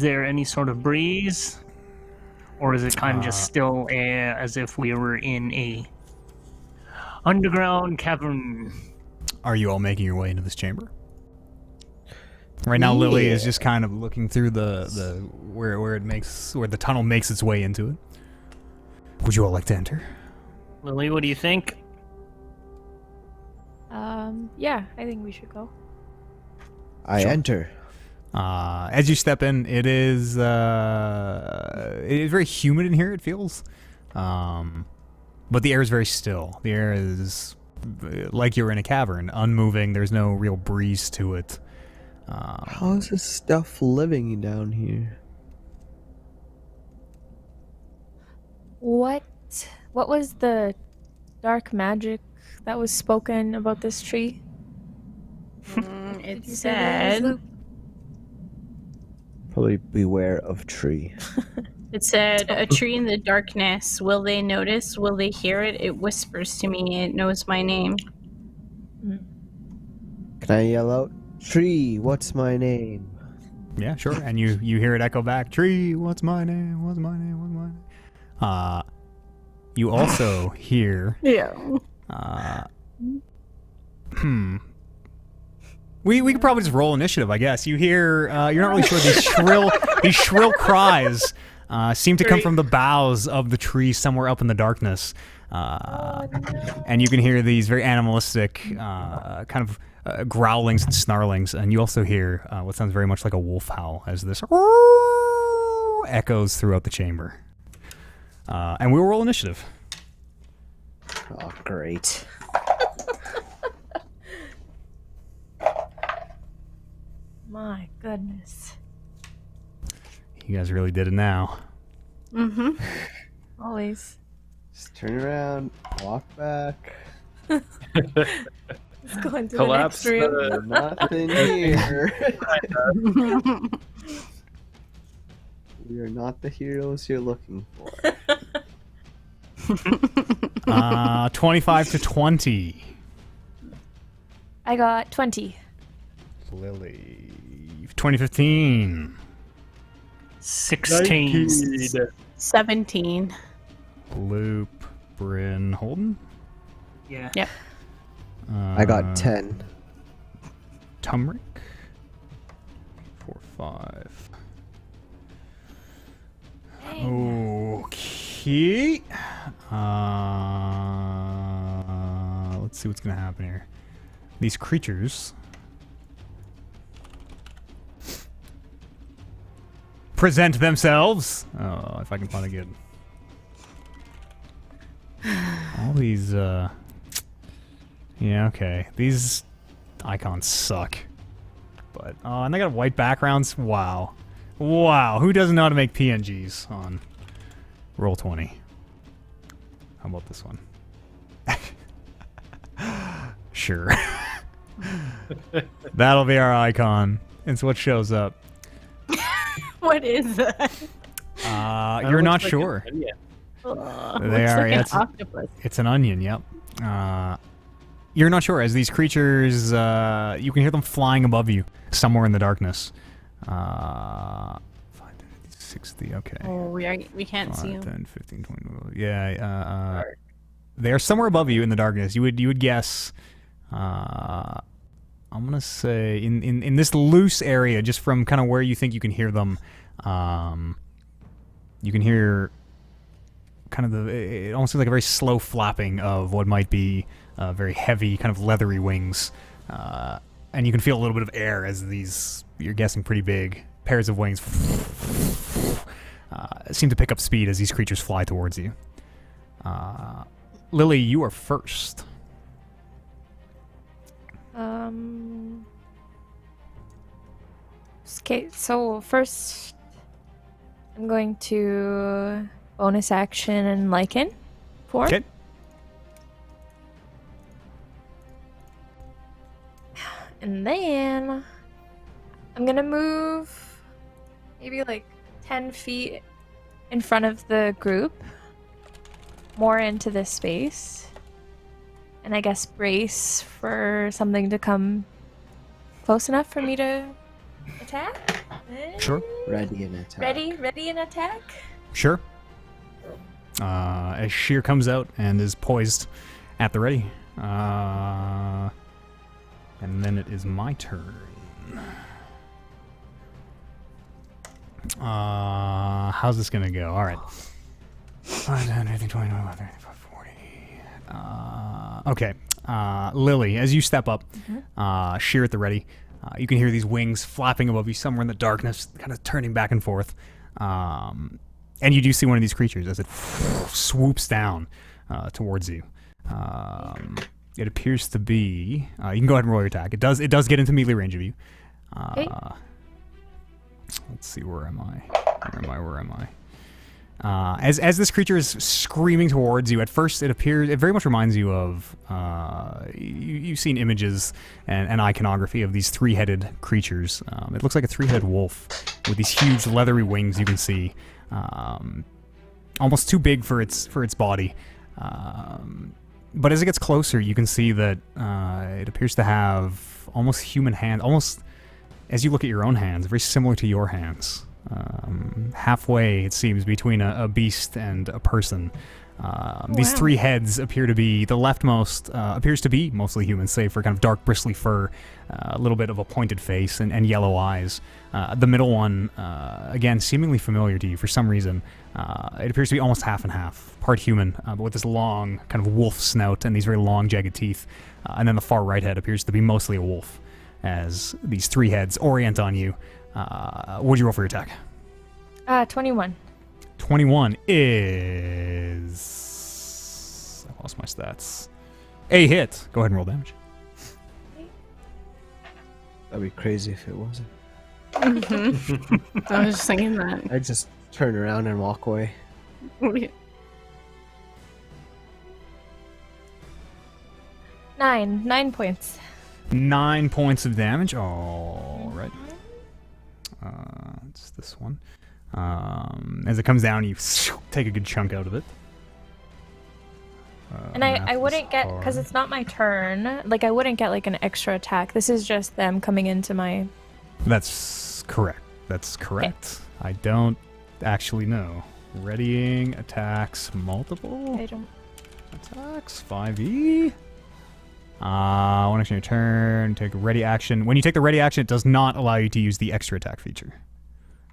B: there any sort of breeze, or is it kind of just still as if we were in a underground cavern?
A: Are you all making your way into this chamber? Right now, Lily is just kind of looking through the where the tunnel makes its way into it. Would you all like to enter?
B: Lily, what do you think?
E: Yeah, I think we should go.
D: I enter.
A: As you step in, it is very humid in here. It feels, but the air is very still. The air is like you're in a cavern, unmoving. There's no real breeze to it.
D: How is this stuff living down here?
E: What was the dark magic that was spoken about this tree?
C: It
E: Did you say there was,
C: said.
E: Luke?
D: Probably beware of tree.
C: It said, "A tree in the darkness. Will they notice? Will they hear it? It whispers to me. It knows my name."
D: Can I yell out, "Tree, what's my name"?
A: Yeah, sure. And you hear it echo back, "Tree, what's my name? What's my name? What's my name?" You also hear.
C: Yeah.
A: We could probably just roll initiative, I guess. You hear, you're not really sure, these shrill cries seem to come from the boughs of the tree somewhere up in the darkness. And you can hear these very animalistic kind of growlings and snarlings. And you also hear what sounds very much like a wolf howl as this echoes throughout the chamber. And we will roll initiative.
D: Oh, great.
E: My goodness.
A: You guys really did it now.
C: Mm-hmm.
E: Always.
D: Just turn around, walk back.
E: Let's go into
F: Collapse
E: the next room.
D: There's nothing here. We are not the heroes you're looking for.
A: 25 to 20.
E: I got 20.
A: Lily. 2015.
B: 16.
C: 17.
A: Loop. Bryn. Holden.
B: Yeah.
C: Yep.
D: I got 10.
A: Turmeric. 4, 5. Okay. Let's see what's gonna happen here. These creatures present themselves. Oh, if I can find a good. All these, yeah, okay. These icons suck. But, and they got white backgrounds. Wow. Wow. Who doesn't know how to make PNGs on Roll20? How about this one? Sure. That'll be our icon. It's what shows up.
C: What is that?
A: You're not sure. They
C: Looks
A: are.
C: like
A: Yeah,
C: an octopus.
A: it's an onion. Yep. You're not sure as these creatures. You can hear them flying above you somewhere in the darkness. 60. Okay.
C: Oh, we can't see
A: 5,
C: him.
A: 10, 15, 20. Yeah. They are somewhere above you in the darkness. You would guess. I'm gonna say in this loose area, just from kind of where you think you can hear them. You can hear kind of it almost seems like a very slow flapping of what might be very heavy, kind of leathery wings, and you can feel a little bit of air as these, you're guessing, pretty big pairs of wings seem to pick up speed as these creatures fly towards you. Lily, you are first.
E: Okay, so first I'm going to bonus action and lichen form.
A: Okay.
E: And then I'm gonna move maybe like 10 feet in front of the group, more into this space, and I guess brace for something to come close enough for me to attack.
A: Sure.
D: Ready and attack.
E: Ready and attack.
A: Sure. As Sheer comes out and is poised at the ready. And then it is my turn. How's this gonna go? All right. 5, 10, 15, 20, 25, 30, 40. Okay. Lily, as you step up, Sheer at the ready, you can hear these wings flapping above you somewhere in the darkness, kind of turning back and forth. And you do see one of these creatures as it swoops down towards you. It appears to be. You can go ahead and roll your attack. It does get into melee range of you.
E: Okay.
A: Let's see. Where am I? Where am I? As this creature is screaming towards you, at first it very much reminds you of you've seen images and iconography of these three-headed creatures. It looks like a three-headed wolf with these huge leathery wings you can see, almost too big for its body. But as it gets closer, you can see that it appears to have almost human hands, almost as you look at your own hands, very similar to your hands. Halfway, it seems, between a beast and a person. These three heads appear to be, the leftmost appears to be mostly human, save for kind of dark bristly fur, a little bit of a pointed face, and yellow eyes. The middle one, again, seemingly familiar to you for some reason. It appears to be almost half and half, part human, but with this long kind of wolf snout and these very long jagged teeth. And then the far right head appears to be mostly a wolf, as these three heads orient on you. What'd you roll for your attack?
E: 21.
A: 21 is... I lost my stats. A hit. Go ahead and roll damage.
D: That'd be crazy if it wasn't.
C: I was just thinking that.
D: I'd just turn around and walk away.
E: 9 points.
A: 9 points of damage. All right. It's this one. As it comes down, you take a good chunk out of it.
E: And I wouldn't get, because it's not my turn, like I wouldn't get like an extra attack. This is just them coming into my...
A: That's correct. Okay. I don't actually know. Readying attacks multiple?
E: I don't...
A: Attacks 5e. One action your turn. Take a ready action. When you take the ready action, it does not allow you to use the extra attack feature.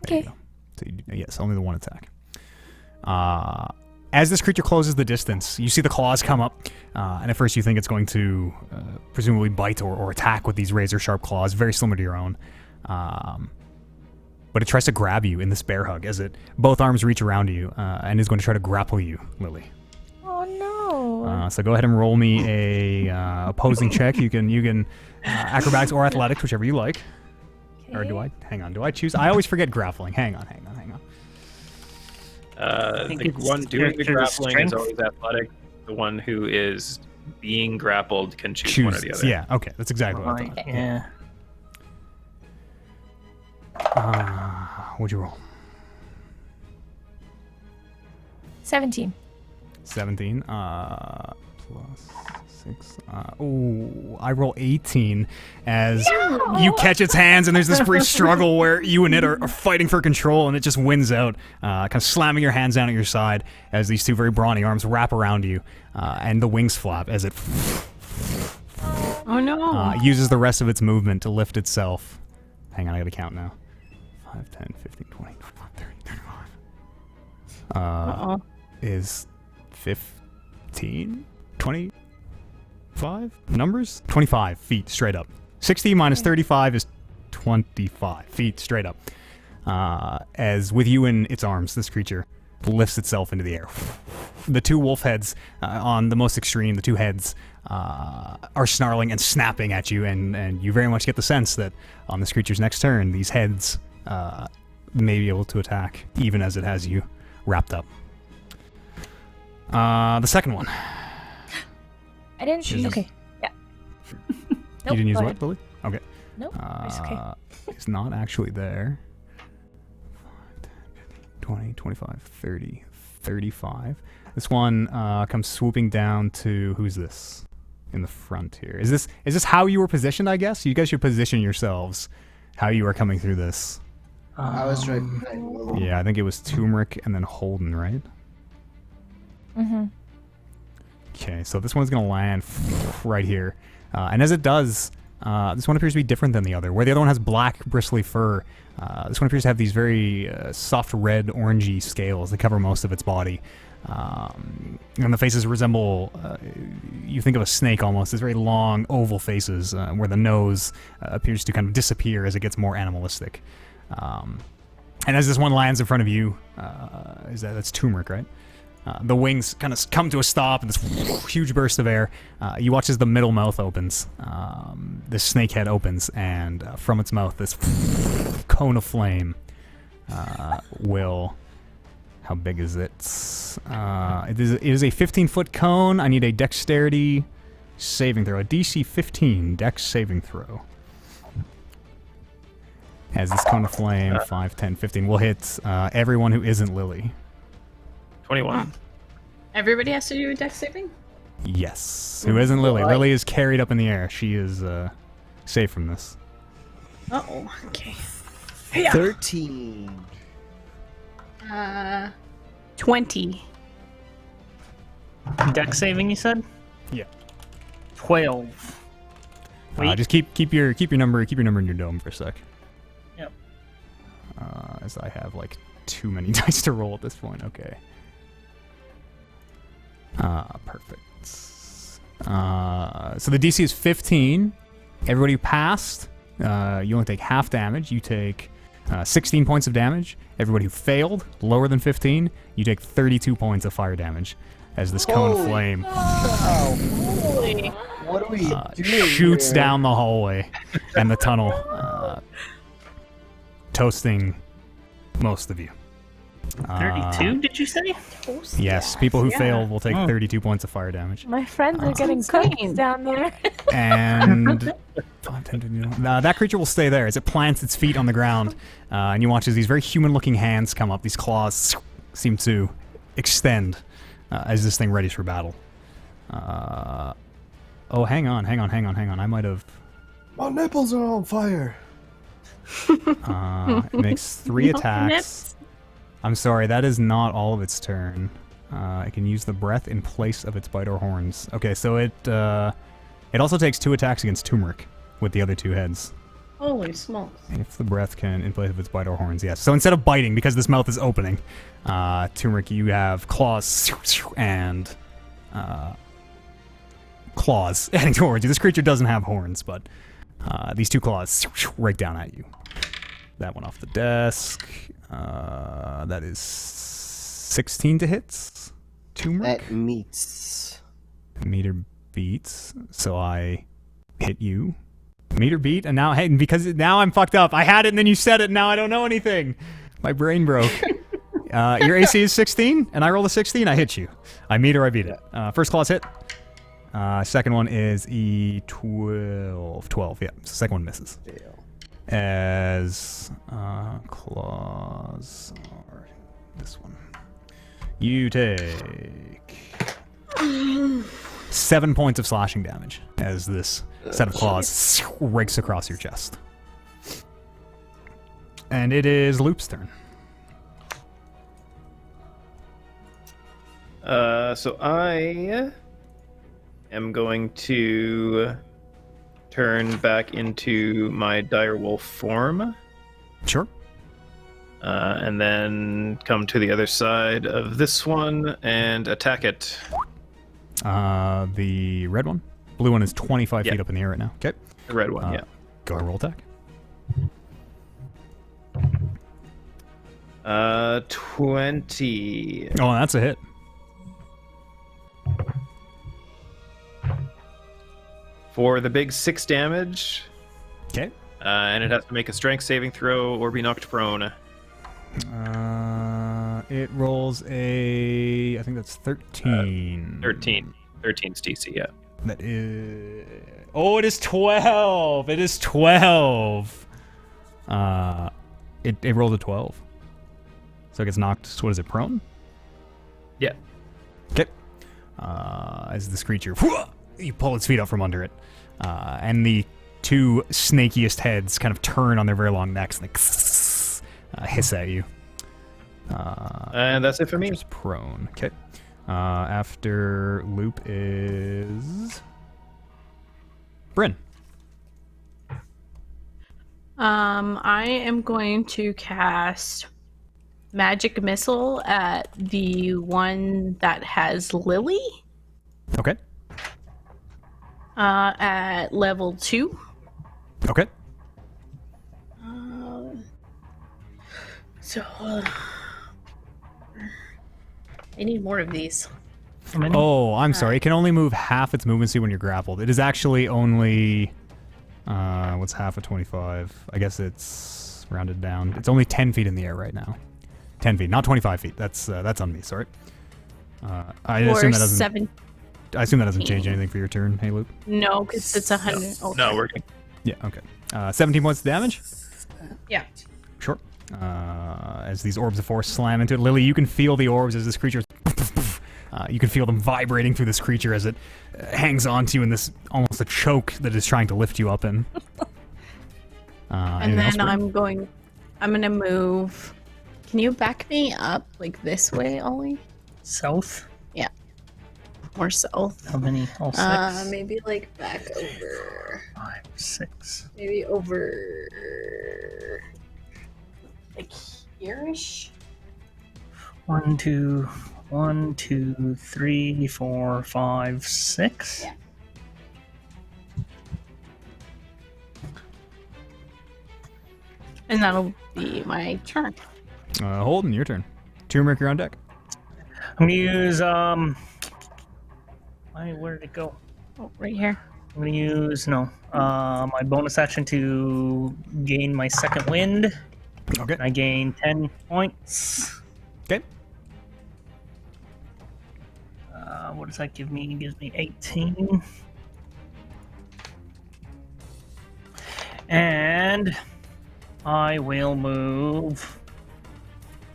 A: There you
E: Okay.
A: go. So yes, only the one attack. As this creature closes the distance, you see the claws come up, and at first you think it's going to presumably bite or attack with these razor-sharp claws, very similar to your own. But it tries to grab you in this bear hug as both arms reach around you and is going to try to grapple you, Lily.
E: Oh no.
A: So go ahead and roll me a opposing check. You can acrobatics or athletics, whichever you like. Or do I? Hang on. Do I choose? I always forget grappling. Hang on.
F: The one doing the grappling is always athletic. The one who is being grappled can choose one or the other.
A: Yeah, okay. That's exactly what I thought.
B: Yeah.
A: What'd you roll?
E: 17.
A: 17. Plus 6. Ooh, I roll 18 as you catch its hands, and there's this brief struggle where you and it are fighting for control, and it just wins out, kind of slamming your hands down at your side as these two very brawny arms wrap around you, and the wings flap as it
C: Oh no.
A: uses the rest of its movement to lift itself. Hang on, I gotta count now. 5, 10, 15, 20, 25, 30, 35. Is 15? 25 numbers? 25 feet straight up. 60 minus 35 is 25 feet straight up. As with you in its arms, this creature lifts itself into the air. The two wolf heads on the most extreme, the two heads are snarling and snapping at you, and you very much get the sense that on this creature's next turn, these heads may be able to attack, even as it has you wrapped up. The second one.
E: I didn't. Okay. Yeah.
A: You didn't use
E: go
A: what,
E: ahead.
A: Lily? Okay.
E: Nope. It's okay.
A: It's not actually there. 5, 10, 15, 20, 25, 30, 35. This one comes swooping down to, who's this in the front here? Is this how you were positioned, I guess? You guys should position yourselves how you are coming through this.
D: I was right behind Lily.
A: Yeah, I think it was Turmeric and then Holden, right?
E: Mm-hmm.
A: Okay, so this one's going to land right here. And as it does, this one appears to be different than the other. Where the other one has black, bristly fur, this one appears to have these very soft red, orangey scales that cover most of its body. And the faces resemble, you think of a snake almost, these very long, oval faces, where the nose appears to kind of disappear as it gets more animalistic. And as this one lands in front of you, that's Turmeric, right? The wings kind of come to a stop, and this huge burst of air. You watch as the middle mouth opens. This snake head opens, and from its mouth, this cone of flame will... How big is it? It is a 15-foot cone. I need a dexterity saving throw. A DC 15 dex saving throw. As this cone of flame, 5, 10, 15, will hit everyone who isn't Lily.
F: 21.
C: Everybody has to do a dex saving?
A: Yes. Who isn't Lily? Lily is carried up in the air. She is safe from this.
C: Uh-oh. Okay.
D: 13.
C: 20.
B: Dex saving, you said?
A: Yeah.
B: 12. Wait.
A: Just keep your number in your dome for a sec.
B: Yep.
A: As I have like too many dice to roll at this point. Okay. Perfect. So the DC is 15. Everybody who passed, you only take half damage. You take 16 points of damage. Everybody who failed, lower than 15, you take 32 points of fire damage as this cone of flame
D: What are we doing
A: shoots
D: here?
A: down the hallway and the tunnel, toasting most of you.
B: 32, did you say?
A: Yes, people who failed will take 32 points of fire damage.
E: My friends are getting
C: insane.
E: cooked down there.
A: And 5, 10, 15, that creature will stay there as it plants its feet on the ground. And you watch as these very human-looking hands come up. These claws seem to extend as this thing readies for battle. Oh, hang on. I might have...
D: My nipples are on fire.
A: It makes 3 attacks.
C: Nips.
A: I'm sorry, that is not all of its turn. It can use the breath in place of its bite or horns. Okay, so it also takes 2 attacks against Turmeric with the other 2 heads.
C: Holy smokes.
A: If the breath can in place of its bite or horns, yes. So instead of biting, because this mouth is opening, Turmeric, you have claws and claws heading towards you. This creature doesn't have horns, but these 2 claws right down at you. That one off the desk. That is 16 to hits. Turmeric.
D: That meets.
A: Meter beats. So I hit you. Meter beat, and now, hey, because now I'm fucked up. I had it, and then you said it, and now I don't know anything. My brain broke. Your AC is 16, and I rolled a 16. I hit you. I meet or I beat it. First claw's hit. Second one is E12. 12, yeah. So second one misses.
D: Fail.
A: As claws are this one. You take 7 points of slashing damage as this set of claws rakes across your chest. And it is Loop's turn.
F: So I am going to turn back into my direwolf form.
A: Sure.
F: And then come to the other side of this one and attack it.
A: The red one? Blue one is 25 feet up in the air right now. Okay.
F: The red one, yeah.
A: Go ahead and roll attack.
F: 20.
A: Oh, that's a hit.
F: For the big 6 damage.
A: Okay.
F: And it has to make a strength saving throw or be knocked prone.
A: It rolls a... I think that's 13.
F: 13. 13's DC, yeah.
A: That is... Oh, it is 12! It is 12! It rolled a 12. So it gets knocked... So what is it, prone?
F: Yeah.
A: Okay. As this creature... You pull its feet out from under it. And the two snakiest heads kind of turn on their very long necks and they hiss at you.
F: And that's it for me.
A: Just prone. Okay. After Loop is... Bryn.
C: I am going to cast Magic Missile at the one that has Lily.
A: Okay.
C: At level 2.
A: Okay.
C: I need more of these.
A: Oh, I'm sorry. It can only move half its movement speed when you're grappled. It is actually only... what's half of 25? I guess it's rounded down. It's only 10 feet in the air right now. 10 feet, not 25 feet. That's on me, sorry. I assume that doesn't... I assume that doesn't change anything for your turn, hey Luke?
C: No, because it's 100. Oh,
F: No, working.
A: Yeah, okay. 17 points of damage?
C: yeah.
A: Sure. As these orbs of force slam into it. Lily, you can feel the orbs as this creature... you can feel them vibrating through this creature as it hangs onto you in this almost a choke that is trying to lift you up in.
C: And then I'm gonna move. Can you back me up like this way, Ollie?
B: South?
C: Yeah. More south.
B: How many? All 6?
C: Maybe like back over.
B: 5, 6.
C: Maybe over. Like here-ish?
B: 1, 2, 3, 4, 5, 6.
C: Yeah. And that'll be my turn.
A: Holden, your turn. Turmeric, you're on deck.
B: I'm gonna use where did it go?
C: Oh, right here.
B: I'm gonna use my bonus action to gain my second wind.
A: Okay.
B: I gain 10 points.
A: Okay.
B: What does that give me? It gives me 18. And I will move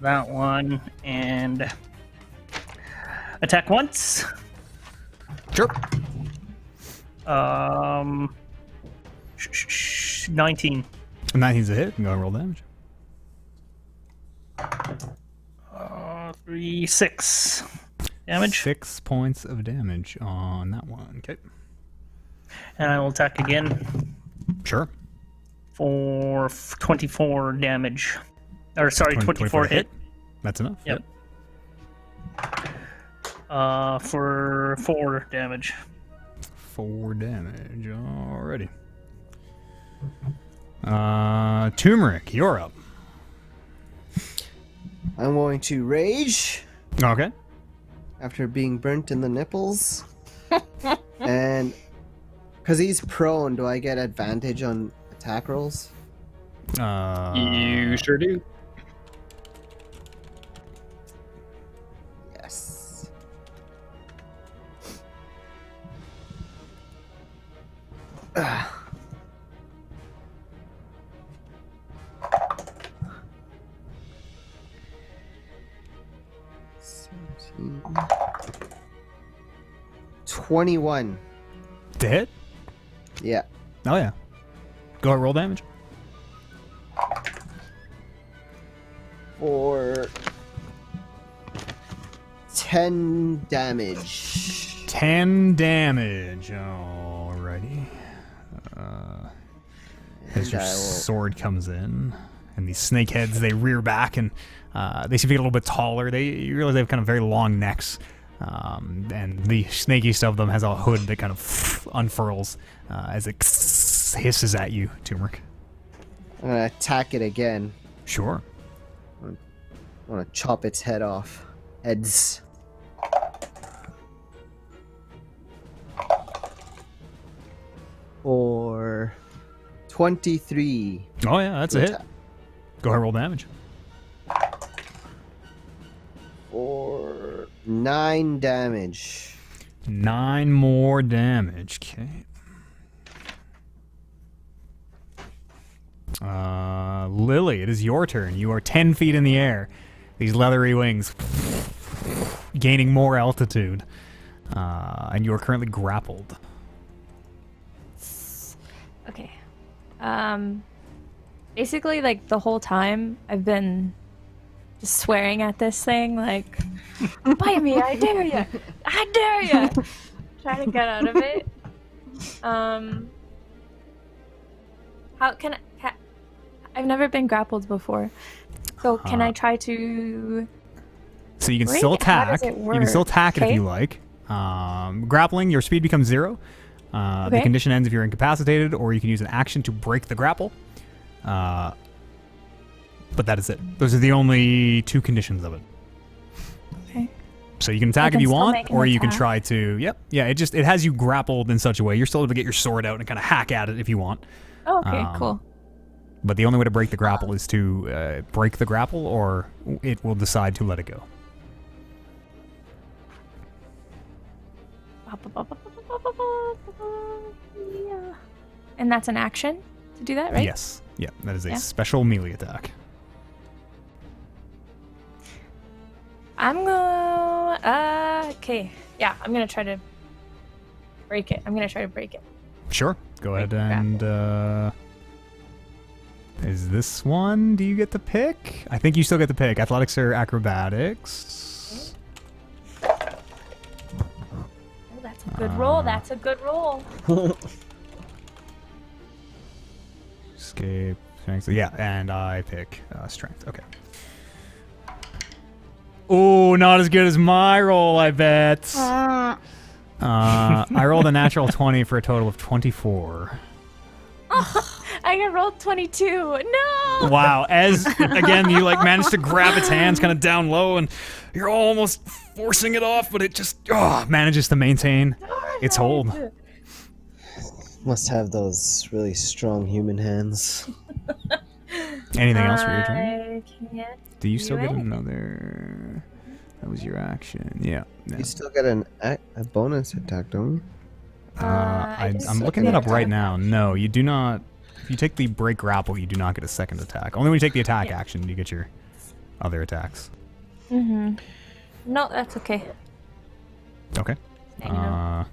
B: that one and attack once.
A: Sure.
B: 19.
A: 19's a hit. Go and roll damage.
B: 3, 6 damage.
A: 6 points of damage on that one. Okay.
B: And I will attack again
A: Sure.
B: for 24 damage. Or sorry, 24 hit.
A: That's enough.
B: Yep. For 4 damage.
A: 4 damage. Alrighty. Turmeric, you're up.
D: I'm going to rage
A: Okay.
D: after being burnt in the nipples. And because he's prone, do I get advantage on attack rolls?
F: You sure do.
D: Yes. Ugh. 21.
A: To hit?
D: Yeah.
A: Oh, yeah. Go ahead, roll damage.
D: For 10 damage.
A: 10 damage. Alrighty. As your sword comes in, and these snake heads, they rear back, and they seem to get a little bit taller. You realize they have kind of very long necks, and the snakiest of them has a hood that kind of unfurls as it hisses at you, Turmeric.
D: I'm gonna attack it again.
A: Sure.
D: I want to chop its head off. Heads. For 23.
A: Oh, yeah, that's a hit. Go ahead, roll damage.
D: For 9 damage.
A: 9 more damage. Okay. Lily, it is your turn. You are 10 feet in the air. These leathery wings gaining more altitude. And you are currently grappled.
E: Okay. Basically, like, the whole time, I've been just swearing at this thing, like, bite me, I dare ya! I dare ya! Trying to get out of it. How can I... I've never been grappled before. So can I try to...
A: So you can
E: break
A: still
E: it? How
A: attack.
E: does it
A: You can still
E: work?
A: attack it if
E: Okay.
A: you like. Grappling, your speed becomes 0. The
E: Okay.
A: condition ends if you're incapacitated, or you can use an action to break the grapple. But that is it. Those are the only 2 conditions of it.
E: Okay.
A: So you can attack if
E: can
A: you
E: still
A: want,
E: make an
A: or you can
E: attack.
A: try to. Yep. Yeah. It has you grappled in such a way you're still able to get your sword out and kind of hack at it if you want.
E: Oh, okay, cool.
A: But the only way to break the grapple is to break the grapple, or it will decide to let it go.
E: Yeah. And that's an action to do that, right?
A: Yes. Yeah. That is a
E: Yeah.
A: special melee attack.
E: I'm gonna... okay. Yeah, I'm gonna try to break it.
A: Sure. Go
E: Break
A: ahead
E: the
A: and. Is this one? Do you get to pick? I think you still get to pick. Athletics or acrobatics?
E: Oh, that's a good roll. That's a good roll.
A: Escape. Strength. Yeah, and I pick strength. Okay. Oh, not as good as my roll, I bet. I rolled a natural 20 for a total of 24.
E: I got rolled 22. No!
A: Wow. As, again, you manage to grab its hands kind of down low, and you're almost forcing it off, but it just manages to maintain its hold.
D: Must have those really strong human hands.
A: Anything else for your turn?
E: I can't
A: Do you still
E: do
A: get
E: anything.
A: another... That was your action. Yeah.
D: You still get a bonus attack, don't you?
A: I'm looking that up right now. No, you do not. If you take the break grapple, you do not get a second attack. Only when you take the attack action do you get your other attacks.
E: Mm-hmm. No, that's okay.
A: Okay.
E: Hang on.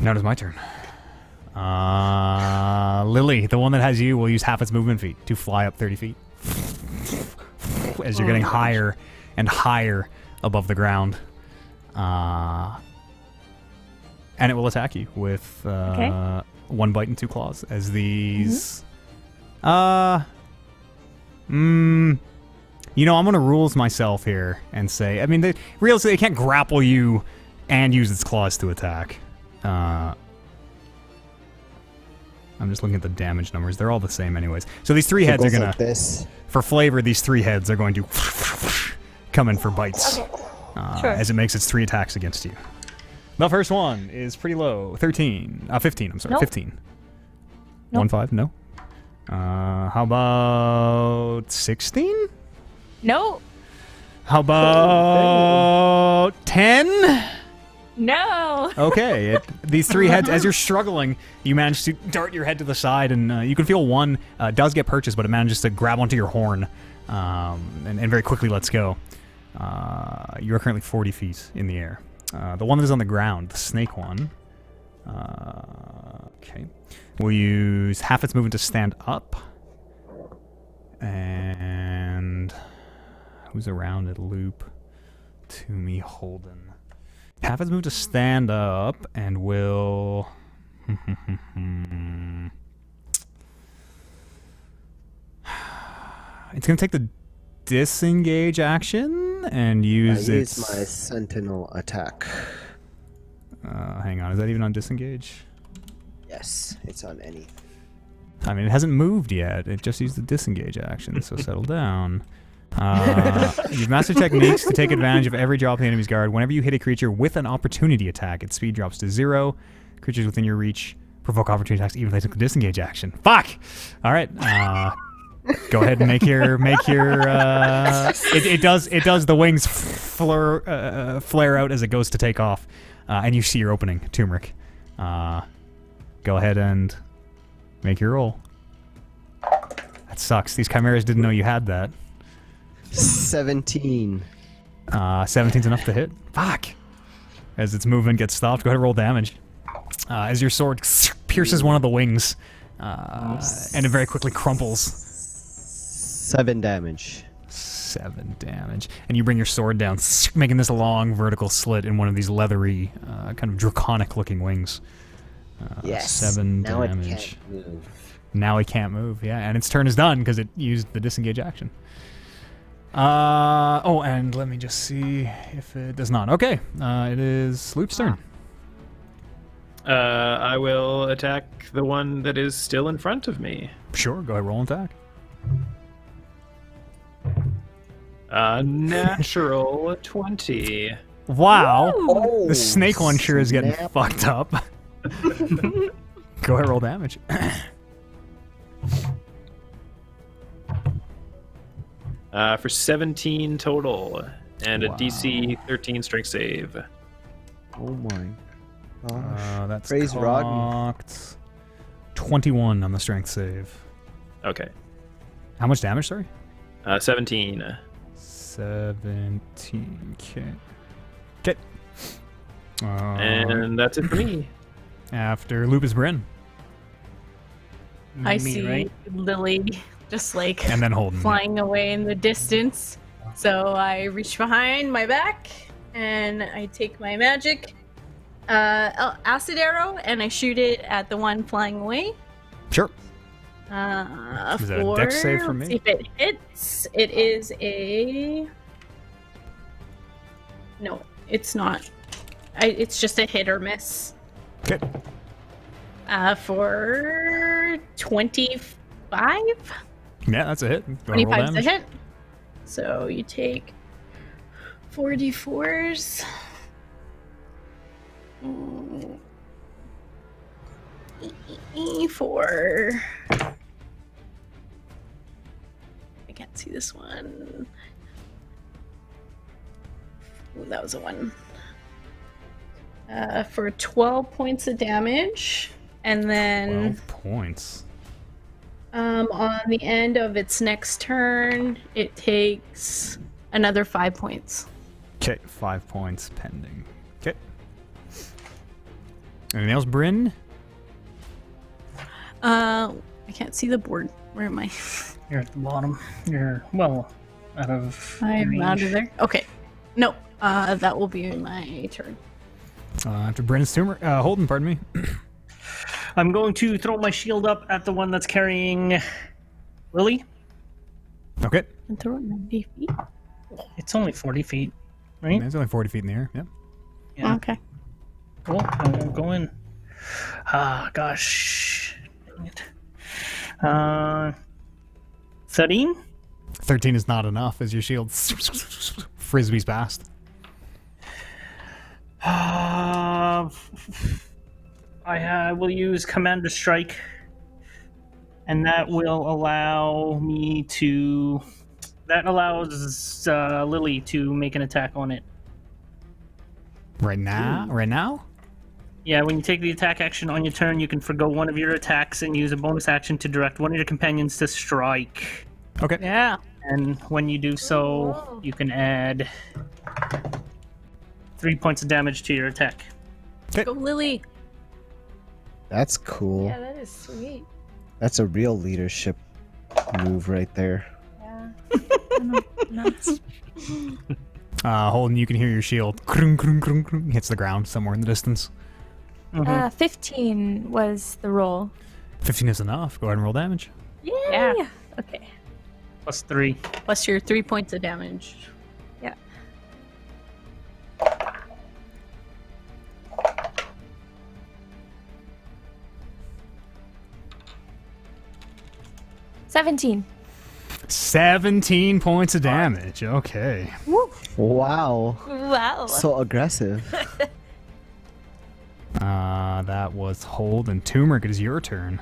A: Now it is my turn. Lily, the one that has you, will use half its movement feet to fly up 30 feet. As you're getting higher and higher above the ground. And it will attack you with 1 bite and 2 claws. As these... You know, I'm going to rules myself here and say... I mean, realistically, it can't grapple you and use its claws to attack. I'm just looking at the damage numbers. They're all the same anyways. So these 3 heads are going to... For flavor, these 3 heads are going to come in for bites.
E: Sure.
A: As it makes its 3 attacks against you. The first one is pretty low. 15. 15, I'm sorry.
E: Nope.
A: 15.
E: Nope.
A: 1, 5, no. How about 16?
E: No.
A: How about 10?
E: No.
A: Okay. These 3 heads, as you're struggling, you manage to dart your head to the side, and you can feel one does get purchased, but it manages to grab onto your horn and very quickly lets go. You're currently 40 feet in the air. The one that is on the ground, the snake one. Okay. We'll use half its movement to stand up. And who's around it? Loop. To me, Holden. Half its movement to stand up, and will. It's gonna take the disengage action and use its.
D: My sentinel attack.
A: Hang on, is that even on disengage?
D: Yes, it's on any.
A: I mean, it hasn't moved yet. It just used the disengage action, so settle down. You've mastered techniques to take advantage of every drop of the enemy's guard. Whenever you hit a creature with an opportunity attack, its speed drops to 0. Creatures within your reach provoke opportunity attacks even if they took the disengage action. Fuck! All right. Go ahead and make your. It does the wings flare out as it goes to take off, and you see your opening, Turmeric. Go ahead and make your roll. That sucks. These chimeras didn't know you had that.
D: 17.
A: 17's enough to hit. Fuck. As its movement gets stopped, go ahead and roll damage. As your sword pierces one of the wings, and it very quickly crumples.
D: 7 damage.
A: 7 damage. And you bring your sword down, making this long vertical slit in one of these leathery, kind of draconic-looking wings.
D: Yes.
A: 7
D: now
A: damage.
D: It can't move.
A: Now it can't move, yeah. And its turn is done because it used the disengage action. Oh, and let me just see if it does not. Okay, it is Loop's turn.
F: I will attack the one that is still in front of me.
A: Sure, go ahead, roll and attack.
F: Natural 20.
A: Wow,
D: Oh,
A: the snake one sure is getting
D: snap.
A: fucked up. Go ahead, roll damage.
F: For 17 total, and a
A: Wow.
F: DC 13 strength save.
D: Oh my gosh.
A: That's
D: Praise Rodney.
A: cocked. 21 on the strength save.
F: Okay.
A: How much damage, sorry?
F: 17.
A: 17. Okay.
F: And that's it for me.
A: After Lupus Bryn.
C: I
B: Me,
C: see
B: right?
C: Lily just like
A: And then Holden.
C: flying away in the distance. So I reach behind my back and I take my magic acid arrow and I shoot it at the one flying away.
A: Sure.
C: For,
A: Is that a dex save for
C: let's
A: me?
C: see if it hits. It is a. No, it's not. It's just a hit or miss.
A: Okay.
C: For 25.
A: Yeah, that's a hit. Go ahead, roll
C: 25 is a
A: damage.
C: hit. So you take 4d4s. For. I can't see this one. Ooh, that was a 1. For 12 points of damage. And then
A: 12 points.
C: on the end of its next turn, it takes another 5 points.
A: Okay, 5 points pending. Okay. Anything else, Bryn?
C: I can't see the board. Where am I?
B: You're at the bottom. You're well out of.
C: I'm
B: range.
C: out of there. Okay. No, that will be my turn.
A: After Bryn's tumor, Holden, pardon me.
B: I'm going to throw my shield up at the one that's carrying Lily.
A: Okay.
C: And throw it 90 feet.
B: It's only 40 feet, right?
A: It's only 40 feet in the air. Yep.
B: Yeah.
C: Okay.
B: Cool. I won't go in. Ah, gosh. Dang it. 13?
A: 13 is not enough as your shield frisbees past.
B: I will use Commander Strike, and that will allow me to. That allows Lily to make an attack on it.
A: Right now? Right now?
B: Yeah, when you take the attack action on your turn, you can forgo one of your attacks and use a bonus action to direct one of your companions to strike.
A: Okay.
C: Yeah.
B: And when you do so,
C: Whoa.
B: you can add 3 points of damage to your attack.
C: Go, Lily.
D: That's cool.
E: Yeah, that is sweet.
D: That's a real leadership move right there.
E: Yeah. Nuts.
A: Holden, you can hear your shield. Krung, krung, krung, krung, hits the ground somewhere in the distance.
E: 15 was the roll.
A: 15 is enough. Go ahead and roll damage.
E: Yeah. Okay.
B: +3.
C: Plus your 3 points of damage.
E: Yeah. $17.
A: 17 points of damage. Okay.
D: Wow.
E: Wow.
D: So aggressive.
A: That was Holden. Turmeric, it is your turn.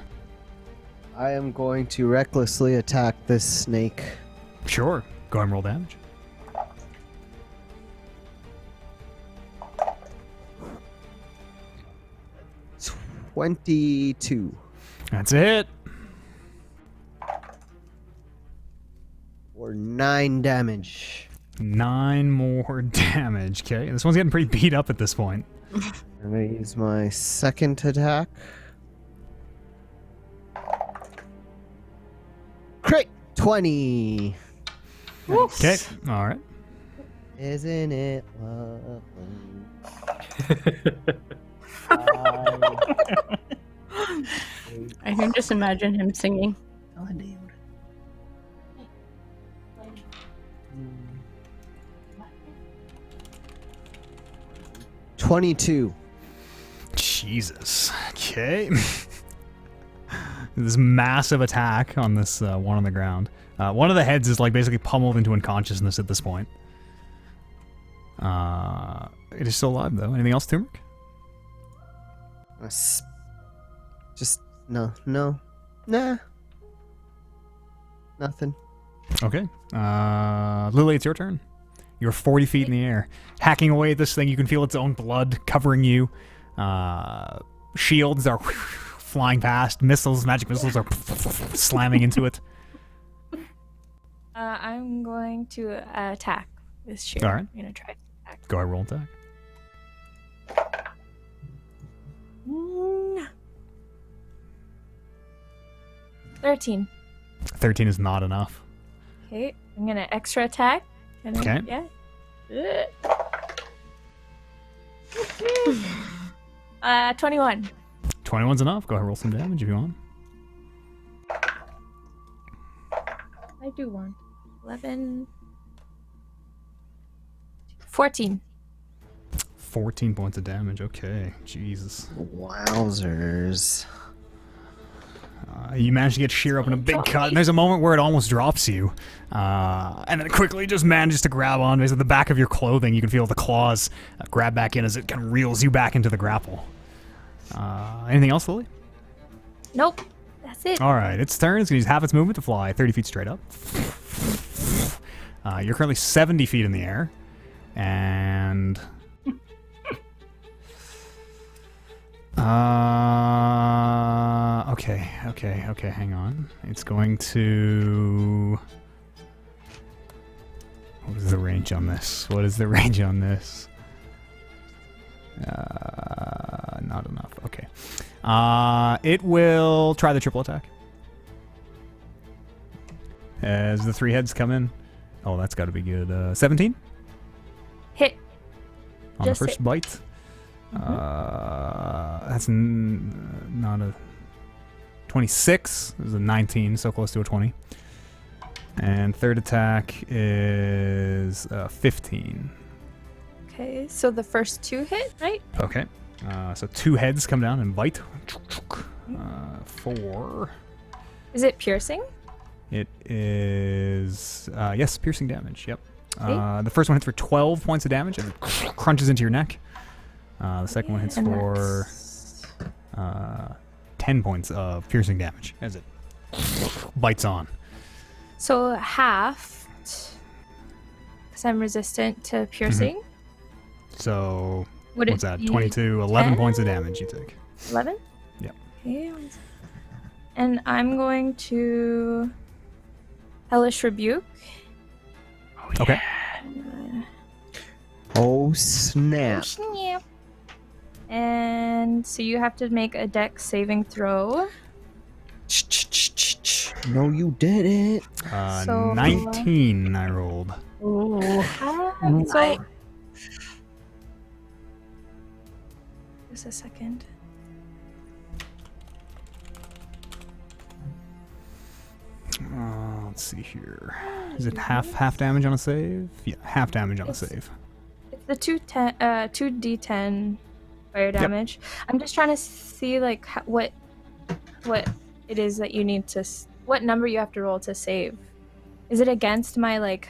D: I am going to recklessly attack this snake.
A: Sure. Go ahead and roll damage.
D: $22.
A: That's it.
D: Or 9 damage.
A: 9 more damage. Okay. This one's getting pretty beat up at this point.
D: I'm going to use my second attack. Crit 20.
A: Okay. All right.
D: Isn't it lovely?
C: I can just imagine him singing.
D: 22.
A: Jesus. Okay. This massive attack on this one on the ground. One of the heads is like basically pummeled into unconsciousness at this point. It is still alive though. Anything else, Turmeric?
D: Just no. Nah. Nothing.
A: Okay. Lily, it's your turn. You're 40 feet in the air. Hacking away at this thing, you can feel its own blood covering you. Shields are flying past. Missiles, magic missiles are slamming into it.
E: I'm going to attack this shield.
A: All right.
E: I'm going to try to attack.
A: Go ahead, roll attack.
E: 13.
A: 13 is not enough.
E: Okay, I'm going to extra attack. And
A: Okay.
E: Yeah. 21.
A: 21's enough. Go ahead, roll some damage if you want.
E: I do want 11. 14.
A: 14 points of damage. Okay. Jesus.
D: Wowzers.
A: You manage to get Sheer up in a big cut, and there's a moment where it almost drops you. And then it quickly just manages to grab on. Basically, the back of your clothing, you can feel the claws grab back in as it kind of reels you back into the grapple. Anything else, Lily?
E: Nope. That's it.
A: All right, its turn. It's going to use half its movement to fly 30 feet straight up. You're currently 70 feet in the air. And... Okay, hang on. It's going to... What is the range on this? Not enough. Okay. It will try the triple attack. As the 3 heads come in. Oh, that's got to be good. 17?
E: Hit.
A: On
E: Just
A: the first
E: hit.
A: bite. That's not a 26. It was a 19, so close to a 20. And third attack is 15.
E: Okay, so the first 2 hit, right?
A: Okay. So 2 heads come down and bite. 4.
E: Is it piercing?
A: It is yes, piercing damage. Yep.
E: Okay.
A: The first one hits for 12 points of damage and crunches into your neck. The second one hits
E: And
A: for 10 points of piercing damage as it bites on.
E: So half, because I'm resistant to piercing.
A: So
E: Would
A: what's
E: it
A: that?
E: be
A: 22, 11
E: 10?
A: points of damage you take.
E: 11?
A: Yep.
E: Okay. And I'm going to Hellish Rebuke.
A: Okay.
D: Oh, snap.
E: Snap. And so you have to make a dex saving throw.
D: No, you didn't.
E: So-
A: 19 I rolled.
E: So just a second.
A: Let's see here. Is it half damage on a save? Yeah, half damage on a
E: It's-
A: save.
E: It's the 2d10 fire damage. I'm just trying to see like what it is that you need to what number you have to roll to save. Is it against my like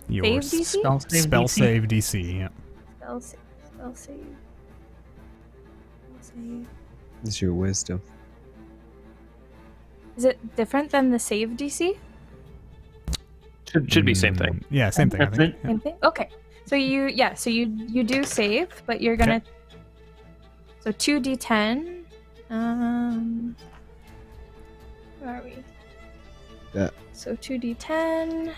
A: Your
E: save DC?
A: spell save DC. Yeah.
E: Spell save. Spell save.
D: It's your wisdom.
E: Is it different than the save DC?
F: Should be same thing.
A: Yeah, same thing. I
B: That's
A: think.
B: it.
A: Yeah.
E: Same thing? Okay. So you do save, but you're gonna so 2d10. Where are we?
D: Yeah.
E: So 2d10.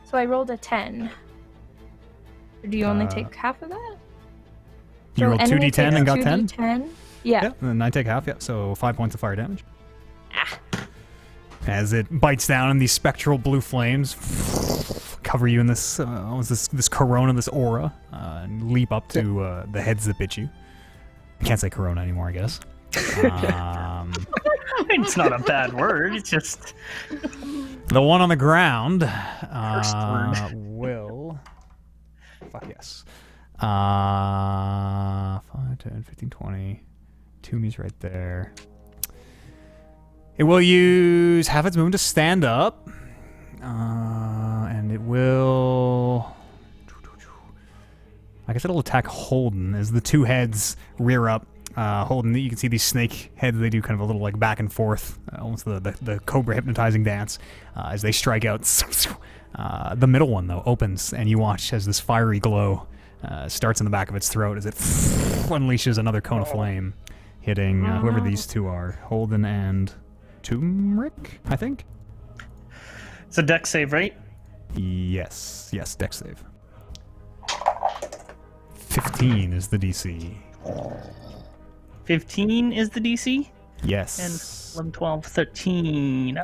E: So I rolled a 10. Or do you only take half of that?
A: You
E: So
A: rolled
E: enemy
A: 2d10 and got
E: takes
A: 10?
E: 2d10. Yeah.
A: Yeah, and then I take half, yeah. So 5 points of fire damage. As it bites down and these spectral blue flames cover you in this this corona, this aura, and leap up to the heads that bit you. I can't say corona anymore, I guess.
B: It's not a bad word. It's just
A: The one on the ground
B: First word.
A: will... Fuck yes. 5, 10, 15, 20. Toomey's right there. It will use half its movement to stand up. And it will... I guess it'll attack Holden as the two heads rear up. Holden, you can see these snake heads, they do kind of a little like back and forth, almost the cobra hypnotizing dance as they strike out. The middle one, though, opens, and you watch as this fiery glow starts in the back of its throat as it unleashes another cone of flame, hitting whoever these two are, Holden and Turmeric, I think?
B: it's a dex save, right?
A: Yes, dex save. 15 is the DC.
B: 15 is the DC.
A: Yes.
B: 11, 12, 13.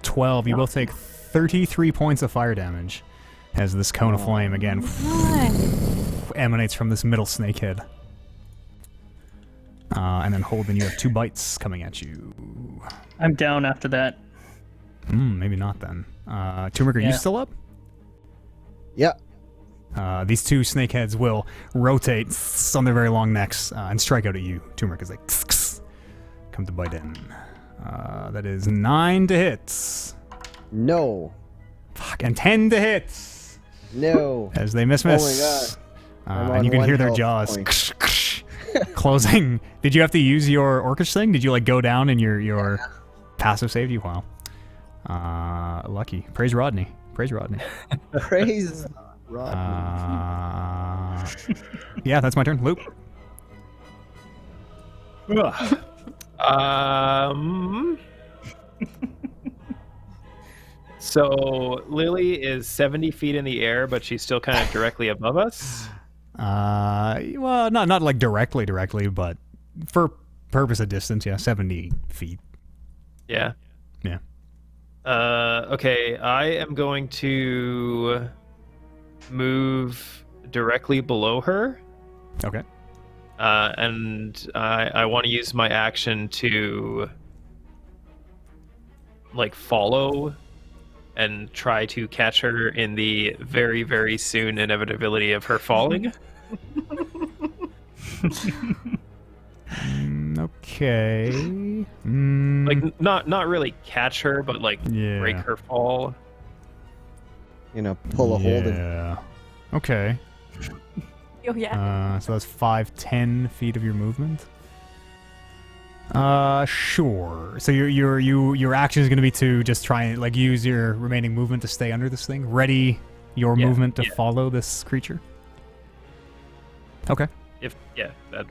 A: 12. You both take 33 points of fire damage as this cone of flame again emanates from this middle snakehead. And then Holden, you have 2 bites coming at you.
B: I'm down after that.
A: Maybe not then. Turmeric, are you
B: Yeah.
A: still up?
D: Yeah.
A: These two snakeheads will rotate on their very long necks and strike out at you. Turmeric is like, come to bite in. That is 9 to hit.
D: No.
A: Fuck, and 10 to hit.
D: No.
A: As they miss.
D: Oh my God. I'm
A: And you
D: on
A: can
D: one
A: hear their
D: health
A: jaws
D: point.
A: closing. Did you have to use your orcish thing? Did you like go down and your passive saved you? Wow. Lucky. Praise Rodney.
D: Praise Rodney.
A: Yeah, that's my turn. Luke.
F: So Lily is 70 feet in the air, but she's still kind of directly above us.
A: Well, not like directly, but for purpose of distance, yeah, 70 feet.
F: Yeah.
A: Yeah.
F: Okay, I am going to move directly below her.
A: Okay.
F: And I want to use my action to like follow and try to catch her in the very, very soon inevitability of her falling.
A: Okay.
F: Like not really catch her, but like
A: Yeah.
F: break her fall.
D: You know, pull a Holden.
A: Yeah. Okay.
C: Oh yeah.
A: So that's 5, 10 feet of your movement. Sure. So your action is going to be to just try and like use your remaining movement to stay under this thing. Ready your movement to follow this creature. Okay.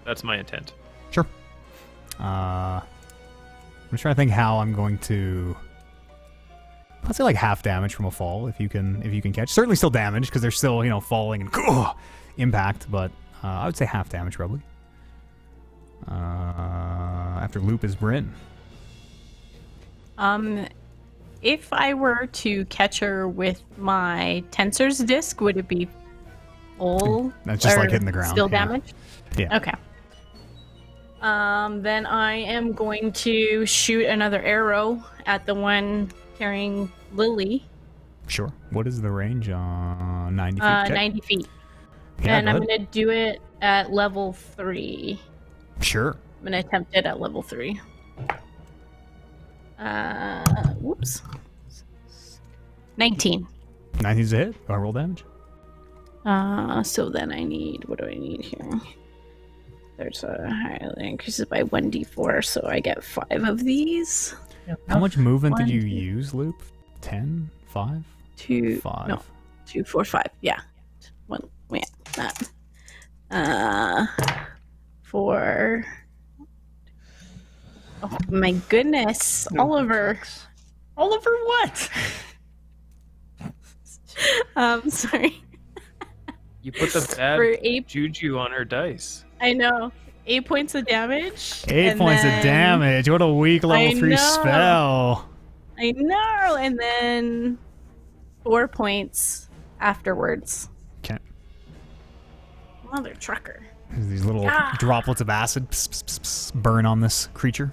F: That's my intent.
A: Sure. I'm I'm trying to think how I'm going to. I'd say like half damage from a fall if you can catch. Certainly still damage because they're still falling and impact, but I would say half damage probably. After Loop is Bryn.
C: If I were to catch her with my Tensor's disc, would it be full?
A: That's just like
C: or
A: hitting the ground.
C: Still
A: yeah.
C: damage?
A: Yeah.
C: Okay. Then I am going to shoot another arrow at the one carrying Lily.
A: Sure. What is the range? 90 feet. Okay.
C: 90 feet.
A: Yeah,
C: And
A: go
C: I'm
A: ahead.
C: going to do it at level 3.
A: Sure.
C: I'm going to attempt it at level 3. Whoops. 19.
A: 19's a hit. Go ahead, roll damage.
C: So then I need, what do I need here? There's a highly increases by 1d4, so I get 5 of these.
A: How much movement did you
C: 1, 2,
A: use, Loop? 10? 5?
C: 2,
A: 5.
C: no, 2, 4, 5. Yeah. One, yeah, that. 4. Oh my goodness, Oliver.
B: Oliver, what?
C: Sorry.
F: You put the bad
C: For 8,
F: juju on her dice.
C: I know. 8 points of damage.
A: 8
C: and
A: points of
C: then-
A: damage. What a weak level
C: I
A: 3
C: know.
A: spell.
C: I know, and then 4 points afterwards.
A: Okay.
C: Mother trucker.
A: These little droplets of acid burn on this creature.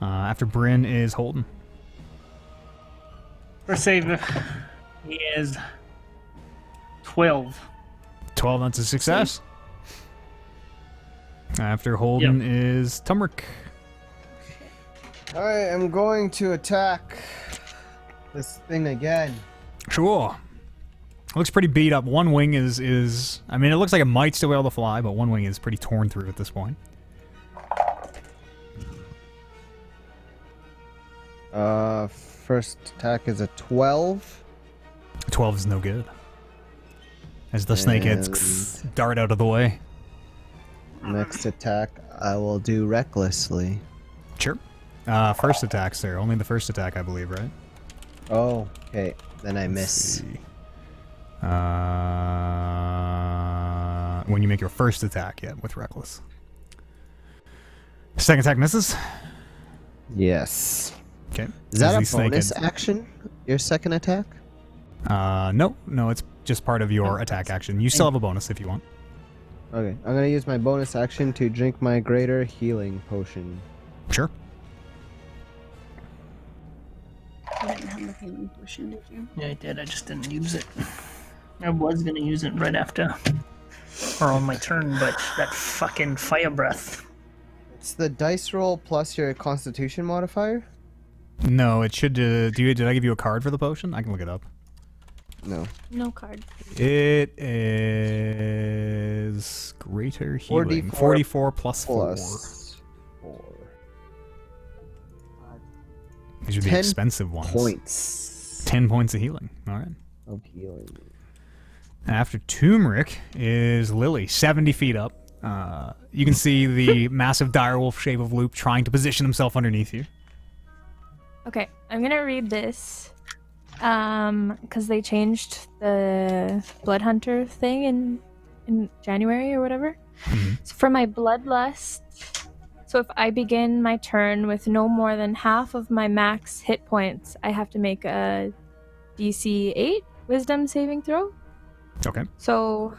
A: After Bryn is Holden.
B: First save he is 12.
A: 12, that's a success. After Holden is Tumric.
D: I am going to attack this thing again.
A: Sure. Looks pretty beat up. One wing is I mean, it looks like it might still be able to fly, but one wing is pretty torn through at this point.
D: First attack is a 12.
A: 12 is no good. As the snakeheads dart out of the way.
D: Next attack, I will do recklessly.
A: Sure. First attack, sir. Only the first attack, I believe, right?
D: Oh, okay. Then I
A: Let's
D: miss.
A: see. When you make your first attack, yeah, with reckless. Second attack misses.
D: Yes.
A: Okay.
D: Is that
A: As
D: a
A: the
D: bonus
A: snakeheads-
D: action? Your second attack?
A: No, it's just part of your attack action. You still have a bonus if you want.
D: Okay. I'm going to use my bonus action to drink my greater healing potion.
A: Sure.
C: You didn't have the healing potion, did you?
B: Yeah, I did. I just didn't use it. I was gonna use it right after, or on my turn, but that fucking fire breath.
D: It's the dice roll plus your constitution modifier?
A: No, it should. Did I give you a card for the potion? I can look it up.
D: No.
C: No card.
A: It is greater healing.
D: 44
A: 44 plus 4.
D: Plus 4.
A: These are the
D: 10
A: expensive ones.
D: Points
A: 10 points of healing. All right.
D: of healing.
A: After Turmeric is Lily, 70 feet up. You can see the massive direwolf shape of Loop trying to position himself underneath you.
E: Okay, I'm gonna read this because they changed the Blood Hunter thing in January or whatever. So for my Bloodlust, so if I begin my turn with no more than half of my max hit points, I have to make a DC 8 Wisdom saving throw.
A: Okay.
E: So,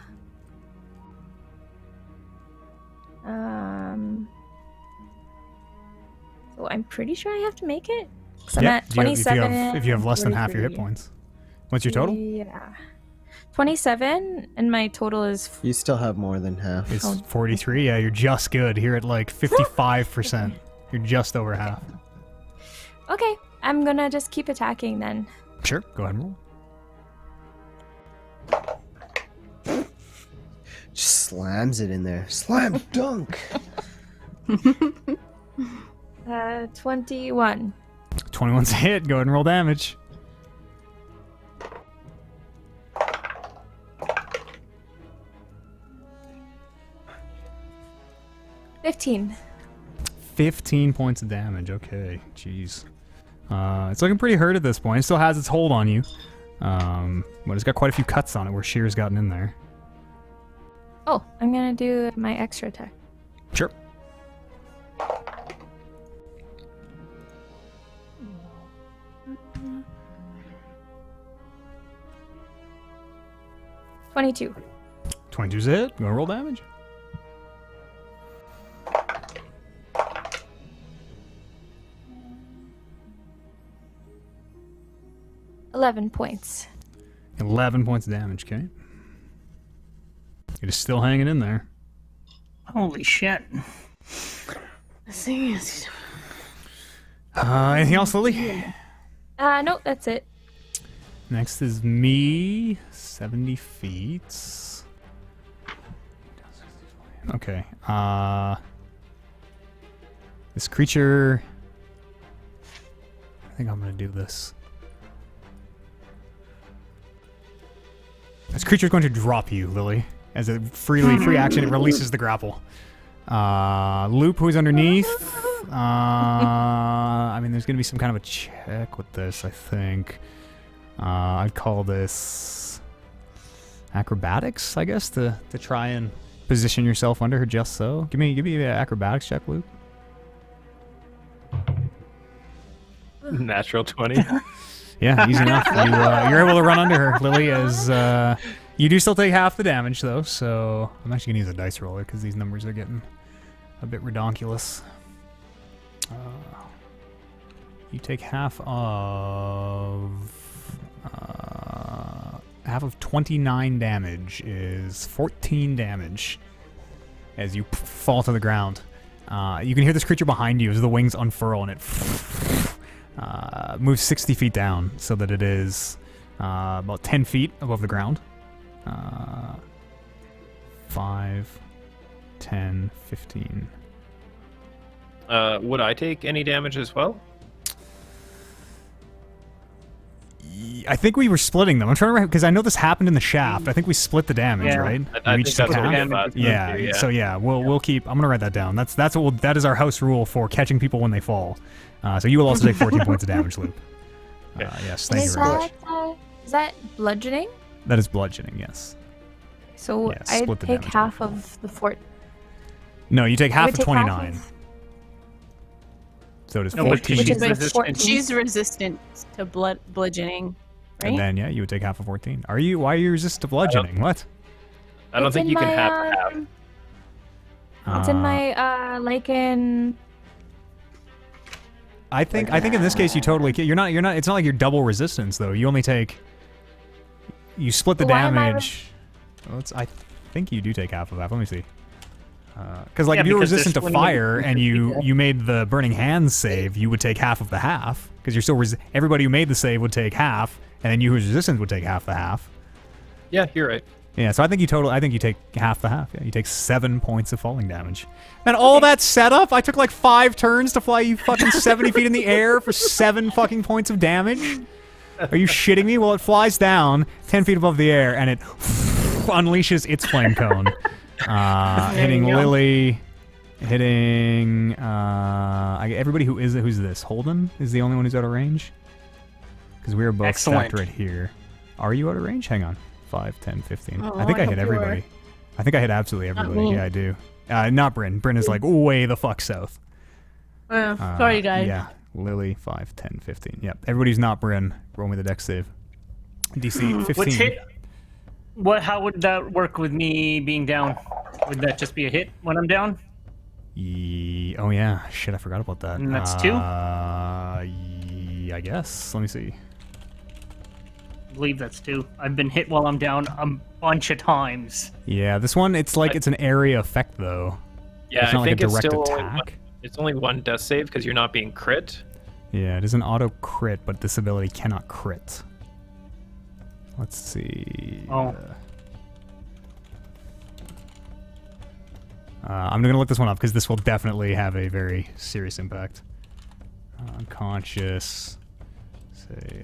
E: so I'm pretty sure I have to make it. 'Cause I'm at
A: Do you have-
E: 27.
A: if you have less than half your hit
E: 43.
A: points. What's your total?
E: Yeah. 27, and my total is
D: You still have more than half.
A: It's 43. Yeah, you're just good. Here at like 55%. You're just over half.
E: okay. I'm gonna just keep attacking then.
A: Sure. Go ahead and roll.
D: Just slams it in there. Slam dunk.
E: 21.
A: 21's a hit. Go ahead and roll damage.
E: 15.
A: 15 points of damage. Okay, jeez. It's looking pretty hurt at this point. It still has its hold on you. But it's got quite a few cuts on it where Shear's gotten in there.
E: Oh, I'm gonna do my extra attack.
A: Sure.
E: $22.
A: 22's it. You wanna roll damage?
E: $11 points.
A: 11 points of damage, okay. It is still hanging in there.
B: Holy shit.
A: Anything else, Lily?
E: No, that's it.
A: Next is me. 70 feet. Okay. This creature... I think I'm gonna do this. This creature's going to drop you, Lily. As a free action, it releases the grapple. Loop, who's underneath. I mean, there's going to be some kind of a check with this, I think. I'd call this acrobatics, I guess, to try and position yourself under her just so. Give me an acrobatics check, Luke.
F: Natural 20.
A: Yeah, easy enough. You're able to run under her, Lily, as you do still take half the damage, though, so I'm actually going to use a dice roller because these numbers are getting a bit redonkulous. You take half of 29 damage is 14 damage as you fall to the ground. You can hear this creature behind you as the wings unfurl and it moves 60 feet down so that it is about 10 feet above the ground. 5, 10, 15.
F: Would I take any damage as well?
A: I think we were splitting them. I'm trying to remember because I know this happened in the shaft. I think we split the damage,
B: Yeah.
A: right?
F: I
A: We
F: think
A: each
F: that's
A: took
F: what we
A: half?
F: did last
A: Yeah.
F: time, too,
A: So yeah, we'll keep. I'm gonna write that down. That is our house rule for catching people when they fall. So you will also take 14 points of damage, Luke. Yes, thank you
E: Is
A: very much.
E: is that bludgeoning?
A: That is bludgeoning. Yes.
E: So
A: Yeah,
E: I
A: split the
E: take
A: damage.
E: half of the fort.
A: No, you take half
E: would
A: of
E: take
A: 29.
E: Half
A: So it is
B: No, but
A: 14.
E: Which is
B: she's
E: like
B: resistant.
C: She's resistant to bludgeoning, right?
A: And then you would take half of 14. Are you? Why are you resistant to bludgeoning? What?
F: I don't
E: It's
F: think
E: in
F: you can
E: my,
F: have half.
E: It's in my like in.
A: I think in this case you totally can. You're not. It's not like you're double resistance though. You only take. You split the
E: Why am I
A: damage. I think you do take half of that. Let me see. Because like
B: Yeah,
A: if you were
B: because there's
A: resistant to
B: 20
A: fire and you made the burning hands save, you would take half of the half because you're still everybody who made the save would take half, and then you who's resistant would take half the half.
F: Yeah, you're right.
A: Yeah, so I think you take half the half. Yeah, you take 7 points of falling damage. And all that setup, I took like 5 turns to fly you fucking 70 feet in the air for 7 fucking points of damage. Are you shitting me? Well, it flies down 10 feet above the air and it unleashes its flame cone. Hitting Lily, hitting everybody who's this? Holden is the only one who's out of range? Because we are both
B: Excellent.
A: stacked right here. Are you out of range? Hang on. 5, 10, 15.
C: Oh,
A: I think
C: I
A: I
C: hope
A: hit
C: you are.
A: everybody. I think I hit absolutely
C: Not
A: everybody.
C: me.
A: Yeah, I do. Not Bryn. Bryn is like way the fuck south.
C: Sorry, guys.
A: Yeah. Lily, 5, 10, 15. Yep. Everybody's not Bryn. Roll me the dex save. DC 15.
B: Which hit? How would that work with me being down? Would that just be a hit when I'm down?
A: Oh yeah, shit, I forgot about that.
B: And that's 2?
A: I guess. Let me see.
B: I believe that's 2. I've been hit while I'm down a bunch of times.
A: Yeah, this one, it's like it's an area effect though.
F: Yeah,
A: It's not
F: I
A: like
F: think
A: a
F: it's
A: direct
F: still
A: attack.
F: it's only one death save because you're not being crit.
A: Yeah, it is an auto crit, but this ability cannot crit. Let's see.
B: Oh.
A: I'm gonna look this one up because this will definitely have a very serious impact. Unconscious. Say.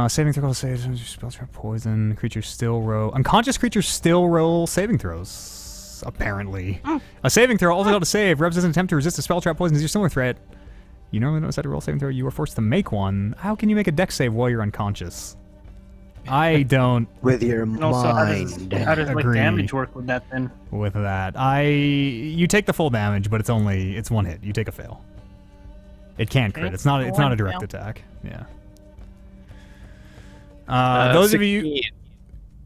A: Saving throw saves. Spell trap poison. Creatures still roll. Unconscious creatures still roll saving throws. apparently. A saving throw, also to save. Rebs doesn't attempt to resist a spell trap, poisons, or similar threat. You normally don't decide to roll a saving throw. You are forced to make one. How can you make a dex save while you're unconscious? I don't
D: With your
B: And also,
D: mind.
B: how does like
A: Agree.
B: damage work with that then?
A: with that. You take the full damage, but it's one hit. You take a fail. It can't crit.
B: Okay.
A: It's not a direct
C: fail.
A: attack. Yeah. Those of you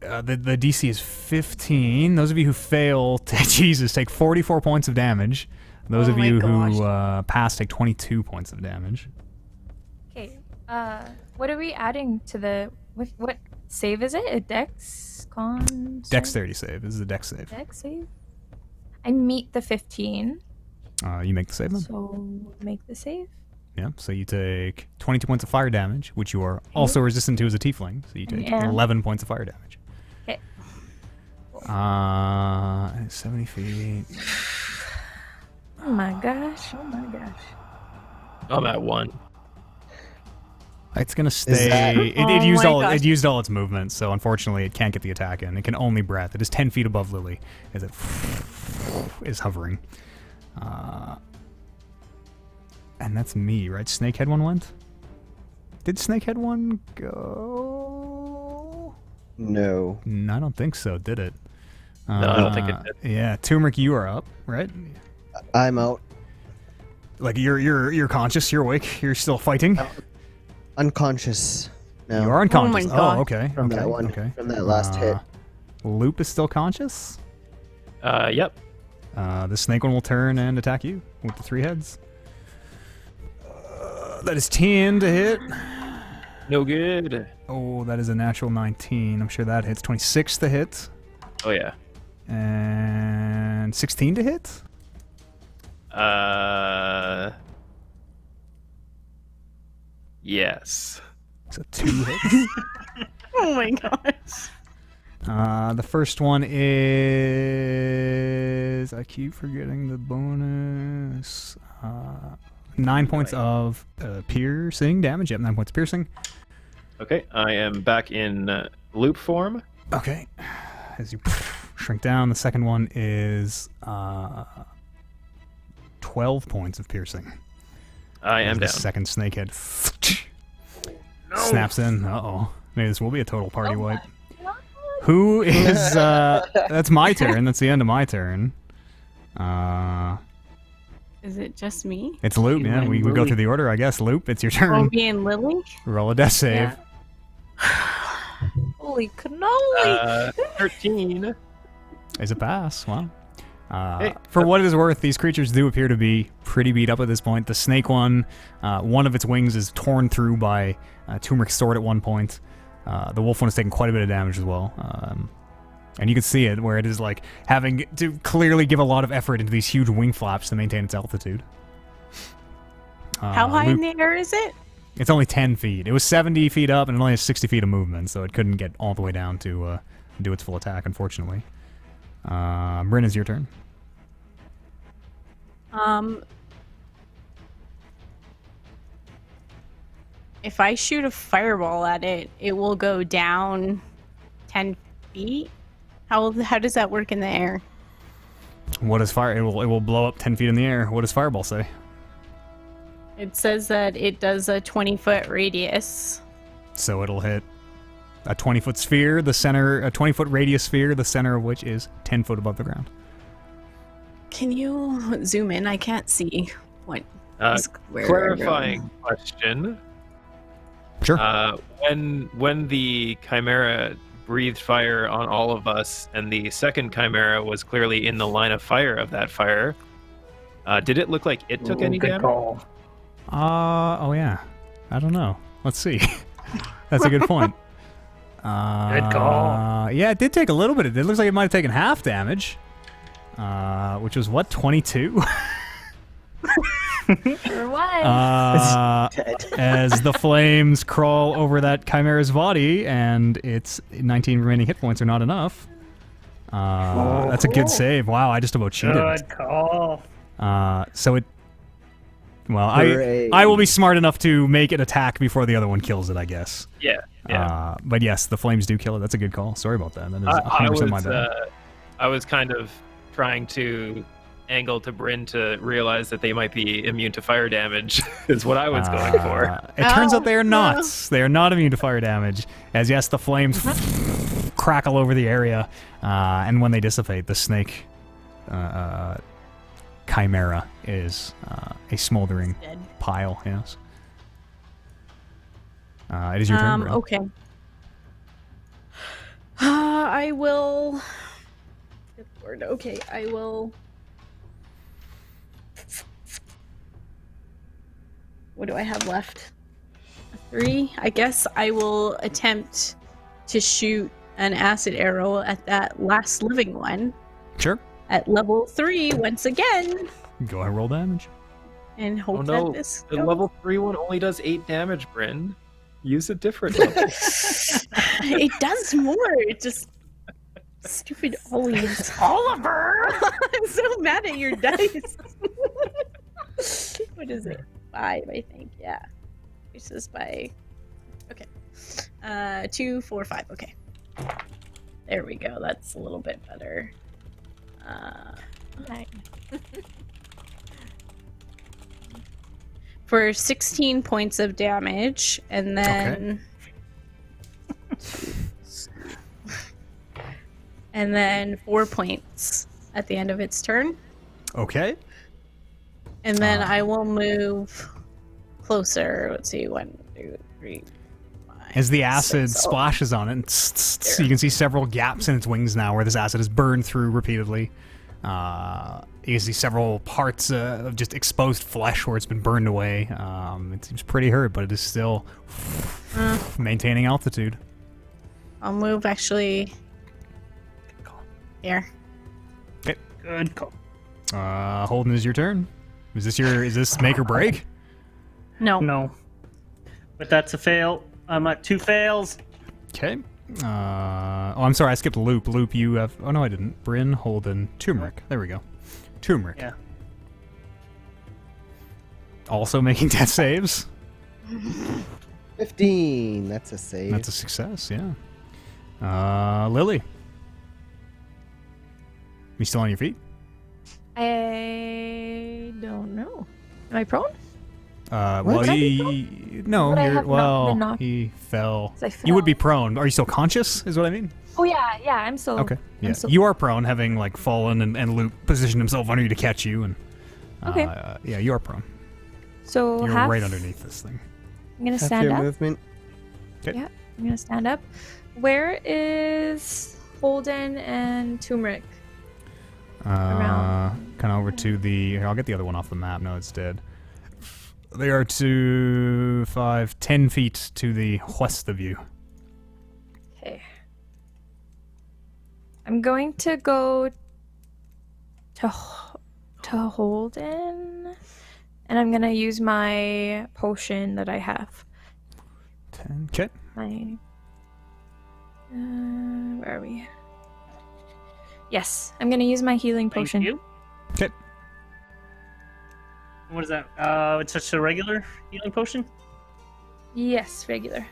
F: 16.
A: the DC is 15. Those of you who fail Jesus take 44 points of damage. Those
C: Oh
A: of
C: my
A: you
C: gosh.
A: who pass take 22 points of damage.
E: Okay. What are we adding to the what save is it? A dex con?
A: Dexterity save. This is a dex save.
E: Dex save. I meet the 15,
A: You make the save then?
E: so make the save.
A: Yeah. So you take 22 points of fire damage, which you are also resistant to as a tiefling. So you take
E: Yeah.
A: 11 points of fire damage.
E: Okay.
A: 70 feet.
E: Oh my gosh! Oh my gosh!
F: I'm at 1.
A: It's gonna
D: that-
A: stay. It
C: Oh
A: used
C: my
A: all.
C: gosh.
A: It used all its movement, so unfortunately, it can't get the attack in. It can only breath. It is 10 feet above Lily, as it is hovering. And that's me, right? Snakehead one went. Did Snakehead one go?
D: No.
A: No, I don't think so. Did it?
F: No, I don't think it did.
A: Yeah, Turmeric, you are up, right?
D: I'm out.
A: Like you're conscious. You're awake. You're still fighting.
D: Unconscious now.
A: You are unconscious.
C: Oh my God.
A: Okay.
D: From
A: okay.
D: that one.
A: Okay.
D: From that last hit.
A: Loop is still conscious.
F: Yep.
A: The snake one will turn and attack you with the 3 heads. That is 10 to hit.
F: No good.
A: Oh, that is a natural 19. I'm sure that hits. 26 to hit.
F: Oh yeah.
A: And 16 to hit.
F: Yes.
A: So 2 hits.
C: Oh my gosh.
A: The first one is... I keep forgetting the bonus. 9 points of piercing damage. Yep, 9 points of piercing.
F: Okay, I am back in loop form.
A: Okay. As you shrink down, the second one is 12 points of piercing.
F: I am
A: The
F: down.
A: second snakehead snaps in. Uh-oh. Maybe this will be a total party wipe. Who is... that's my turn. That's the end of my turn.
C: Is it just me?
A: It's Loop, yeah. We go through the order, I guess. Loop, it's your
C: Oh,
A: turn.
C: me and Lily?
A: Roll a death save.
E: Holy cannoli!
F: 13.
A: Is a pass. Wow.
F: Hey.
A: For what it is worth, these creatures do appear to be pretty beat up at this point. The snake one of its wings is torn through by Turmeric's sword at one point. The wolf one is taking quite a bit of damage as well. And you can see it where it is like having to clearly give a lot of effort into these huge wing flaps to maintain its altitude.
C: How high in
A: Luke-
C: the air is it?
A: It's only 10 feet. It was 70 feet up and it only has 60 feet of movement, so it couldn't get all the way down to do its full attack, unfortunately. Bryn, is your turn.
C: If I shoot a fireball at it, it will go down 10 feet? How does that work in the air?
A: What does fire? It will blow up 10 feet in the air. What does Fireball say?
C: It says that it does a 20-foot radius.
A: So it'll hit a 20-foot sphere, the center, a 20-foot radius sphere, the center of which is 10 foot above the ground.
C: Can you zoom in? I can't see what is where
F: Clarifying question.
A: Sure.
F: When the Chimera breathed fire on all of us, and the second Chimera was clearly in the line of fire of that fire, did it look like it took any
B: Good
F: damage?
B: call.
A: Oh yeah. I don't know. Let's see. That's a good point.
B: Good call.
A: Yeah, it did take a little bit. It looks like it might have taken half damage. Which was what, 22?
E: Or what?
A: As the flames crawl over that chimera's body, and its 19 remaining hit points are not enough. That's a good save. Wow, I just about cheated.
B: Good call.
A: So it. Well,
D: Hooray.
A: I will be smart enough to make it attack before the other one kills it, I guess.
F: Yeah.
A: But yes, the flames do kill it. That's a good call. Sorry about that. That is
F: I
A: 100% my bad.
F: I was kind of trying to angle to Bryn to realize that they might be immune to fire damage is what I was going for.
A: It turns out they are not.
C: no.
A: They are not immune to fire damage. As yes, the flames crackle over the area, and when they dissipate, the snake chimera is a smoldering
C: Dead.
A: pile. Yes. It is your turn. Bryn.
C: Okay. I will. Good Lord. Okay, I will. What do I have left? A 3. I guess I will attempt to shoot an acid arrow at that last living one
A: Sure.
C: at level 3 once again,
A: Go ahead, roll damage.
C: and hope
F: Oh no,
C: that this.
F: the
C: goes.
F: level 3 one only does 8 damage, Bryn. Use a different level.
C: It does more. It just stupid Olives.
B: Oliver!
C: I'm so mad at your dice. What is it? 5, I think. Yeah. This is by. Okay. 2, 4, 5. Okay. There we go. That's a little bit better.
E: 9.
C: For 16 points of damage, and then. And then 4 points at the end of its turn.
A: Okay.
C: And then I will move closer. Let's see, 1, 2, 3, 5.
A: As the acid
C: 6.
A: splashes on it, so you can see several gaps in its wings now where this acid is burned through repeatedly. You can see several parts of just exposed flesh where it's been burned away. It seems pretty hurt, but it is still maintaining altitude.
C: I'll move actually here.
B: Good call.
A: Holden, is your turn. Is this make or break?
C: No.
B: No. But that's a fail. I'm at 2 fails.
A: Okay. I'm sorry, I skipped Loop. Loop, you have. Oh no, I didn't. Bryn, Holden, Turmeric. There we go. Turmeric.
B: Yeah.
A: Also making death saves.
D: 15. That's a save.
A: That's a success. Yeah. Lily. You still on your feet?
E: I don't know. Am I prone?
A: Well,
E: Would I be
A: no,
E: Would I
A: you're,
E: have not
A: well,
E: been knocked?
A: he fell.
E: 'Cause I
A: You would be
E: fell.
A: prone. Are you still conscious? Is what I mean.
E: Oh yeah, I'm still.
A: Okay. Yeah,
E: still-
A: you are prone, having like fallen and Luke positioned himself under you to catch you, and
E: Okay.
A: yeah, you are prone.
E: So
A: You're
E: half,
A: right underneath this thing.
E: I'm gonna
D: Half
E: stand
D: your
E: up.
D: movement.
E: Yeah, I'm gonna stand up. Where is Holden and Turmeric? Around.
A: Kind of over to the. Here, I'll get the other one off the map. No, it's dead. They are to 5, 10 feet to the west of you.
E: Okay. I'm going to go to Holden, and I'm gonna use my potion that I have.
A: 10. Okay.
E: My. Where are we? Yes, I'm gonna use my healing
B: Thank
E: potion.
B: you.
A: Okay.
B: What is that? It's just a regular healing potion?
E: Yes, regular.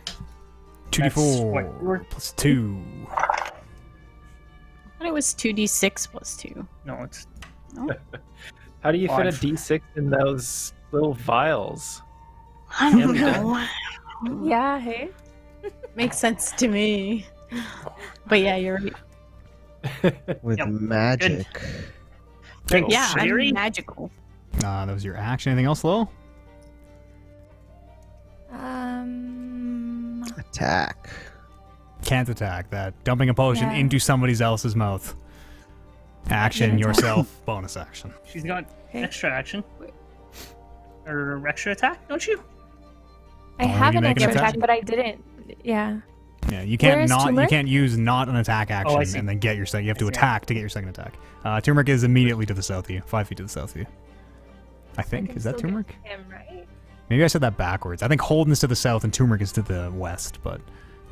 A: 2d4
B: what-
A: plus 2.
C: I thought it was 2d6 plus 2.
B: No, it's
F: How do you fit a
B: Five.
F: D6 in those little vials?
C: I don't know.
E: Yeah, hey.
C: Makes sense to me. But yeah, you're right.
D: With
B: Yep.
D: magic.
B: Thanks,
C: Yeah,
B: Siri.
C: I'm magical.
A: That was your action. Anything else, Lo?
D: Attack.
A: Can't attack that. Dumping a potion
E: Yeah.
A: into somebody else's mouth. Action
E: attack.
A: yourself. Bonus action.
B: She's got
E: Okay.
B: extra action. Or extra attack, don't you?
E: I
A: Oh,
E: have
A: you
E: an
A: make an
E: extra
A: attack?
E: attack, but I didn't. Yeah.
A: Yeah, you
E: Where
A: can't
E: is
A: not. You
E: turmeric?
A: can't use not an attack action
B: see.
A: and then get your second. You have to
B: I see.
A: attack to get your second attack. Turmeric is immediately to the south of you, 5 feet to the south of you. I think
E: can
A: is that
E: still get
A: turmeric?
E: Him, right?
A: Maybe I said that backwards. I think Holden is to the south and turmeric is to the west. But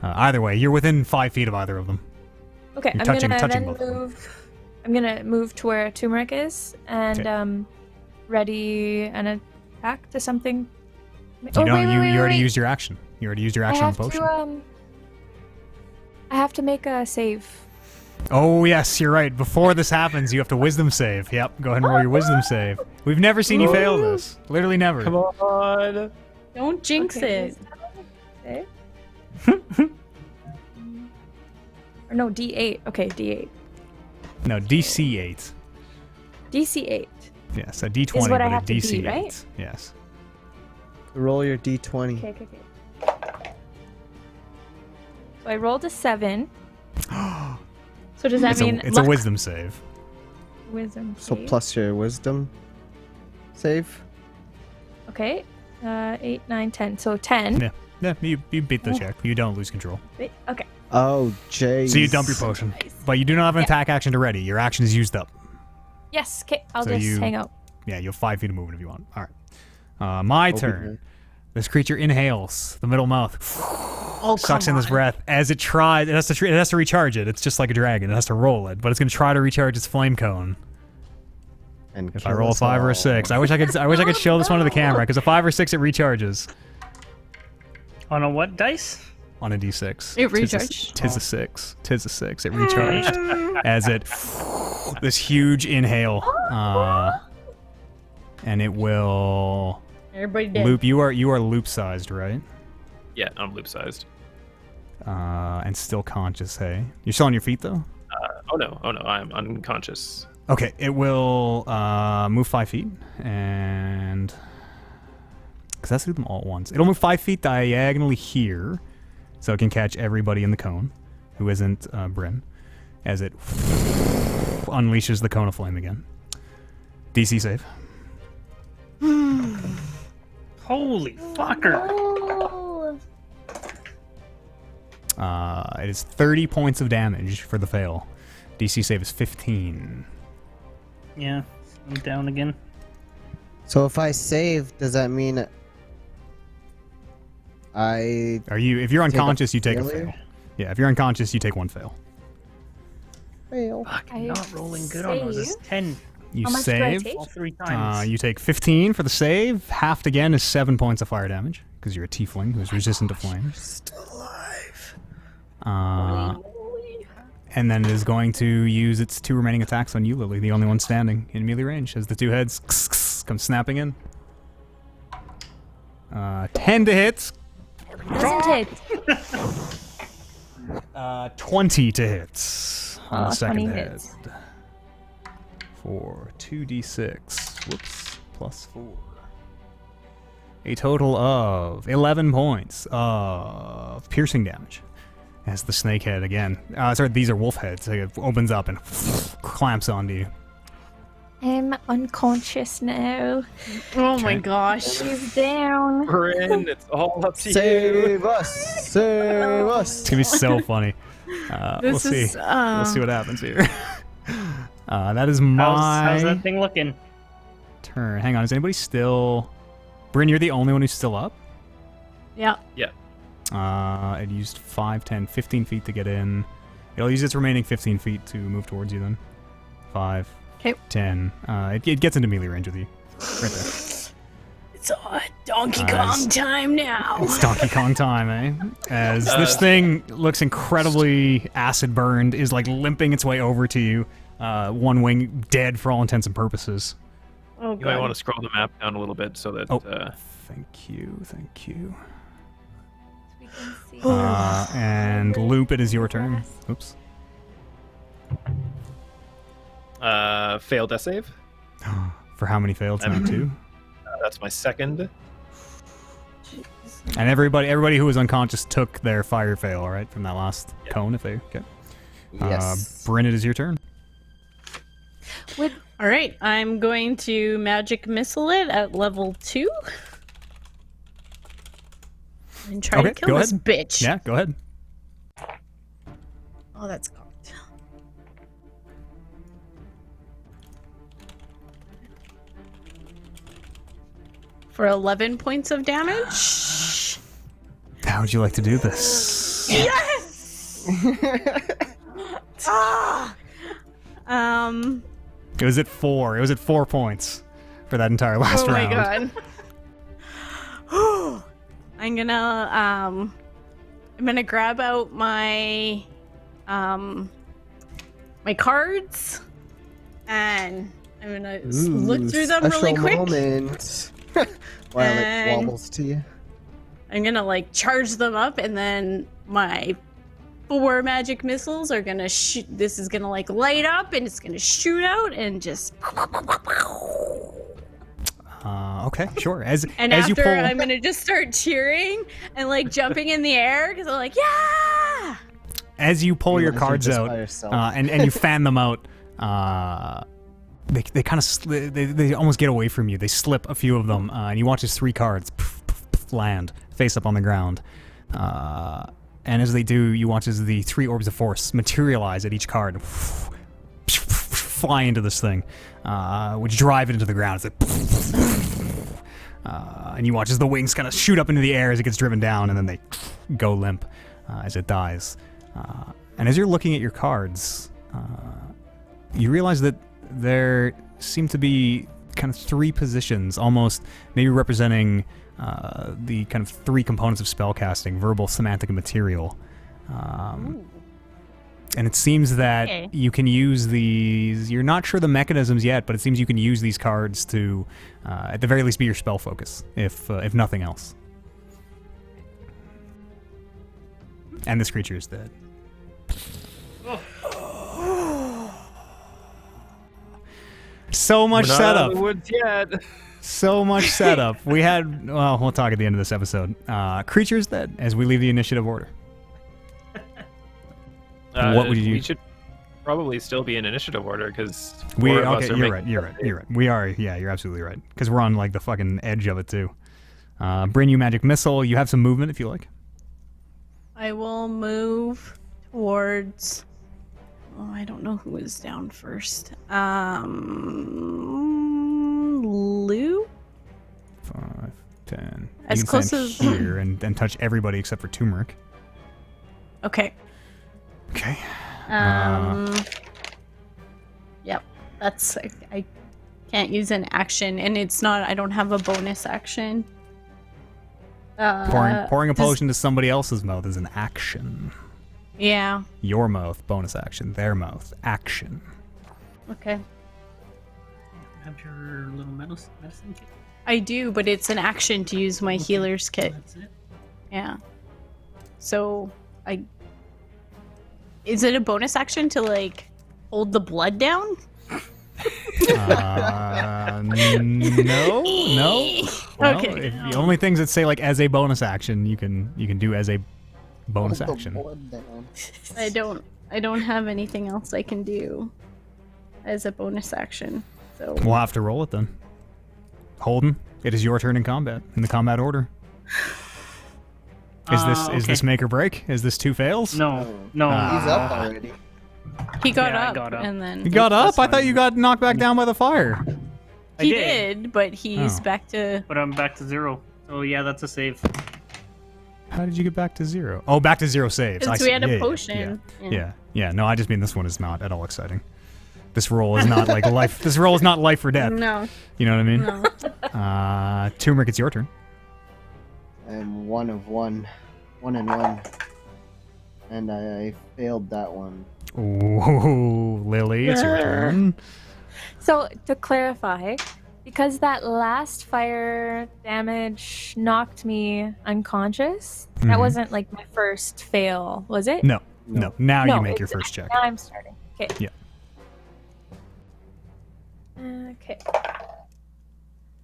A: either way, you're within 5 feet of either of them.
E: Okay,
A: You're
E: I'm
A: touching
E: gonna then
A: both of them.
E: move. I'm gonna move to where turmeric is and
A: Okay.
E: ready an attack to something.
A: You already used your action. You already used your
E: I
A: action on
E: have
A: the potion.
E: to I have to make a save.
A: Oh, yes, you're right. Before this happens, you have to wisdom save. Yep, go ahead and roll your wisdom save. We've never seen you fail this. Literally never.
F: Come on.
C: Don't jinx it.
E: Okay. Or no, D8. Okay, D8.
A: No, DC 8.
E: DC 8.
A: Yes, a D20,
E: Is what I
A: but a
E: have to
A: DC
E: be,
A: 8.
E: right?
A: Yes.
D: Roll your d20.
E: Okay. So I rolled a 7. So does that mean
A: It's a
E: luck?
A: wisdom save.
E: Wisdom
D: So
E: save?
D: plus your wisdom save.
E: Okay. 8, 9, 10. So 10.
A: Yeah. Yeah, you beat the check. You don't lose control.
E: Wait, okay.
D: Oh, jeez.
A: So you dump your potion.
E: Nice.
A: But you do not have an
E: Yeah.
A: attack action to ready. Your action is used up.
E: Yes. Okay. I'll
A: So
E: just
A: you-
E: hang out.
A: Yeah, you have 5 feet of movement if you want. All right. My turn. This creature inhales the middle mouth,
C: Oh,
A: sucks
C: come
A: in this
C: on.
A: breath. As it tries, it has to recharge it. It's just like a dragon. It has to roll it, but it's going to try to recharge its flame cone.
D: And
A: If I
D: kill
A: roll a
D: us
A: 5 or a
D: all.
A: 6, I wish I could show this one to the camera because a 5 or 6 it recharges
B: On a what dice?
A: on a d6.
C: It recharged?
A: Tis a 6. Tis a 6. It recharged as it this huge inhale, and it will
C: Everybody dead.
A: loop. You are loop sized, right?
F: Yeah, I'm loop sized.
A: And still conscious. Hey, you're still on your feet though.
F: Oh no, I'm unconscious.
A: Okay, it will move 5 feet, and because that's do them all at once. It'll move 5 feet diagonally here, so it can catch everybody in the cone who isn't Bryn, as it unleashes the cone of flame again. DC save.
B: Holy fucker!
E: Oh.
A: It is 30 points of damage for the fail. DC save is 15.
B: Yeah, I'm down again.
D: So if I save, does that mean I
A: If you're
D: Take a
A: unconscious, you take a
D: failure?
A: fail. Yeah, if you're unconscious, you take 1 fail.
D: fail?
B: Fuck,
E: I
B: not rolling good on those. It's
E: saved.
B: 10
A: You
E: How much do I
A: save.
E: take?
B: all 3 times.
A: You take 15 for the save. Halved again is 7 points of fire damage because you're a tiefling who's resistant to flame.
D: Still alive.
A: And then it is going to use its 2 remaining attacks on you, Lily, the only one standing in melee range, as the 2 heads come snapping in. 10 to hit.
E: Doesn't hit.
A: 20 to hit on the
E: 20
A: second head.
E: hits.
A: For 2d6. Whoops. Plus 4. A total of 11 points of piercing damage. As the snake head again. Sorry, these are wolf heads. It opens up and clamps onto you.
E: I'm unconscious now.
C: Oh my
A: Okay.
C: gosh.
E: She's down.
F: Bryn, it's all up to you.
D: Save us! Save us!
A: It's gonna be so funny. We'll
C: This
A: see.
C: is,
A: We'll see what happens here. That is my
B: How's that thing looking?
A: turn. Hang on, is anybody still... Bryn, you're the only one who's still up?
C: Yeah.
A: It used 5, 10, 15 feet to get in. It'll use its remaining 15 feet to move towards you then. 5,
C: 'Kay.
A: 10. It gets into melee range with you. Right there.
C: It's Donkey
A: Nice.
C: Kong time now.
A: It's Donkey Kong time, eh? As this thing looks incredibly acid burned, is like limping its way over to you. One wing dead for all intents and purposes.
C: Oh
F: You might
C: god.
F: want to scroll the map down a little bit so that.
A: Oh. Thank you.
E: We can see.
A: And Loop, it is your turn. Oops.
F: Failed death save.
A: For how many failed tonight? 2?
F: That's my second.
A: And everybody who was unconscious took their fire fail, all right, from that last cone. If they okay.
D: Yes.
A: Bryn, it is your turn.
C: All right, I'm going to magic missile it at level 2. And try
A: Okay,
C: to kill
A: go
C: this
A: ahead.
C: bitch.
A: Yeah, go ahead.
C: Oh, that's cocked. For 11 points of damage.
A: How would you like to do this?
C: Yes! Ah!
A: It was at 4. It was at 4 points for that entire last
C: Oh
A: round.
C: my god. I'm gonna grab out my my cards, and I'm gonna look through them really
D: special
C: quick.
D: Moment. While it
C: And-
D: wobbles to you.
C: I'm gonna like charge them up, and then my 4 magic missiles are gonna shoot. This is gonna like light up, and it's gonna shoot out and just.
A: Okay, sure. As
C: And
A: as you
C: after,
A: pull,
C: I'm gonna just start cheering and like jumping in the air because I'm like, yeah.
A: as you pull your
D: Realize you're
A: cards
D: just
A: out,
D: by yourself.
A: and you fan them out, they kind of they almost get away from you. They slip a few of them, and you watch as 3 cards land face up on the ground. And as they do, you watch as the 3 orbs of force materialize at each card, fly into this thing, which drive it into the ground. It's like, and you watch as the wings kind of shoot up into the air as it gets driven down, and then they go limp as it dies. And as you're looking at your cards, you realize that there seem to be kind of 3 positions, almost maybe representing the kind of 3 components of spellcasting: verbal, semantic, and material. And it seems that
C: Okay.
A: you can use these. You're not sure the mechanisms yet, but it seems you can use these cards to, at the very least, be your spell focus, if nothing else. And this creature is dead. So much
F: We're not out
A: setup.
F: of the woods yet.
A: So much setup. We had, well, we'll talk at the end of this episode. Creatures that, as we leave the initiative order. What would you-
F: We should probably still be in initiative order because
A: Okay, you're right. You're right. We are. Yeah, you're absolutely right. Because we're on like the fucking edge of it too. Bring you magic missile. You have some movement if you like.
C: I will move towards. Oh, I don't know who is down first. Lou?
A: 5, 10.
C: As
A: You can
C: close
A: stand
C: as-
A: here and touch everybody except for Turmeric.
C: Okay.
A: Okay.
C: Yep. That's I can't use an action, and it's not. I don't have a bonus action.
A: Pouring a
C: does-
A: potion to somebody else's mouth is an action.
C: Yeah.
A: Your mouth, bonus action. Their mouth, action.
C: Okay.
B: Have your little medicine kit.
C: I do, but it's an action to use my healer's kit.
B: That's it.
C: Yeah. So is it a bonus action to like hold the blood down?
A: No. Well,
C: Okay.
A: The only things that say like as a bonus action, you can do as a bonus
D: Hold the
A: action.
D: blood down.
C: I don't have anything else I can do as a bonus action. So
A: We'll have to roll it then. Holden, it is your turn in combat, in the combat order. Is
B: Okay.
A: this make or break? Is this 2 fails?
B: No.
D: He's up already.
C: he got,
B: Yeah, I
C: up,
B: got up.
C: and then
A: You got
B: That's
A: up? I thought
B: fine.
A: you got knocked back down by the fire.
B: I
C: he
B: did.
C: did, but he's
A: Oh.
C: back to.
B: But I'm back to 0. Oh yeah, that's a save.
A: How did you get back to 0? Oh, back to 0 saves. I
C: Since
A: see.
C: we had
A: Yeah,
C: a
A: yeah,
C: potion.
A: Yeah. No, I just mean this one is not at all exciting. This roll is not like life. This roll is not life or death.
C: No.
A: You know what I mean?
C: No.
A: Turmeric, it's your turn.
D: I'm 1 of 1. 1 and 1. And I failed that one.
A: Ooh, Lily, it's your turn.
E: So to clarify, because that last fire damage knocked me unconscious,
A: Mhm.
E: that wasn't like my first fail, was it?
A: No. Now
E: No,
A: you make your
E: it's-
A: first check.
E: Now I'm starting. Okay.
A: Yeah.
E: Okay.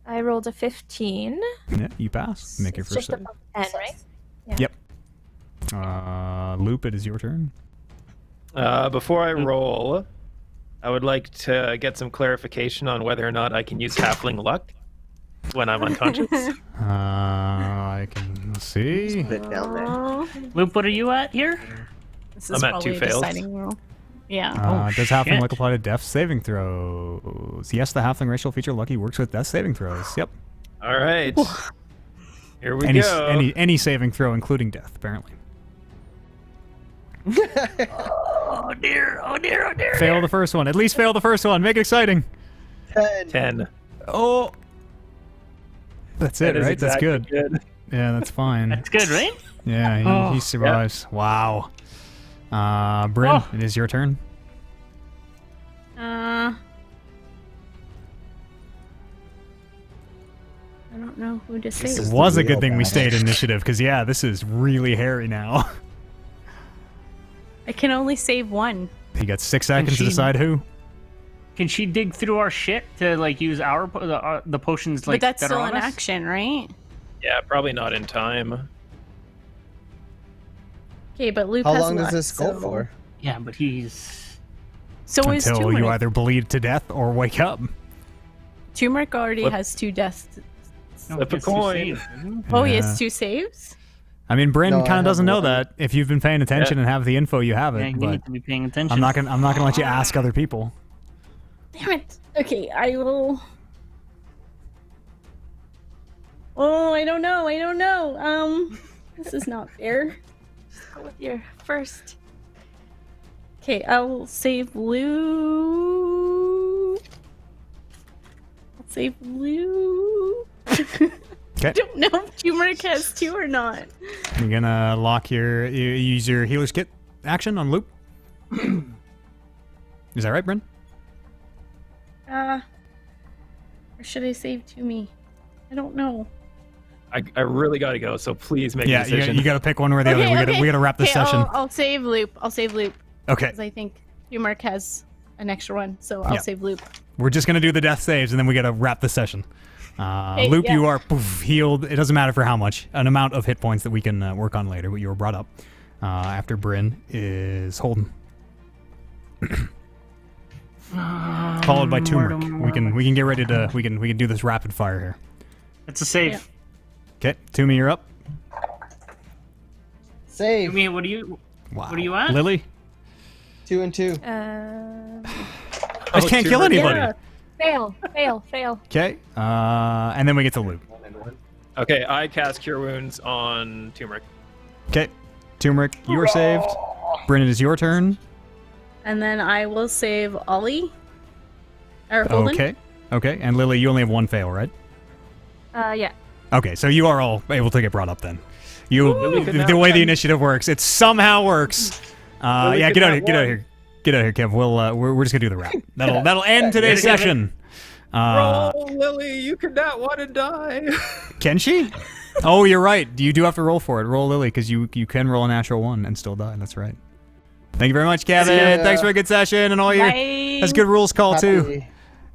E: I rolled a 15.
A: Yeah, you pass. Make your
E: It's
A: first
E: just
A: save.
E: above 10, right?
A: Yep. Loop, it is your turn.
F: Before I roll, I would like to get some clarification on whether or not I can use halfling luck when I'm unconscious.
A: I can see.
D: Bit down there.
B: Luke, what are you at here?
C: This is
F: I'm at
C: probably
F: 2
C: a
F: fails.
C: deciding roll. Yeah.
A: Does halfling
B: shit.
A: luck apply to death saving throws? Yes, the halfling racial feature lucky works with death saving throws. Yep.
F: All right. Here we
A: Any,
F: go.
A: any saving throw, including death, apparently.
B: Oh dear! Oh dear! Oh dear!
A: Fail the first one. At least fail the first one. Make it exciting.
D: 10.
F: 10.
A: Oh. That's it,
F: That is
A: right? That's
F: exactly
A: good. Yeah, that's fine.
B: That's good, right?
A: Yeah, he
B: Oh,
A: survives. Wow. Bryn,
B: Oh.
A: it is your turn.
C: I don't know who to
D: This
C: save.
A: It
D: is
A: was
D: the
A: a good
D: real
A: thing we
D: battle.
A: stayed initiative, because yeah, this is really hairy now.
C: I can only save one.
A: You got 6 seconds to
B: she-
A: decide who.
B: Can she dig through our shit to like use the potions like
C: but that's
B: that
C: still
B: are
C: an
B: on us?
C: action, right?
F: Yeah, probably not in time.
C: Okay, but Loop
D: How
C: has
D: long does
C: luck,
D: this go
C: so...
D: for?
B: Yeah, but he's
C: So is
A: Until you
C: Turmeric.
A: either bleed to death or wake up.
C: Turmeric already
F: Flip-
C: has 2 deaths.
F: Flip a
B: gets to
F: coin.
B: save, isn't he?
C: Oh, he
A: Yeah.
C: has 2 saves?
A: I mean, Bryn
D: No, I
A: kind of
D: have
A: doesn't know
D: one.
A: that. If you've been paying attention and have the info, you have
B: Yeah,
A: it.
B: you
A: But
B: need to be paying attention.
A: I'm not gonna let you ask other people.
C: Damn it. Okay, I will... Oh, I don't know. This is not fair.
E: Just go with your first.
C: Okay, I'll save Loop. I'll save Loop.
A: Okay,
C: Don't know if Turmeric has 2 or not.
A: you're gonna lock you use your healer's kit action on Loop. Is that right, Bryn?
C: Or should I save Toomey? I don't know.
F: I really gotta go, so please make a
A: Yeah,
F: decision.
A: you gotta pick one or the other. We gotta wrap this
C: Okay,
A: session.
C: I'll save Loop.
A: Okay,
C: Because I think Turmeric has an extra one, so I'll
A: Yeah.
C: save Loop.
A: we're just gonna do the death saves and then we gotta wrap the session.
C: Hey,
A: Loop,
C: yeah.
A: you are healed. It doesn't matter for how much. An amount of hit points that we can work on later. But you were brought up after Bryn is Holden, followed by Turmeric. We can get ready to we can do this rapid fire here.
B: It's a save.
C: Yeah.
A: Okay, Toomey, you're up.
D: Save.
B: I mean, what do you?
A: Wow.
B: What are you at?
A: Lily?
D: 2 and 2.
A: I just can't kill
F: Turmeric.
A: anybody.
C: Yeah.
E: Fail.
A: Okay, and then we get to Loop.
F: Okay, I cast Cure Wounds on Turmeric.
A: Okay, Turmeric, you are saved. Bryn, it is your turn.
C: And then I will save Ollie. Or Holden.
A: Okay, and Lily, you only have 1 fail, right?
E: Yeah.
A: Okay, so you are all able to get brought up then. You,
F: Lily could
A: the
F: not
A: way the
F: win.
A: initiative works, it somehow works.
F: Lily
A: Yeah,
F: could
A: get out
F: not
A: of here, get out of
F: win.
A: here, get out of here, Kev. We're just gonna do the wrap. That'll end today's session.
F: Roll, Lily, you could not want to die.
A: Can she? Oh, you're right. You do have to roll for it. Roll Lily, because you can roll a natural 1 and still die. That's right. Thank you very much, Kevin.
D: Yeah.
A: Thanks for a good session and all your.
C: Bye.
A: That's a good rules call too,
D: Happy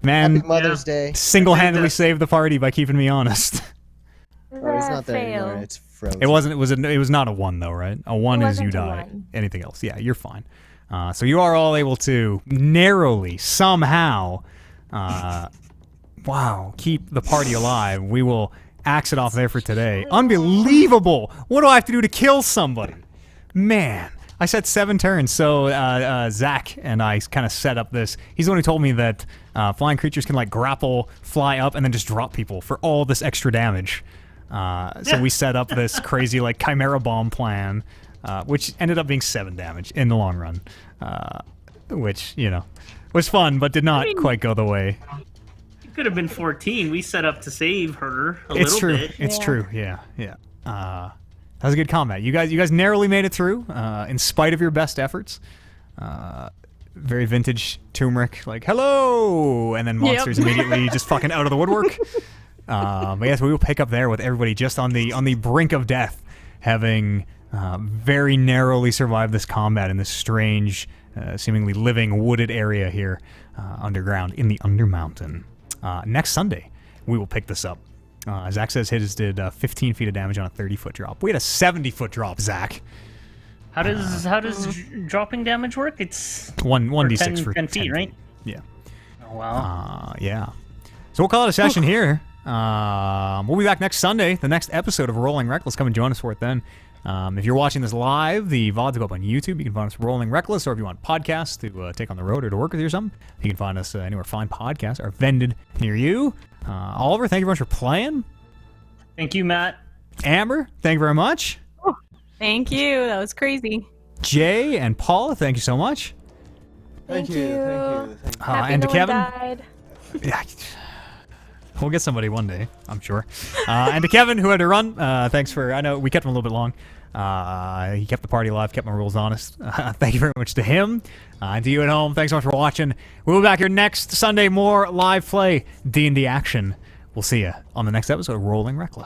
A: man.
D: Mother's Day.
A: Single-handedly
B: I think
A: saved the party by keeping me honest.
D: Oh, it's not there
E: Fail.
D: anymore. It's frozen.
A: It wasn't. It was not a 1 though, right? A 1 is you
E: wasn't a
A: die.
E: 1.
A: Anything else? Yeah, you're fine. So you are all able to narrowly somehow, keep the party alive. We will axe it off there for today. Unbelievable! What do I have to do to kill somebody? Man, I said 7 turns. So Zach and I kind of set up this. He's the one who told me that flying creatures can like grapple, fly up, and then just drop people for all this extra damage. So we set up this crazy like chimera bomb plan, which ended up being 7 damage in the long run, which was fun but did not quite go the way.
B: It could have been 14. We set up to save her a
A: It's
B: little
A: true.
B: bit.
A: It's
E: Yeah.
A: true. Yeah. That was a good combat. You guys narrowly made it through, in spite of your best efforts. Very vintage Turmeric, like hello, and then monsters immediately just fucking out of the woodwork. But yes, we will pick up there with everybody just on the brink of death, having very narrowly survived this combat in this strange, seemingly living wooded area here underground in the Undermountain. Next Sunday, we will pick this up. Zach says his did 15 feet of damage on a 30-foot drop. We had a 70-foot drop, Zach.
B: How does dropping damage work? It's
A: 1d6 for
B: 10 feet, right?
A: Yeah.
B: Oh, wow.
A: Yeah. So we'll call it a session here. We'll be back next Sunday. The next episode of Rolling Reckless. Come and join us for it then. If you're watching this live, the VODs will go up on YouTube. You can find us Rolling Reckless, or if you want podcasts to take on the road or to work with you or something, you can find us anywhere fine podcasts are vended near you. Oliver, thank you very much for playing.
B: Thank you, Matt.
A: Amber, thank you very much.
C: Thank you. That was crazy.
A: Jay and Paula, thank you so much.
E: Thank you.
D: Thank you.
E: Happy
A: And to
E: no one
A: Kevin.
E: died.
A: Yeah. We'll get somebody one day, I'm sure. And to Kevin, who had to run, thanks for... I know we kept him a little bit long. He kept the party alive, kept my rules honest. Thank you very much to him. And to you at home, thanks so much for watching. We'll be back here next Sunday, more live play, D&D action. We'll see you on the next episode of Rolling Reckless.